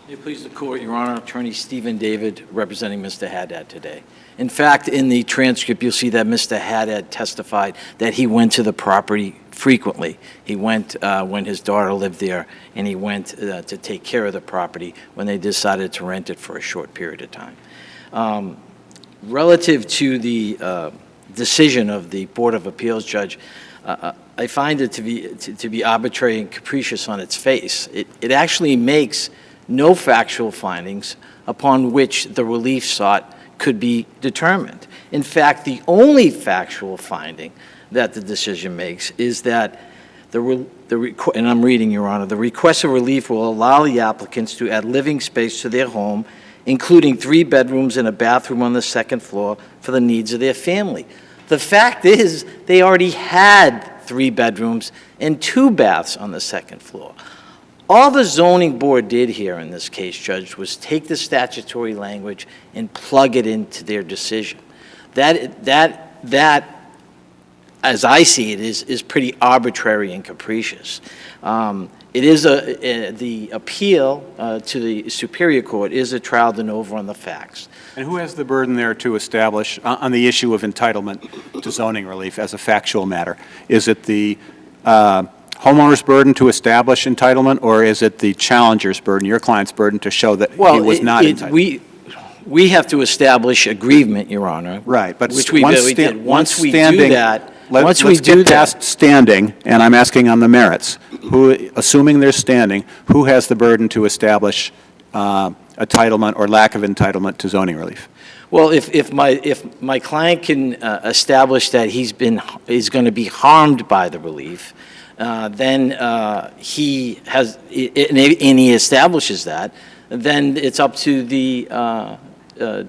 May it please the Court, Your Honor, Attorney Stephen David, representing Mr. Haddad today. In fact, in the transcript, you'll see that Mr. Haddad testified that he went to the property frequently. He went when his daughter lived there, and he went to take care of the property when they decided to rent it for a short period of time. Relative to the decision of the Board of Appeals judge, I find it to be arbitrary and capricious on its face. It actually makes no factual findings upon which the relief sought could be determined. In fact, the only factual finding that the decision makes is that and I'm reading, Your Honor, the request of relief will allow the applicants to add living space to their home, including 3 bedrooms and a bathroom on the second floor for the needs of their family. The fact is, they already had 3 bedrooms and 2 baths on the second floor. All the zoning board did here in this case, Judge, was take the statutory language and plug it into their decision. That, as I see it, is pretty arbitrary and capricious. It is the appeal to the Superior Court is a trial de novo on the facts. And who has the burden there to establish, on the issue of entitlement to zoning relief as a factual matter? Is it the homeowner's burden to establish entitlement, or is it the challenger's burden, your client's burden, to show that he was not entitled? We have to establish aggrievement, Your Honor. Right, but which we did. Once we do that, let's get past standing, and I'm asking on the merits. Assuming there's standing, who has the burden to establish entitlement or lack of entitlement to zoning relief? Well, if my client can establish that he's going to be harmed by the relief, then he has, and he establishes that, then it's up to the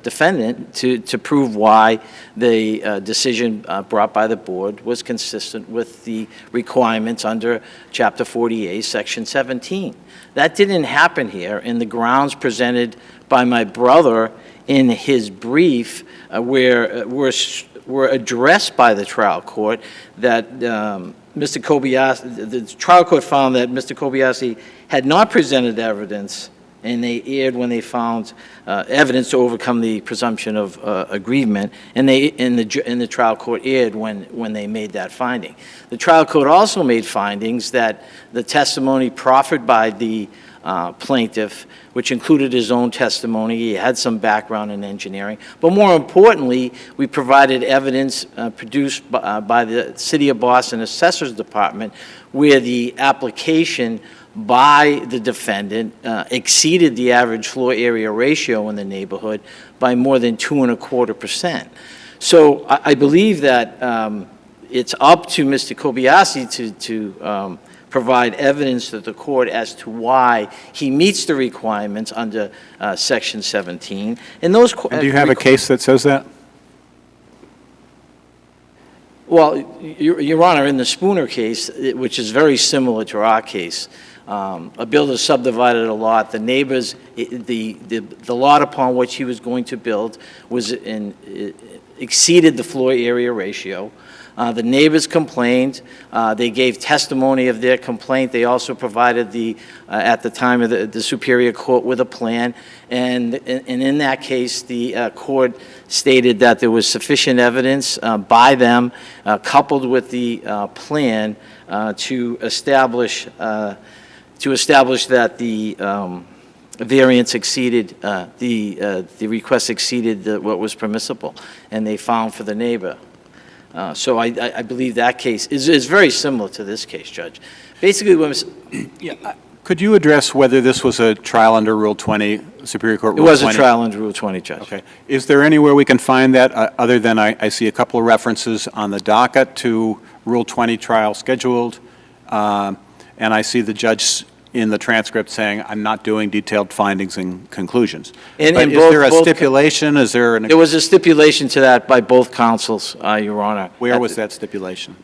defendant to prove why the decision brought by the board was consistent with the requirements under Chapter 48, Section 17. That didn't happen here, and the grounds presented by my brother in his brief were addressed by the trial court that Mr. Kobayashi, the trial court found that Mr. Kobayashi had not presented evidence, and they erred when they found evidence to overcome the presumption of aggrievement, and the trial court erred when they made that finding. The trial court also made findings that the testimony proffered by the plaintiff, which included his own testimony, he had some background in engineering, but more importantly, we provided evidence produced by the City of Boston Assessor's Department where the application by the defendant exceeded the average floor area ratio in the neighborhood by more than 2.25%. So I believe that it's up to Mr. Kobayashi to provide evidence to the court as to why he meets the requirements under Section 17. And those. And do you have a case that says that? Well, Your Honor, in the Spooner case, which is very similar to our case, a builder subdivided a lot. The neighbors, the lot upon which he was going to build was exceeded the floor area ratio. The neighbors complained. They gave testimony of their complaint. They also provided at the time of the Superior Court with a plan. And in that case, the court stated that there was sufficient evidence by them, coupled with the plan, to establish that the variance exceeded, the request exceeded what was permissible, and they found for the neighbor. So I believe that case is very similar to this case, Judge. Basically, Could you address whether this was a trial under Rule 20, Superior Court it Rule 20? was a trial under Rule 20, Judge. Okay. Is there anywhere we can find that, other than I see a couple of references on the docket to Rule 20 trial scheduled, and I see the judge in the transcript saying, I'm not doing detailed findings and conclusions. And But is there a stipulation? Is there an... There was a stipulation to that by both counsels, Your Honor. Where was that stipulation?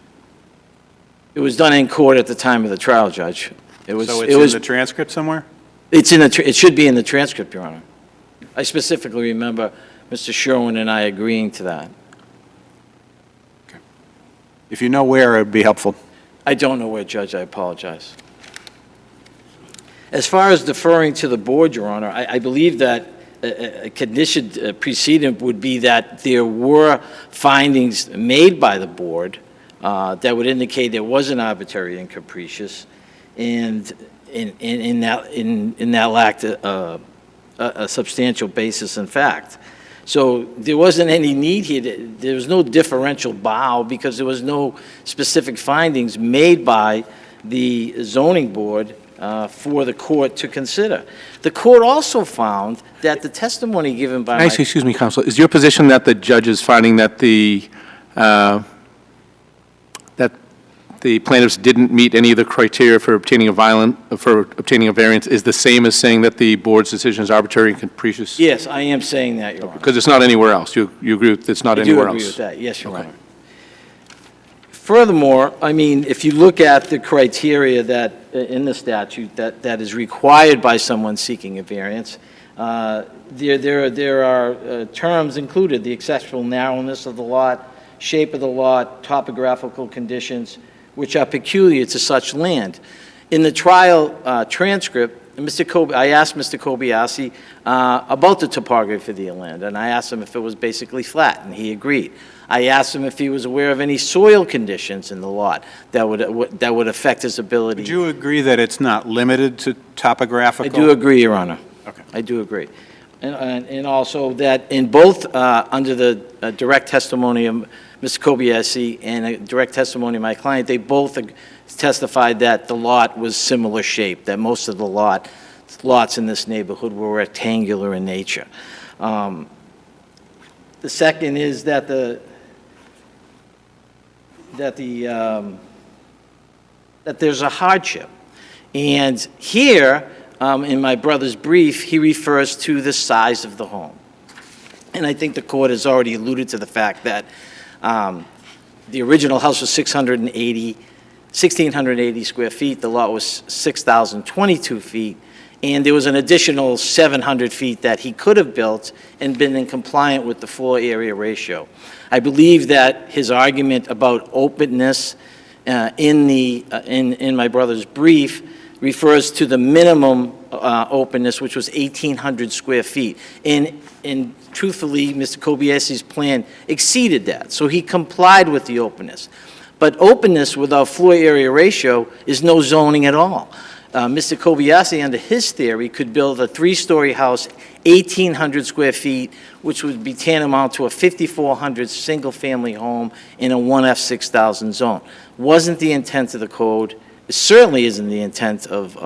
It was done in court at the time of the trial, Judge. So it's in the transcript somewhere? It's in it should be in the transcript, Your Honor. I specifically remember Mr. Sherwin and I agreeing to that. Okay. If you know where, it would be helpful. I don't know where, Judge. I apologize. As far as deferring to the board, Your Honor, I believe that a condition precedent would be that there were findings made by the board that would indicate there was an arbitrary and capricious, and in that lacked a substantial basis in fact. So there wasn't any need here. There was no differential bow because there was no specific findings made by the zoning board for the court to consider. The court also found that the testimony given by Excuse me, counsel. Is your position that the judge is finding that the plaintiffs didn't meet any of the criteria for obtaining a variance is the same as saying that the board's decision is arbitrary and capricious? Yes, I am saying that, Your Honor. Because it's not anywhere else. You agree with it's not anywhere else? I do agree with that. Yes, Your Honor. Furthermore, I mean, if you look at the criteria that in the statute that is required by someone seeking a variance, there are terms included: the exceptional narrowness of the lot, shape of the lot, topographical conditions, which are peculiar to such land. In the trial transcript, I asked Mr. Kobayashi about the topography of the land, and I asked him if it was basically flat, and he agreed. I asked him if he was aware of any soil conditions in the lot that would affect his ability. Would you agree that it's not limited to topographical? I do agree, Your Honor. Okay. I do agree. And also that in both under the direct testimony of Mr. Kobayashi and a direct testimony of my client, they both testified that the lot was similar shape, that most of the lots in this neighborhood were rectangular in nature. The second is that there's a hardship. And here, in my brother's brief, he refers to the size of the home. And I think the court has already alluded to the fact that the original house was 1,680 square feet. The lot was 6,022 feet. And there was an additional 700 feet that he could have built and been in compliant with the floor area ratio. I believe that his argument about openness in my brother's brief refers to the minimum openness, which was 1,800 square feet. And truthfully, Mr. Kobayashi's plan exceeded that, so he complied with the openness. But openness without floor area ratio is no zoning at all. Mr. Kobayashi, under his theory, could build a three-story house, 1,800 square feet, which would be tantamount to a 5,400 single-family home in a 1F6000 zone. Wasn't the intent of the code. It certainly isn't the intent of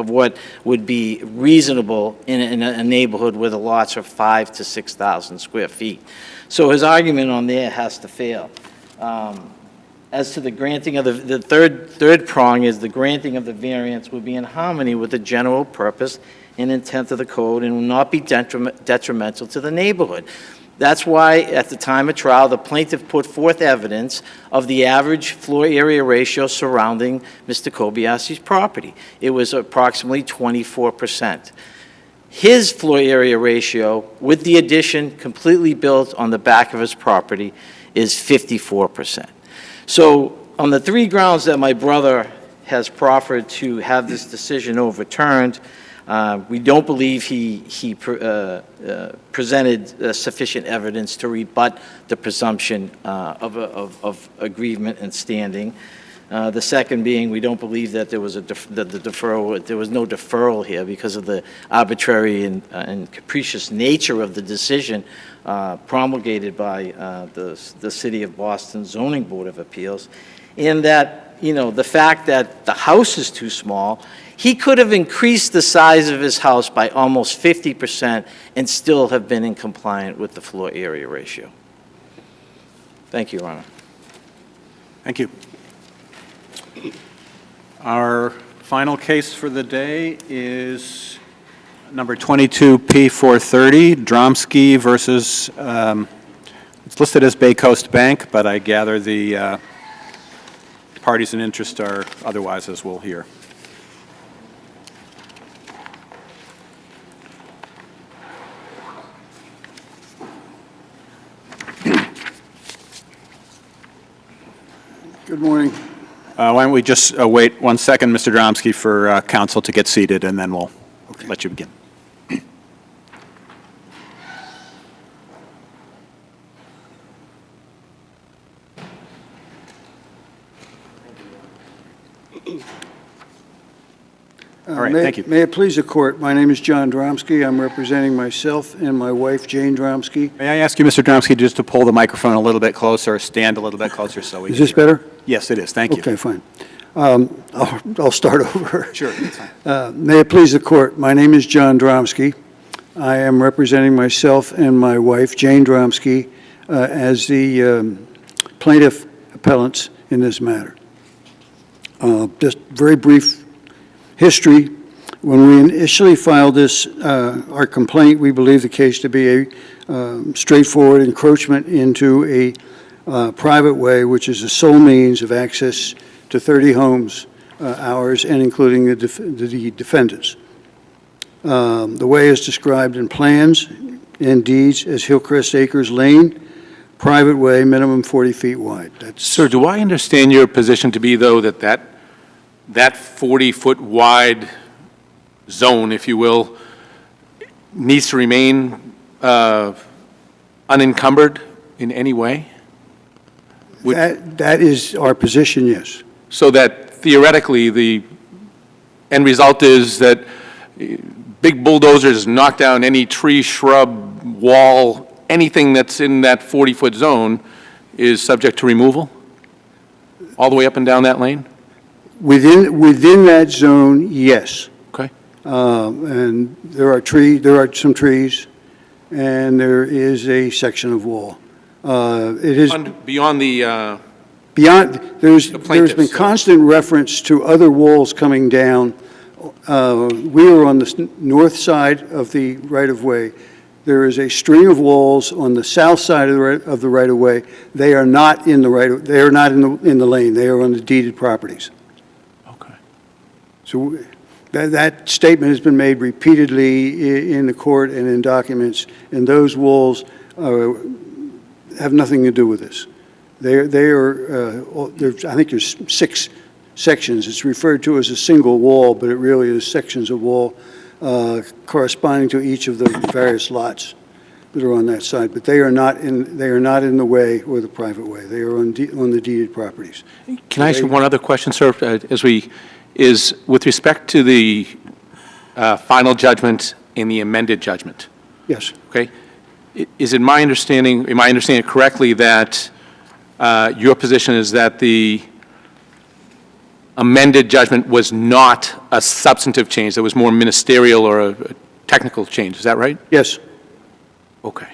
what would be reasonable in a neighborhood where the lots are 5,000 to 6,000 square feet. So his argument on there has to fail. As to the granting of the third prong is the granting of the variance would be in harmony with the general purpose and intent of the code and will not be detrimental to the neighborhood. That's why, at the time of trial, the plaintiff put forth evidence of the average floor area ratio surrounding Mr. Kobayashi's property. It was approximately 24%. His floor area ratio, with the addition completely built on the back of his property, is 54%. So on the three grounds that my brother has proffered to have this decision overturned, we don't believe he presented sufficient evidence to rebut the presumption of aggrievement and standing. The second being, we don't believe that there was there was no deferral here because of the arbitrary and capricious nature of the decision promulgated by the City of Boston Zoning Board of Appeals, and that, the fact that the house is too small, he could have increased the size of his house by almost 50% and still have been in compliance with the floor area ratio. Thank you, Your Honor. Thank you. Our final case for the day is number 22P430, DROMSKY versus, it's listed as BAYCOAST Bank, but I gather the parties in interest are otherwise, as we'll hear. Good morning. Why don't we just wait 1 second, Mr. Dromsky, for counsel to get seated, and then we'll let you begin. All right, thank you. May it please the Court, my name is John Dromsky. I'm representing myself and my wife, Jane Dromsky. May I ask you, Mr. Dromsky, just to pull the microphone a little bit closer, or stand a little bit closer so we can Is this hear. better? Yes, it is. Thank you. Okay, fine. I'll start over. Sure, that's fine. May it please the Court, my name is John Dromsky. I am representing myself and my wife, Jane Dromsky, as the plaintiff appellants in this matter. Just very brief history. When we initially filed this, our complaint, we believe the case to be a straightforward encroachment into a private way, which is the sole means of access to 30 homes, ours, and including the defendants. The way is described in plans and deeds as Hillcrest Acres Lane, private way, minimum 40 feet wide. Sir, do I understand your position to be, though, that 40-foot wide zone, if you will, needs to remain unencumbered in any way? That is our position, yes. So that theoretically the end result is that big bulldozers knock down any tree, shrub, wall, anything that's in that 40-foot zone is subject to removal? All the way up and down that lane? Within that zone, yes. Okay. And there are some trees, and there is a section of wall. It is beyond the there's been constant reference to other walls coming down. We are on the north side of the right-of-way. There is a string of walls on the south side of the right-of-way. They are not in the they are not in the lane. They are on the deeded properties. Okay. So that statement has been made repeatedly in the court and in documents, and those walls have nothing to do with this. I think there's 6 sections. It's referred to as a single wall, but it really is sections of wall corresponding to each of the various lots that are on that side. But they are not in the way or the private way. They are on the deeded properties. Can I ask you one other question, sir? Is with respect to the final judgment and the amended judgment? Yes. Okay. Am I understanding it correctly that your position is that the amended judgment was not a substantive change, that was more ministerial or a technical change? Is that right? Yes. Okay.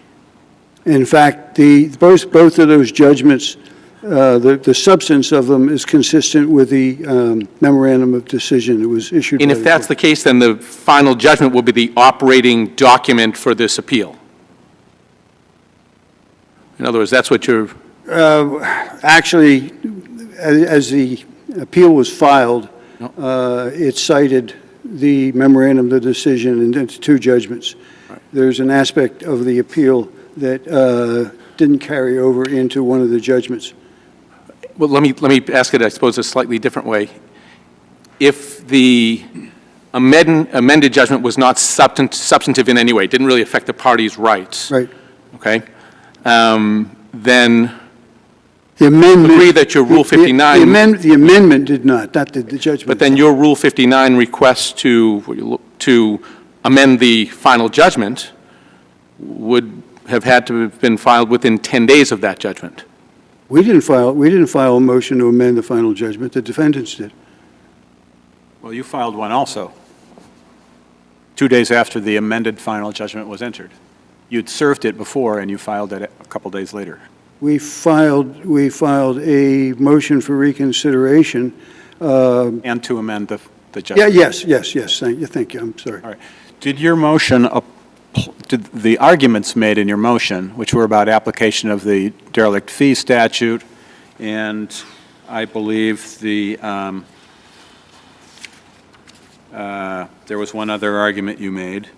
In fact, both of those judgments, the substance of them is consistent with the memorandum of decision that was issued. And if that's the case, then the final judgment will be the operating document for this appeal? In other words, that's what you're, Actually, as the appeal was filed, it cited the memorandum, the decision, and it's two judgments. There's an aspect of the appeal that didn't carry over into one of the judgments. well, let me ask it, I suppose, a slightly different way. If the amended judgment was not substantive in any way, didn't really affect the party's rights. Right. Okay? Then The amendment. agree that your Rule 59. The amendment did not the judgment. But then your Rule 59 request to amend the final judgment would have had to have been filed within 10 days of that judgment. We didn't file a motion to amend the final judgment. The defendants did. Well, you filed one also, 2 days after the amended final judgment was entered. You'd served it before, and you filed it a couple days later. We filed a motion for reconsideration. And to amend the judgment. Yes, thank you, I'm sorry. All right. Did your motion, did the arguments made in your motion, which were about application of the derelict fee statute, and I believe there was one other argument you made,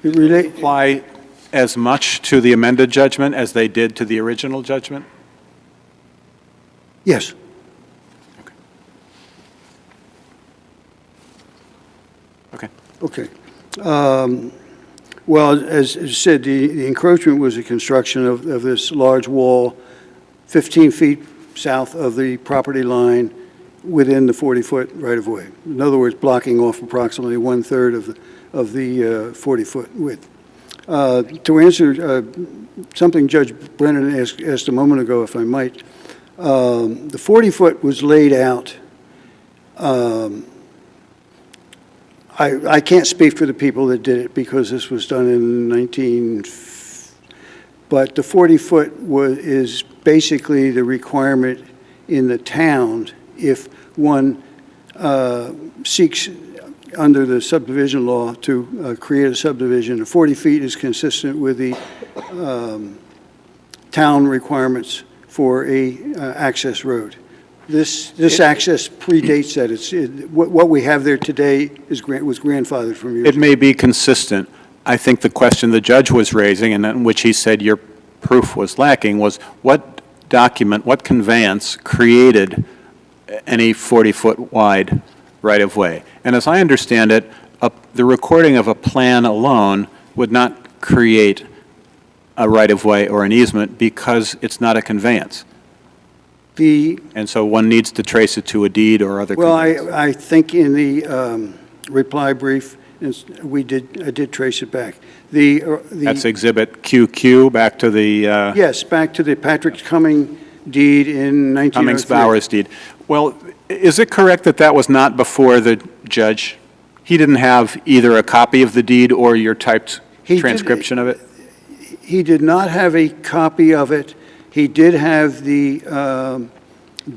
apply as much to the amended judgment as they did to the original judgment? Yes. Okay. Okay. Well, as you said, the encroachment was the construction of this large wall 15 feet south of the property line within the 40-foot right-of-way. In other words, blocking off approximately 1/3 of the 40-foot width. To answer something Judge Brennan asked a moment ago, if I might, the 40-foot was laid out. I can't speak for the people that did it because this was done in but the 40-foot is basically the requirement in the town if one seeks under the subdivision law to create a subdivision. 40 feet is consistent with the town requirements for a access road. This access predates that. What we have there today was grandfathered from years It may be consistent. I think the question the judge was raising, and in which he said your proof was lacking, was what document, what conveyance created any 40-foot wide right-of-way? And as I understand it, the recording of a plan alone would not create a right-of-way or an easement because it's not a conveyance. And so one needs to trace it to a deed or other conveyance. Well, I think in the reply brief, I did trace it back. That's Exhibit QQ, back to the... Yes, back to the Patrick Cumming deed in 1903. Cummings-Bowers deed. Well, is it correct that that was not before the judge? He didn't have either a copy of the deed or your typed transcription of it? He did not have a copy of it. He did have the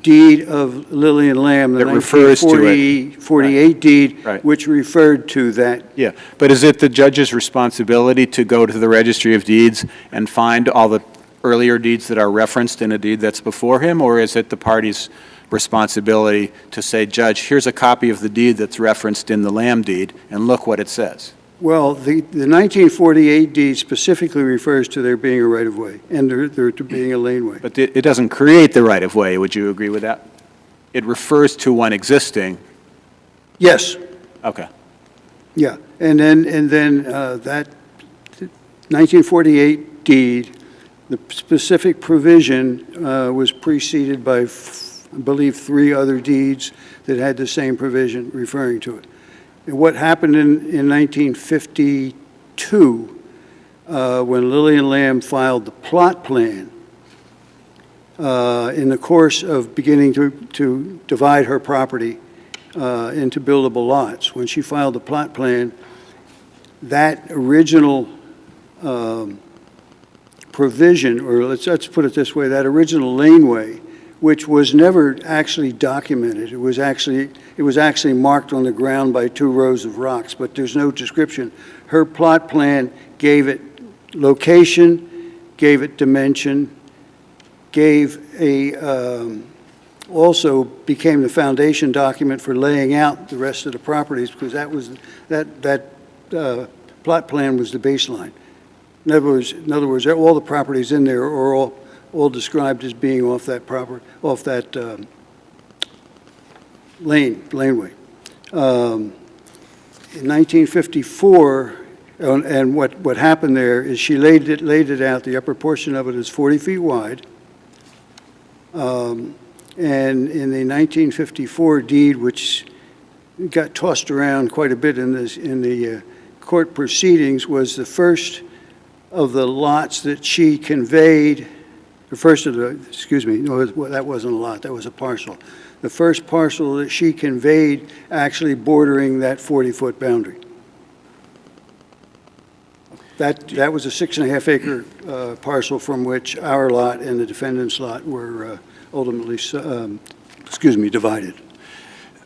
deed of Lillian Lamb, the 1948 deed, which referred to that. Yeah, but is it the judge's responsibility to go to the Registry of Deeds and find all the earlier deeds that are referenced in a deed that's before him, or is it the party's responsibility to say, Judge, here's a copy of the deed that's referenced in the Lamb deed, and look what it says? Well, the 1948 deed specifically refers to there being a right-of-way and there to being a laneway. But it doesn't create the right-of-way, would you agree with that? It refers to one existing. Yes. Okay. Yeah, and then that 1948 deed, the specific provision was preceded by, I believe, 3 other deeds that had the same provision referring to it. And what happened in 1952, when Lillian Lamb filed the plot plan, in the course of beginning to divide her property into buildable lots, when she filed the plot plan, that original provision, or let's put it this way, that original laneway, which was never actually documented. It was actually marked on the ground by 2 rows of rocks, but there's no description. Her plot plan gave it location gave it dimension, gave also became the foundation document for laying out the rest of the properties, because that plot plan was the baseline. In other words, all the properties in there are all described as being off that laneway. In 1954, and what happened there is she laid it out. The upper portion of it is 40 feet wide. And in the 1954 deed, which got tossed around quite a bit in the court proceedings, was the first of the lots that she conveyed. The first of the, excuse me, no, that wasn't a lot. That was a parcel. The first parcel that she conveyed actually bordering that 40-foot boundary. That was a 6.5 acre parcel from which our lot and the defendant's lot were ultimately, divided.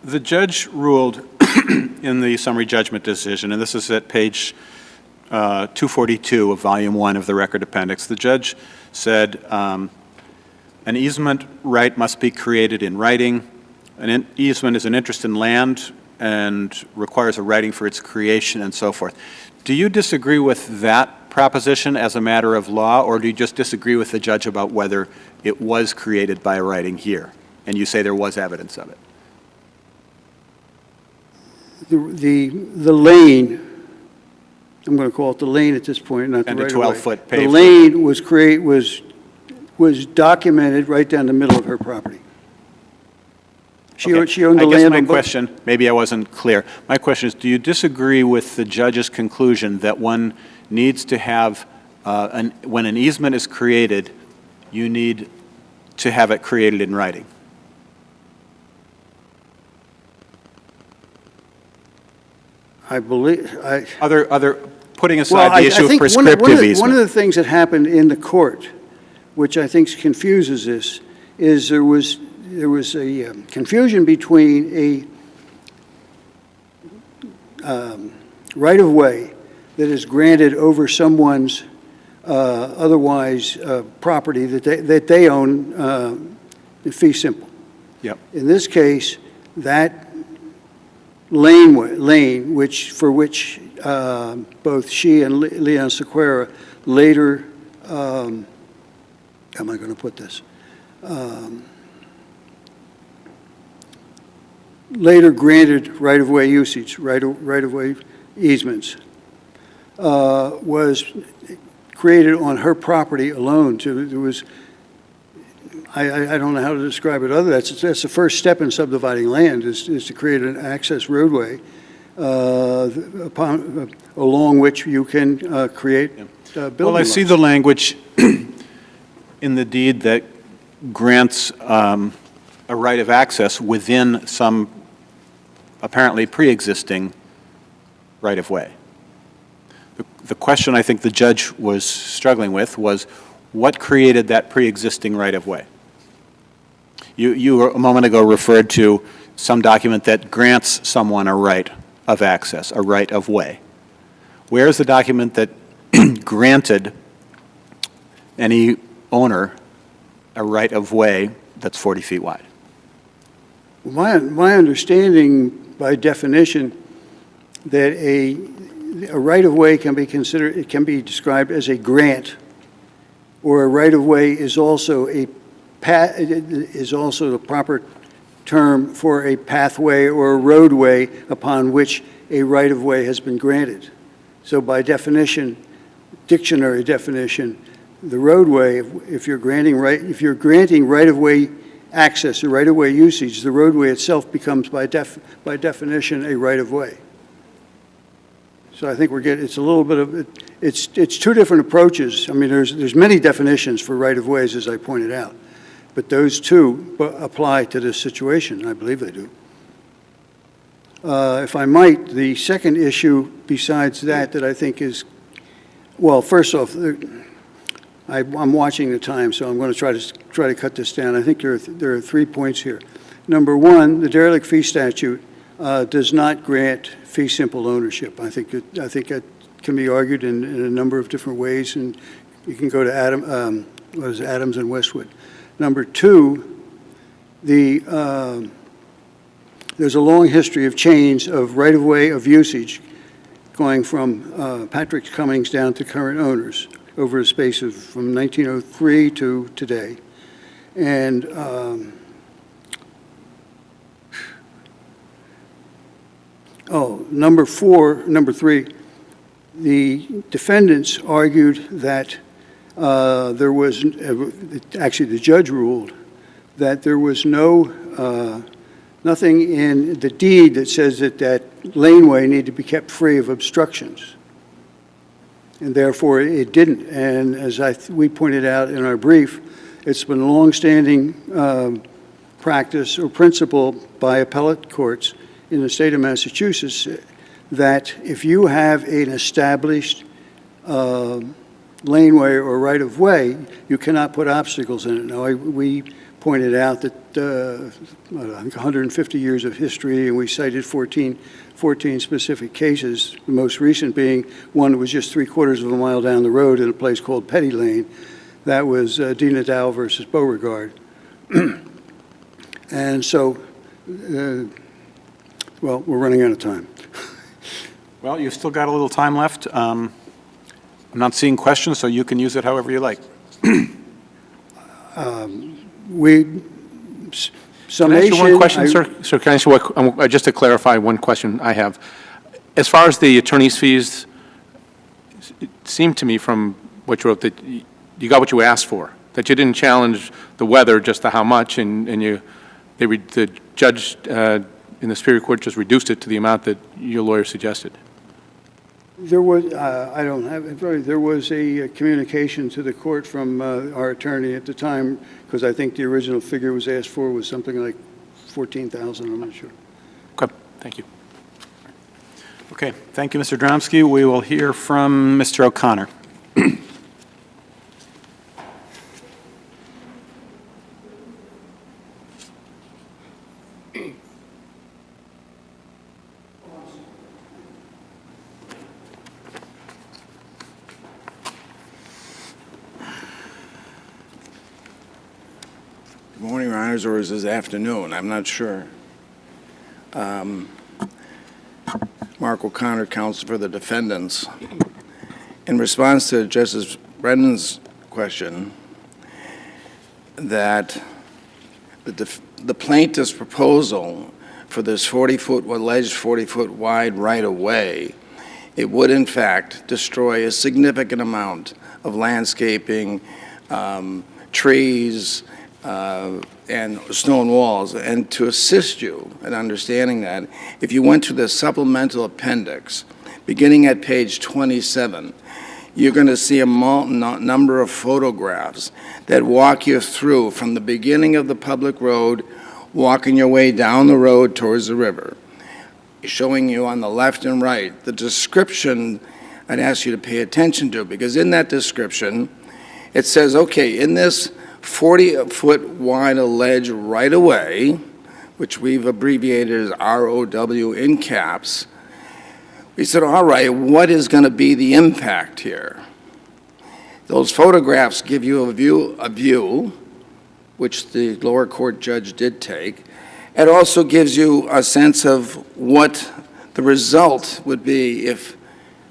The judge ruled in the summary judgment decision, and this is at page 242 of Volume 1 of the Record Appendix. The judge said an easement right must be created in writing. An easement is an interest in land and requires a writing for its creation and so forth. Do you disagree with that proposition as a matter of law, or do you just disagree with the judge about whether it was created by writing here, and you say there was evidence of it? The lane, I'm going to call it the lane at this point, not the right of way. 12-foot paved. The lane was documented right down the middle of her property. She owned the land. I guess my on both. question, maybe I wasn't clear. My question is, do you disagree with the judge's conclusion that one needs to have, when an easement is created, you need to have it created in writing? I believe, putting aside the issue of prescriptive easement. One of the things that happened in the court, which I think confuses this, is there was a confusion between a right-of-way that is granted over someone's otherwise property that they own in fee simple. Yep. In this case, that lane, for which both she and Leon Sequeira later, how am I going to put this? Later granted right-of-way usage, right-of-way easements, was created on her property alone. There was, I don't know how to describe it other. That's the first step in subdividing land is to create an access roadway along which you can create building Well, I see the language in the deed that grants a right of access within some apparently pre-existing right-of-way. The question I think the judge was struggling with was, what created that pre-existing right-of-way? You a moment ago referred to some document that grants someone a right of access, a right-of-way. Where is the document that granted any owner a right-of-way that's 40 feet wide? My understanding, by definition, that a right-of-way can be considered, it can be described as a grant, or a right-of-way is also the proper term for a pathway or a roadway upon which a right-of-way has been granted. So by definition, dictionary definition, the roadway, if you're granting right-of-way access or right-of-way usage, the roadway itself becomes by definition a right-of-way. So I think it's a little bit of, it's two different approaches. I mean, there's many definitions for right-of-ways, as I pointed out, but those two apply to this situation. I believe they do. If I might, the second issue besides that I think is, well, first off, I'm watching the time, so I'm going to try to cut this down. I think there are 3 points here. Number one, the derelict fee statute does not grant fee simple ownership. I think that can be argued in a number of different ways, You can go to Adams and Westwood. Number two, there's a long history of change of right-of-way of usage going from Patrick Cummings down to current owners over a space of from 1903 to today. And number three, the defendants argued that there was, actually the judge ruled that there was nothing in the deed that says that that laneway needed to be kept free of obstructions. And therefore, it didn't. And as we pointed out in our brief, it's been a longstanding practice or principle by appellate courts in the state of Massachusetts that if you have an established laneway or right-of-way, you cannot put obstacles in it. Now, we pointed out that I think 150 years of history, and we cited 14 specific cases, the most recent being one that was just 3/4 of a mile down the road in a place called Petty Lane. That was Dina Dow versus Beauregard. And so, well, we're running out of time. Well, you've still got a little time left. I'm not seeing questions, so you can use it however you like. Can I ask you one question, sir? Sir, can I ask you just to clarify one question I have? As far as the attorney's fees, it seemed to me from what you wrote that you got what you asked for, that you didn't challenge the whether, just the how much, and the judge in the Superior Court just reduced it to the amount that your lawyer suggested. There was, I don't have it, there was a communication to the court from our attorney at the time, because I think the original figure was asked for was something like $14,000, I'm not sure. Okay, thank you. Okay, thank you, Mr. Dromsky. We will hear from Mr. O'Connor. Good morning, Your Honors, or is this afternoon? I'm not sure. Mark O'Connor, counsel for the defendants. In response to Justice Brennan's question, that the plaintiff's proposal for this 40-foot, alleged 40-foot wide right-of-way, it would in fact destroy a significant amount of landscaping, trees, and stone walls. And to assist you in understanding that, if you went to the supplemental appendix, beginning at page 27, you're going to see a number of photographs that walk you through from the beginning of the public road, walking your way down the road towards the river, showing you on the left and right the description I'd ask you to pay attention to, because in that description, it says, okay, in this 40-foot wide alleged right-of-way, which we've abbreviated as ROW in caps, we said, all right, what is going to be the impact here? Those photographs give you a view, which the lower court judge did take. It also gives you a sense of what the result would be if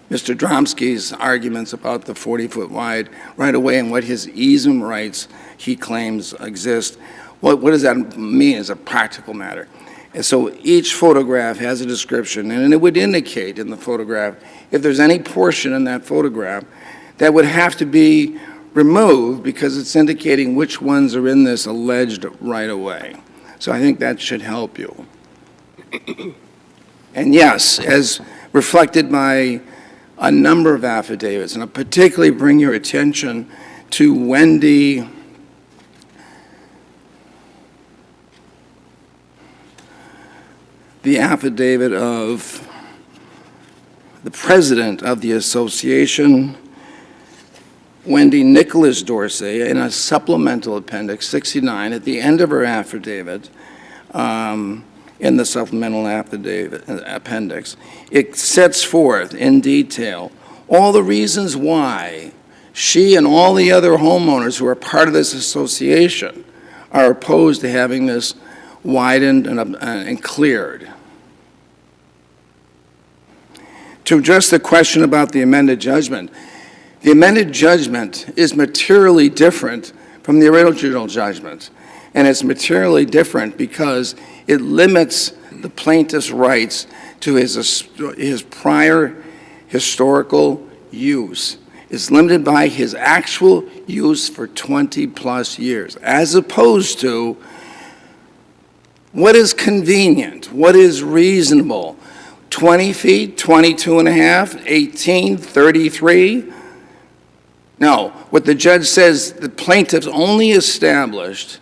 Mr. Dromsky's arguments about the 40-foot wide right-of-way and what his easement rights he claims exist, what does that mean as a practical matter? And so each photograph has a description, and it would indicate in the photograph if there's any portion in that photograph that would have to be removed because it's indicating which ones are in this alleged right-of-way. So I think that should help you. And yes, as reflected by a number of affidavits, and I'll particularly bring your attention to Wendy the affidavit of the president of the association, Wendy Nicholas Dorsey, in a supplemental appendix 69 at the end of her affidavit, in the supplemental affidavit appendix. It sets forth in detail all the reasons why She and all the other homeowners who are part of this association are opposed to having this widened and cleared. To address the question about the amended judgment is materially different from the original judgment. And it's materially different because it limits the plaintiff's rights to his prior historical use. It's limited by his actual use for 20-plus years, as opposed to what is convenient, what is reasonable. 20 feet, 22 and a half, 18, 33? No, what the judge says, the plaintiffs only established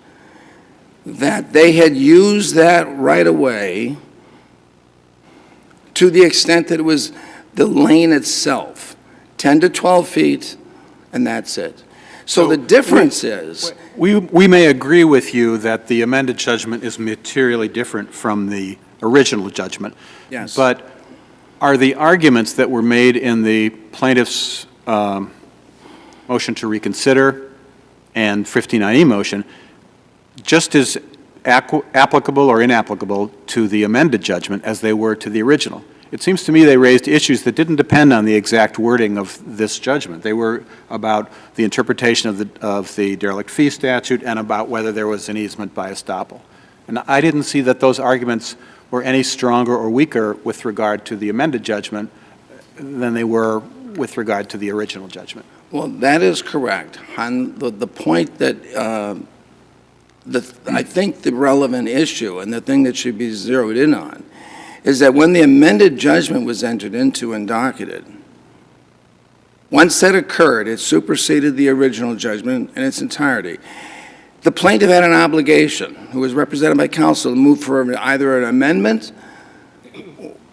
that they had used that right away to the extent that it was the lane itself, 10 to 12 feet, and that's it. So the difference is... We may agree with you that the amended judgment is materially different from the original judgment. Yes. But are the arguments that were made in the plaintiff's motion to reconsider and 59E motion just as applicable or inapplicable to the amended judgment as they were to the original? It seems to me they raised issues that didn't depend on the exact wording of this judgment. They were about the interpretation of the derelict fee statute and about whether there was an easement by estoppel. And I didn't see that those arguments were any stronger or weaker with regard to the amended judgment than they were with regard to the original judgment. Well, that is correct. On the point that I think the relevant issue and the thing that should be zeroed in on is that when the amended judgment was entered into and docketed, once that occurred, it superseded the original judgment in its entirety. The plaintiff had an obligation, who was represented by counsel, to move for either an amendment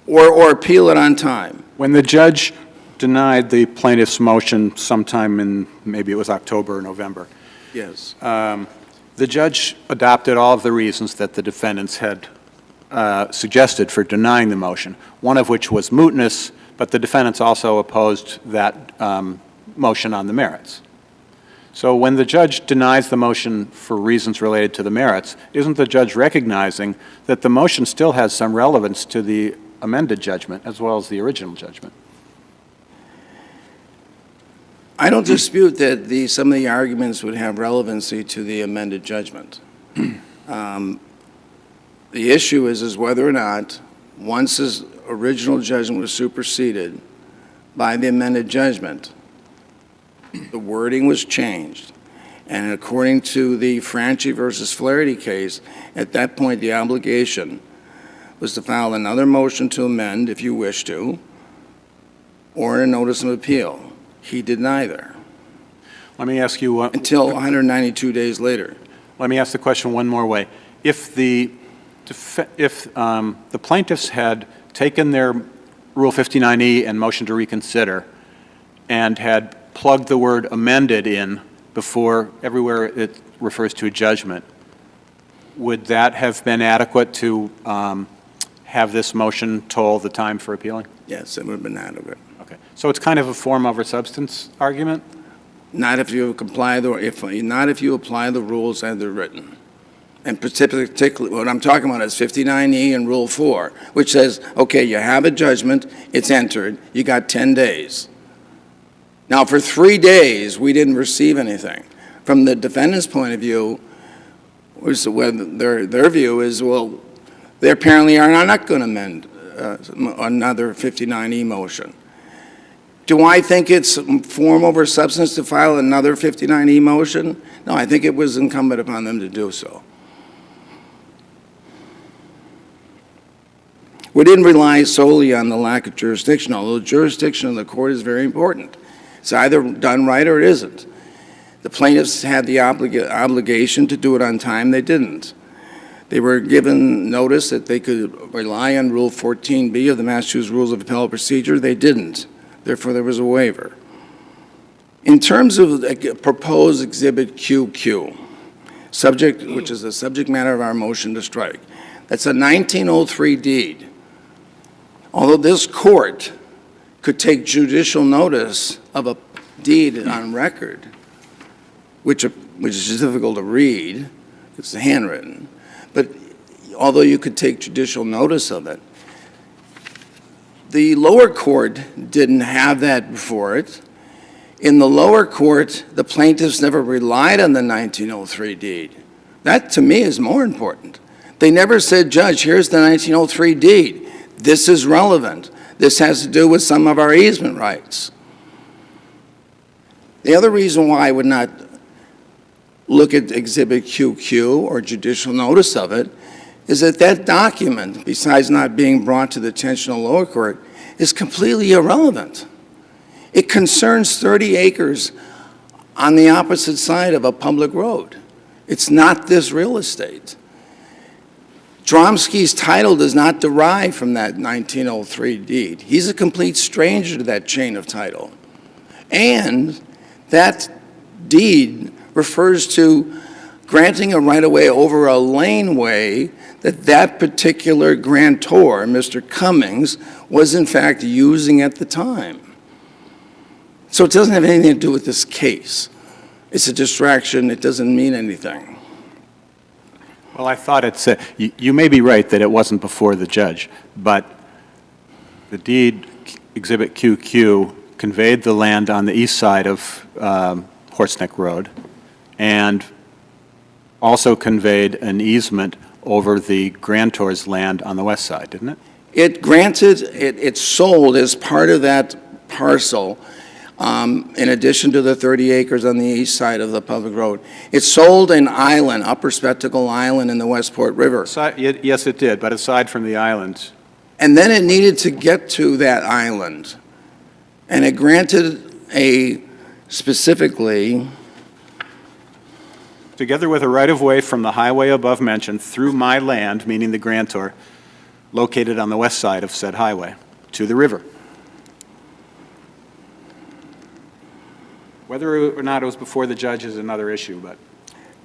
or appeal it on time. When the judge denied the plaintiff's motion sometime in, maybe it was October or November, Yes. the judge adopted all of the reasons that the defendants had suggested for denying the motion, one of which was mootness, but the defendants also opposed that motion on the merits. So when the judge denies the motion for reasons related to the merits, isn't the judge recognizing that the motion still has some relevance to the amended judgment as well as the original judgment? I don't dispute that some of the arguments would have relevancy to the amended judgment. The issue is whether or not, once his original judgment was superseded by the amended judgment, the wording was changed. And according to the Franchi versus Flaherty case, at that point, the obligation was to file another motion to amend, if you wish to, or a notice of appeal. He did neither. Let me ask you until 192 days later. Let me ask the question one more way. If the plaintiffs had taken their Rule 59E and motion to reconsider and had plugged the word amended in before everywhere it refers to a judgment, would that have been adequate to have this motion toll the time for appealing? Yes, it would have been adequate. Okay. So it's kind of a form over substance argument? Not if you apply not if you apply the rules as they're written. And particularly, what I'm talking about is 59E and Rule 4, which says, okay, you have a judgment, it's entered, you got 10 days. Now, for 3 days, we didn't receive anything. From the defendant's point of view, their view is, well, they apparently are not going to amend another 59E motion. Do I think it's form over substance to file another 59E motion? No, I think it was incumbent upon them to do so. We didn't rely solely on the lack of jurisdiction, although jurisdiction of the court is very important. It's either done right or it isn't. The plaintiffs had the obligation to do it on time. They didn't. They were given notice that they could rely on Rule 14B of the Massachusetts Rules of Appellate Procedure. They didn't. Therefore, there was a waiver. In terms of the proposed Exhibit QQ, which is the subject matter of our motion to strike, that's a 1903 deed. Although this court could take judicial notice of deed on record, which is difficult to read, it's handwritten, but although you could take judicial notice of it, the lower court didn't have that before it. In the lower court, the plaintiffs never relied on the 1903 deed. That, to me, is more important. They never said, Judge, here's the 1903 deed. This is relevant. This has to do with some of our easement rights. The other reason why I would not look at Exhibit QQ or judicial notice of it is that that document, besides not being brought to the attention of the lower court, is completely irrelevant. It concerns 30 acres on the opposite side of a public road. It's not this real estate. DROMSKY's title does not derive from that 1903 deed. He's a complete stranger to that chain of title. And that deed refers to granting a right-of-way over a laneway that particular grantor, Mr. Cummings, was in fact using at the time. So it doesn't have anything to do with this case. It's a distraction. It doesn't mean anything. Well, I thought it said, you may be right that it wasn't before the judge, but the deed, Exhibit QQ, conveyed the land on the east side of Horseneck Road and also conveyed an easement over the grantor's land on the west side, didn't it? It granted, it sold as part of that parcel, in addition to the 30 acres on the east side of the public road. It sold an island, Upper Spectacle Island in the Westport River. Yes, it did, but aside from the island. And then it needed to get to that island. And it granted specifically, together with a right-of-way from the highway above mentioned through my land, meaning the grantor, located on the west side of said highway, to the river. Whether or not it was before the judge is another issue, but.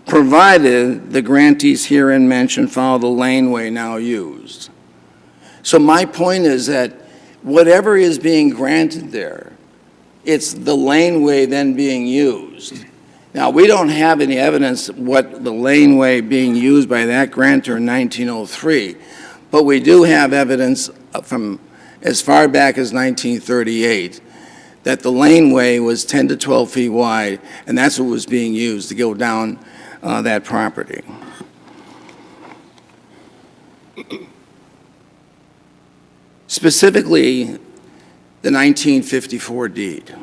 provided the grantees herein mentioned follow the laneway now used. So my point is that whatever is being granted there, it's the laneway then being used. Now, we don't have any evidence what the laneway being used by that grantor in 1903, but we do have evidence from as far back as 1938 that the laneway was 10 to 12 feet wide, and that's what was being used to go down that property. Specifically, the 1954 deed.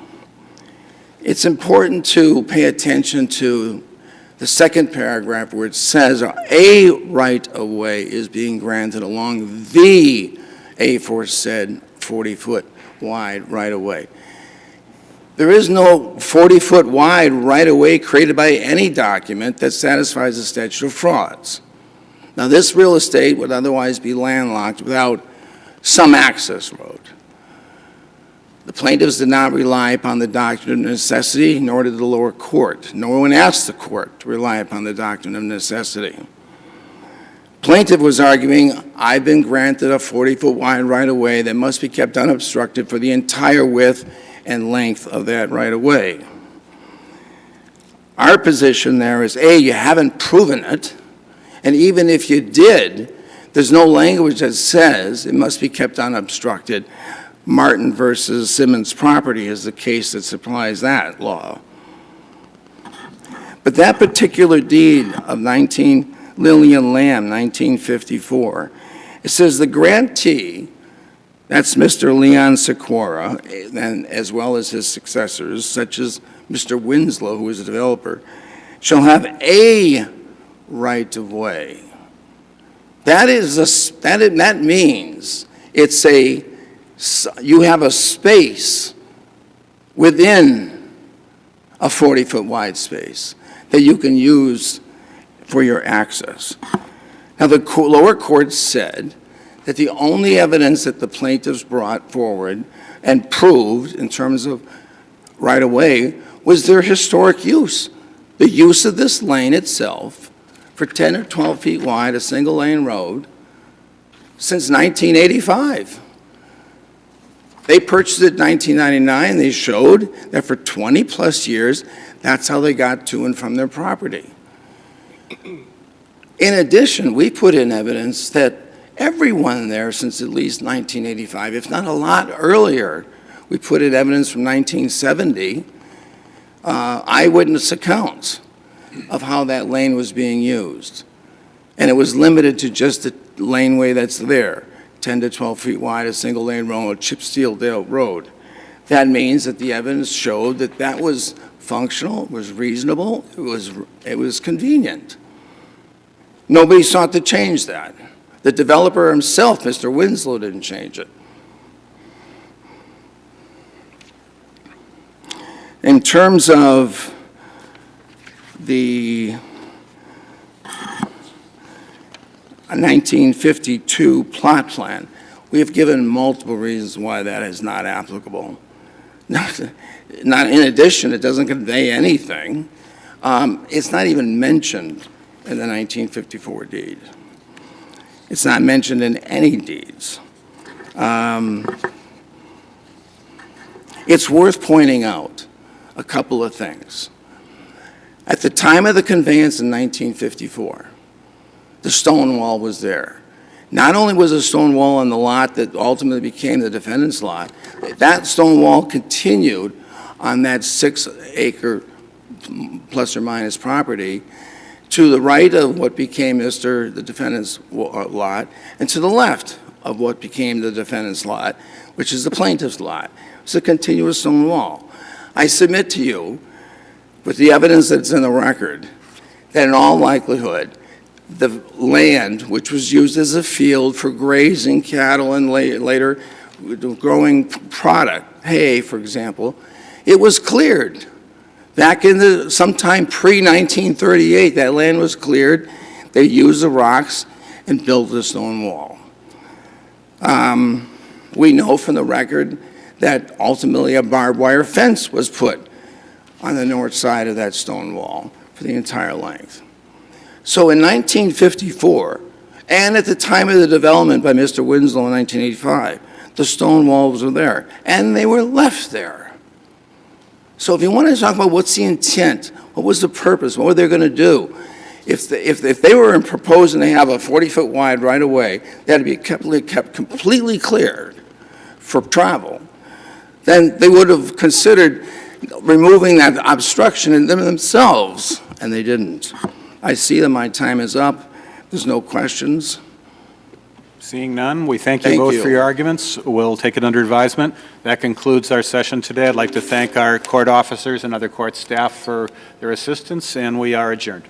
It's important to pay attention to the second paragraph where it says a right-of-way is being granted along the aforesaid 40-foot wide right-of-way. There is no 40-foot wide right-of-way created by any document that satisfies the statute of frauds. Now, this real estate would otherwise be landlocked without some access road. The plaintiffs did not rely upon the doctrine of necessity, nor did the lower court. No one asked the court to rely upon the doctrine of necessity. Plaintiff was arguing, I've been granted a 40-foot wide right-of-way that must be kept unobstructed for the entire width and length of that right-of-way. Our position there is, A, you haven't proven it, and even if you did, there's no language that says it must be kept unobstructed. Martin versus Simmons property is the case that supplies that law. But that particular deed of Lillian Lamb, 1954, it says the grantee, that's Mr. Leon Sikora, and as well as his successors, such as Mr. Winslow, who is a developer, shall have a right-of-way. That means you have a space within a 40-foot wide space that you can use for your access. Now, the lower court said that the only evidence that the plaintiffs brought forward and proved in terms of right-of-way was their historic use, the use of this lane itself for 10 or 12 feet wide, a single-lane road, since 1985. They purchased it in 1999. They showed that for 20-plus years, that's how they got to and from their property. In addition, we put in evidence that everyone there since at least 1985, if not a lot earlier, we put in evidence from 1970, eyewitness accounts of how that lane was being used. And it was limited to just the laneway that's there, 10 to 12 feet wide, a single lane road, Chipsteeldale Road. That means that the evidence showed that that was functional, it was reasonable, it was convenient. Nobody sought to change that. The developer himself, Mr. Winslow, didn't change it. In terms of the 1952 plot plan, we have given multiple reasons why that is not applicable. Not in addition, it doesn't convey anything. It's not even mentioned in the 1954 deed. It's not mentioned in any deeds. It's worth pointing out a couple of things. At the time of the conveyance in 1954, the stone wall was there. Not only was a stone wall on the lot that ultimately became the defendant's lot, that stone wall continued on that 6-acre plus or minus property to the right of what became the defendant's lot, and to the left of what became the defendant's lot, which is the plaintiff's lot. It's a continuous stone wall. I submit to you, with the evidence that's in the record, that in all likelihood, the land, which was used as a field for grazing cattle and later growing product, hay, for example, it was cleared. Back in sometime pre-1938, that land was cleared. They used the rocks and built the stone wall. We know from the record that ultimately a barbed wire fence was put on the north side of that stone wall for the entire length. So in 1954, and at the time of the development by Mr. Winslow in 1985, the stone walls were there, and they were left there. So if you want to talk about what's the intent, what was the purpose, what were they going to do? If they were proposing to have a 40-foot wide right-of-way that had to be kept completely cleared for travel, then they would have considered removing that obstruction in themselves, and they didn't. I see that my time is up. There's no questions. Seeing none, we thank you both for your arguments. We'll take it under advisement. That concludes our session today. I'd like to thank our court officers and other court staff for their assistance, and we are adjourned.